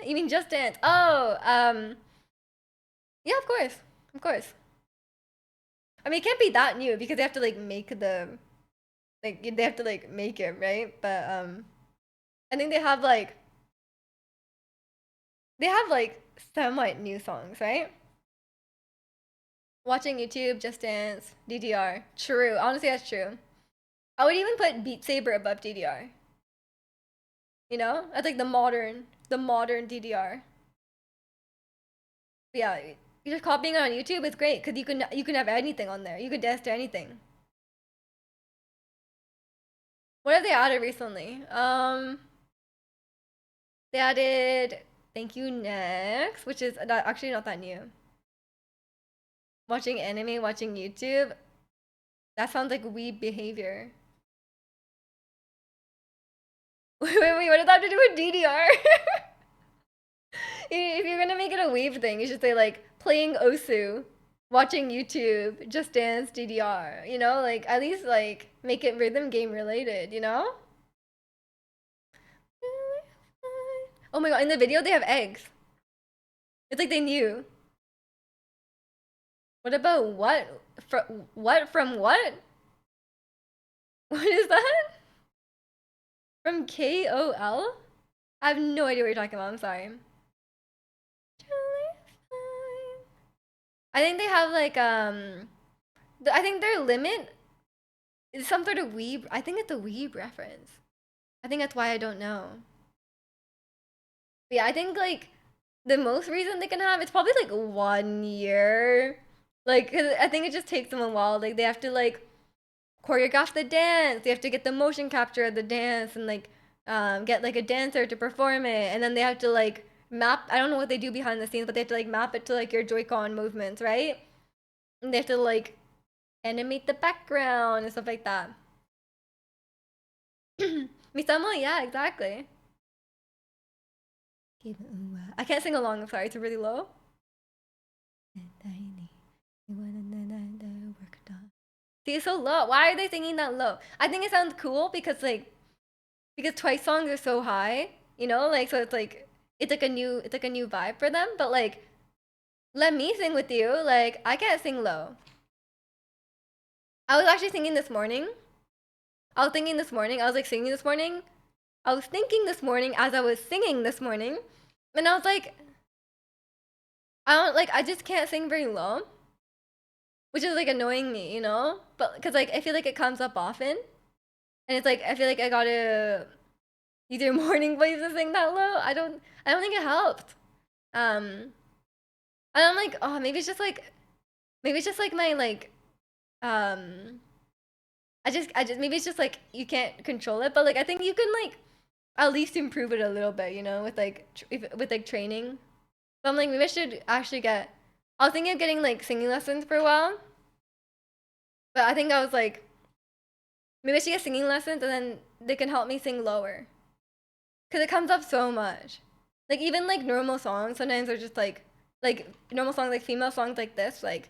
You mean Just Dance? Oh, yeah, of course. Of course. I mean, it can't be that new because they have to like make they have to like make it, right? But I think they have like semi new songs, right? Watching YouTube, Just Dance, DDR. True. Honestly, that's true. I would even put Beat Saber above DDR. You know, that's like the modern DDR. But yeah, you're just copying it on YouTube. It's great because you can have anything on there. You could dance to anything. What have they added recently? They added Thank You Next, which is actually not that new. Watching anime, watching YouTube. That sounds like weeb behavior. Wait, what does that have to do with DDR? If you're gonna make it a weeb thing, you should say like playing Osu, watching YouTube, Just Dance, DDR. You know, like at least like make it rhythm game related. You know? Oh my god! In the video they have eggs. It's like they knew. What about what? What from what? What is that? From KOL? I have no idea what you're talking about. I'm sorry. I think they have like I think their limit is some sort of weeb. I think it's a weeb reference. I think that's why I don't know. But yeah, I think like the most reason they can have it's probably like 1 year. Like, 'cause I think it just takes them a while. Like they have to like choreograph the dance. They have to get the motion capture of the dance and like get like a dancer to perform it, and then they have to like map. I don't know what they do behind the scenes, but they have to like map it to like your Joy-Con movements, right? And they have to like animate the background and stuff like that. Misamo, yeah, exactly. I can't sing along. I'm sorry, it's really low. See, it's so low. Why are they singing that low? I think it sounds cool because Twice songs are so high, you know, like so it's like a new vibe for them. But like, let me sing with you. Like I can't sing low. I was actually singing this morning. I was thinking this morning. I was like singing this morning. I was thinking this morning as I was singing this morning, and I was like, I don't like. I just can't sing very low, which is like annoying me, you know. But because like I feel like it comes up often, and it's like I feel like I gotta use your morning voice to sing that low. I don't think it helped. Um, and I'm like, oh, maybe it's just like my like, um, I just maybe it's just like you can't control it, but like I think you can like at least improve it a little bit, you know, with like with like training. So I'm like, maybe I should actually get. I was thinking of getting like singing lessons for a while, but I think I was like, maybe I should get singing lessons and then they can help me sing lower, cause it comes up so much. Like even like normal songs sometimes are just like normal songs like female songs like this like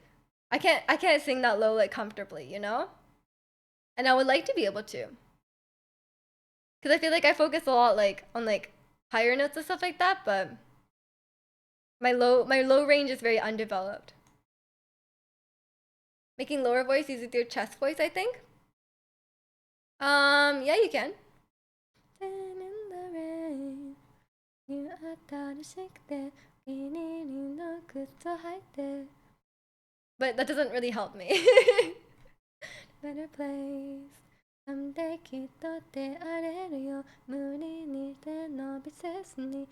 I can't sing that low like comfortably, you know? And I would like to be able to. Cuz I feel like I focus a lot like on like higher notes and stuff like that, but my low range is very undeveloped. Making lower voice using your chest voice, I think. Yeah, you can. In the rain, you but that doesn't really help me. Better place. Someday きっと出会えるよ無理に手伸びせずに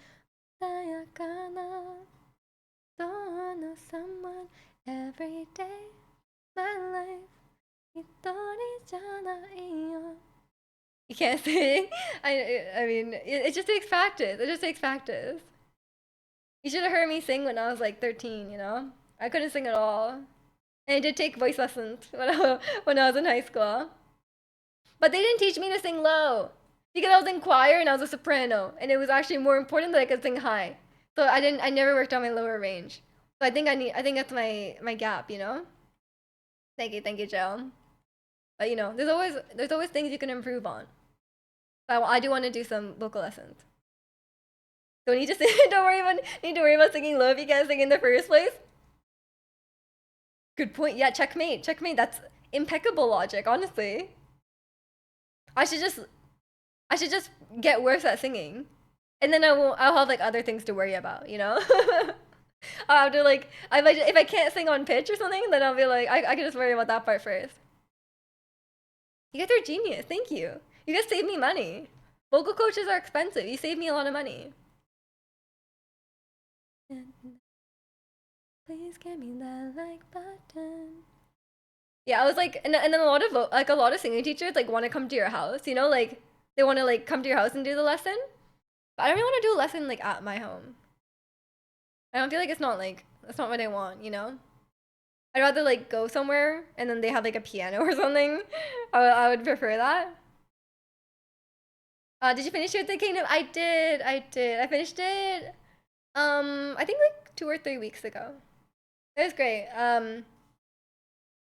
穏やかなDon't know someone every day my life 一人じゃないよ You can't sing. I mean it just takes practice. It just takes practice. You should have heard me sing when I was like 13, you know? I couldn't sing at all. And I did take voice lessons when I was in high school. But they didn't teach me to sing low because I was in choir and I was a soprano, and it was actually more important that I could sing high. So I never worked on my lower range. So I think that's my gap, you know. Thank you, Joe. But you know, there's always things you can improve on. But I do want to do some vocal lessons. Don't need to sing. Need to worry about singing low if you can't sing in the first place. Good point. Yeah, checkmate, checkmate. That's impeccable logic, honestly. I should just I should just get worse at singing, and then I'll have like other things to worry about, you know. I'll have to like if I can't sing on pitch or something, then I'll be like I can just worry about that part first. You guys are genius. Thank you. You guys saved me money. Vocal coaches are expensive. You saved me a lot of money. Please give me that like button. Yeah, I was like, and then a lot of a lot of singing teachers like want to come to your house. You know, like they want to like come to your house and do the lesson. But I don't really want to do a lesson like at my home. I don't feel like it's not like that's not what I want. You know, I'd rather like go somewhere and then they have like a piano or something. I would prefer that. Did you finish it, the Kingdom? I did. I did. I finished it. I think like 2 or 3 weeks ago. It was great. I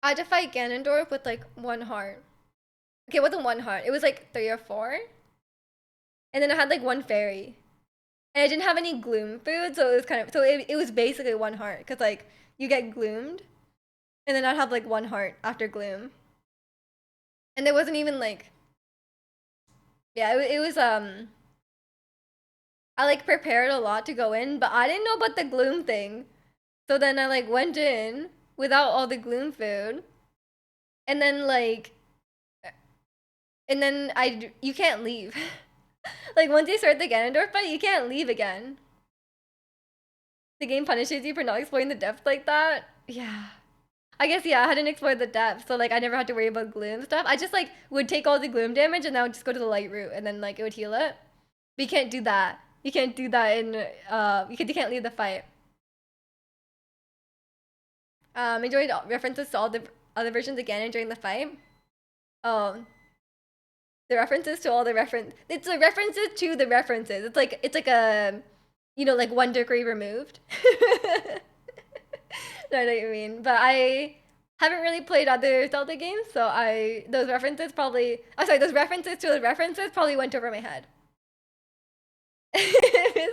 had to fight Ganondorf with like 1 heart. Okay, it wasn't 1 heart. It was like 3 or 4. And then I had like 1 fairy. And I didn't have any gloom food, so it was kind of it was basically 1 heart because like you get gloomed, and then I'd have like 1 heart after gloom. And there wasn't even like yeah, it was I like prepared a lot to go in, but I didn't know about the gloom thing. So then I like went in without all the gloom food. And then like and then you can't leave. Like once you start the Ganondorf fight, you can't leave again. The game punishes you for not exploring the depth like that. Yeah. I guess yeah, I hadn't explored the depth, so like I never had to worry about gloom stuff. I just like would take all the gloom damage and then I would just go to the light route and then like it would heal it. But you can't do that. You can't do that in you can't leave the fight. Enjoyed references to all the other versions again during the fight. Oh, the references to all the it's the references to the references. It's like a like 1 degree removed. No, I know what you mean. But I haven't really played other Zelda games, so those references probably those references to the references probably went over my head.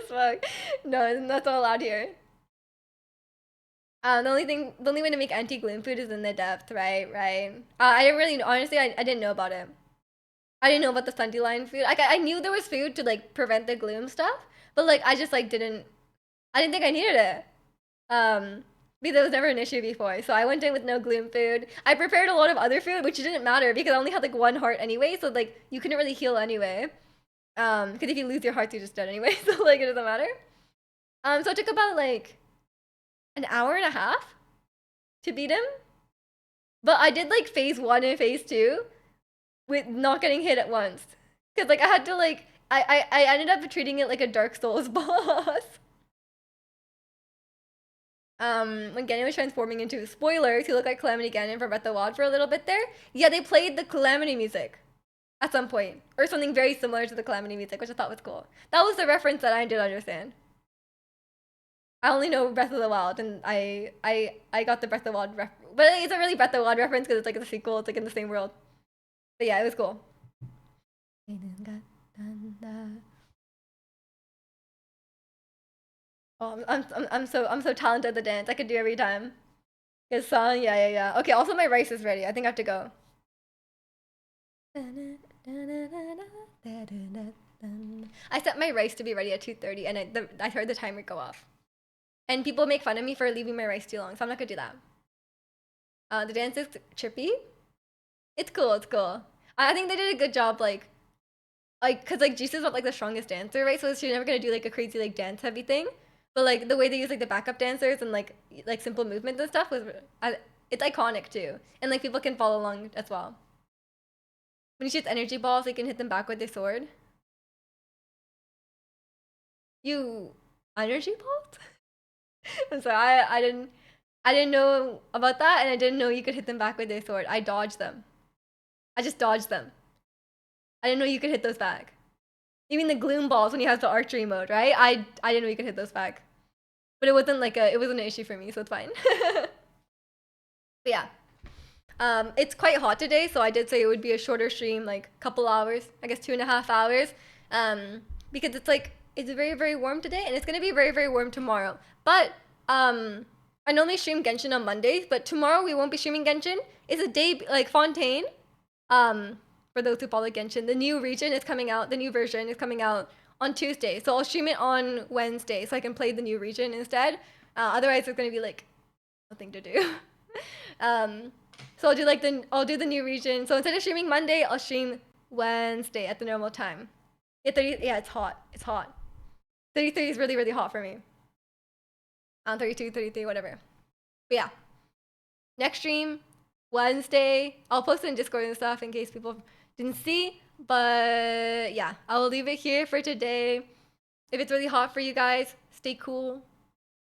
Fuck. No, that's not allowed here. The only way to make anti-gloom food is in the depth, right? Right. I didn't really, honestly, I didn't know about it. I didn't know about the Sundyline food. Like, I knew there was food to, like, prevent the gloom stuff, but, like, I just, like, I didn't think I needed it. Because it was never an issue before, so I went in with no gloom food. I prepared a lot of other food, which didn't matter because I only had, like, 1 heart anyway, so, like, you couldn't really heal anyway. Because if you lose your hearts, you're just dead anyway, so, like, it doesn't matter. So it took about, like, an hour and a half to beat him. But I did like phase 1 and phase 2 with not getting hit at once. Cause like I had to like I ended up treating it like a Dark Souls boss. When Ganon was transforming into spoilers, he looked like Calamity Ganon from Breath of the Wild for a little bit there. Yeah, they played the Calamity music at some point. Or something very similar to the Calamity music, which I thought was cool. That was the reference that I did understand. I only know Breath of the Wild, and I got the Breath of the Wild but it's a really Breath of the Wild reference because it's like a sequel. It's like in the same world. But yeah, it was cool. Oh, I'm so talented at the dance. I could do every time. Good song, yeah. Okay, also my rice is ready. I think I have to go. I set my rice to be ready at 2:30, and I heard the timer go off. And people make fun of me for leaving my rice too long, so I'm not gonna do that. The dance is trippy. It's cool. It's cool. I think they did a good job, cause like Juice is not like the strongest dancer, right? So she's never gonna do like a crazy like dance heavy thing. But like the way they use like the backup dancers and like simple movements and stuff it's iconic too, and like people can follow along as well. When he shoots energy balls, they can hit them back with their sword. You energy balls? I'm sorry, I didn't know about that, and I didn't know you could hit them back with their sword. I dodged them. I just dodged them. I didn't know you could hit those back. You mean the gloom balls when you have the archery mode, right? I didn't know you could hit those back. But it wasn't an issue for me, so it's fine. But yeah. It's quite hot today, so I did say it would be a shorter stream, like a couple hours, I guess 2.5 hours. Because it's very, very warm today, and it's gonna be very, very warm tomorrow. But I normally stream Genshin on Mondays, but tomorrow we won't be streaming Genshin. It's a day like Fontaine. For those who follow Genshin, the new region is coming out. The new version is coming out on Tuesday, so I'll stream it on Wednesday, so I can play the new region instead. Otherwise, it's gonna be like nothing to do. So I'll do the new region. So instead of streaming Monday, I'll stream Wednesday at the normal time. Yeah, it's hot. It's hot. 33 is really, really hot for me. 32, 33, whatever. But yeah. Next stream, Wednesday. I'll post it in Discord and stuff in case people didn't see. But yeah, I will leave it here for today. If it's really hot for you guys, stay cool.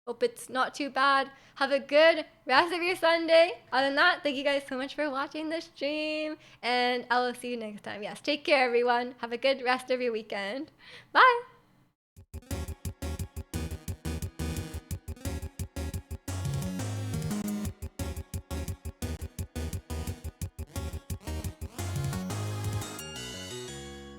Hope it's not too bad. Have a good rest of your Sunday. Other than that, thank you guys so much for watching the stream. And I will see you next time. Yes, take care, everyone. Have a good rest of your weekend. Bye.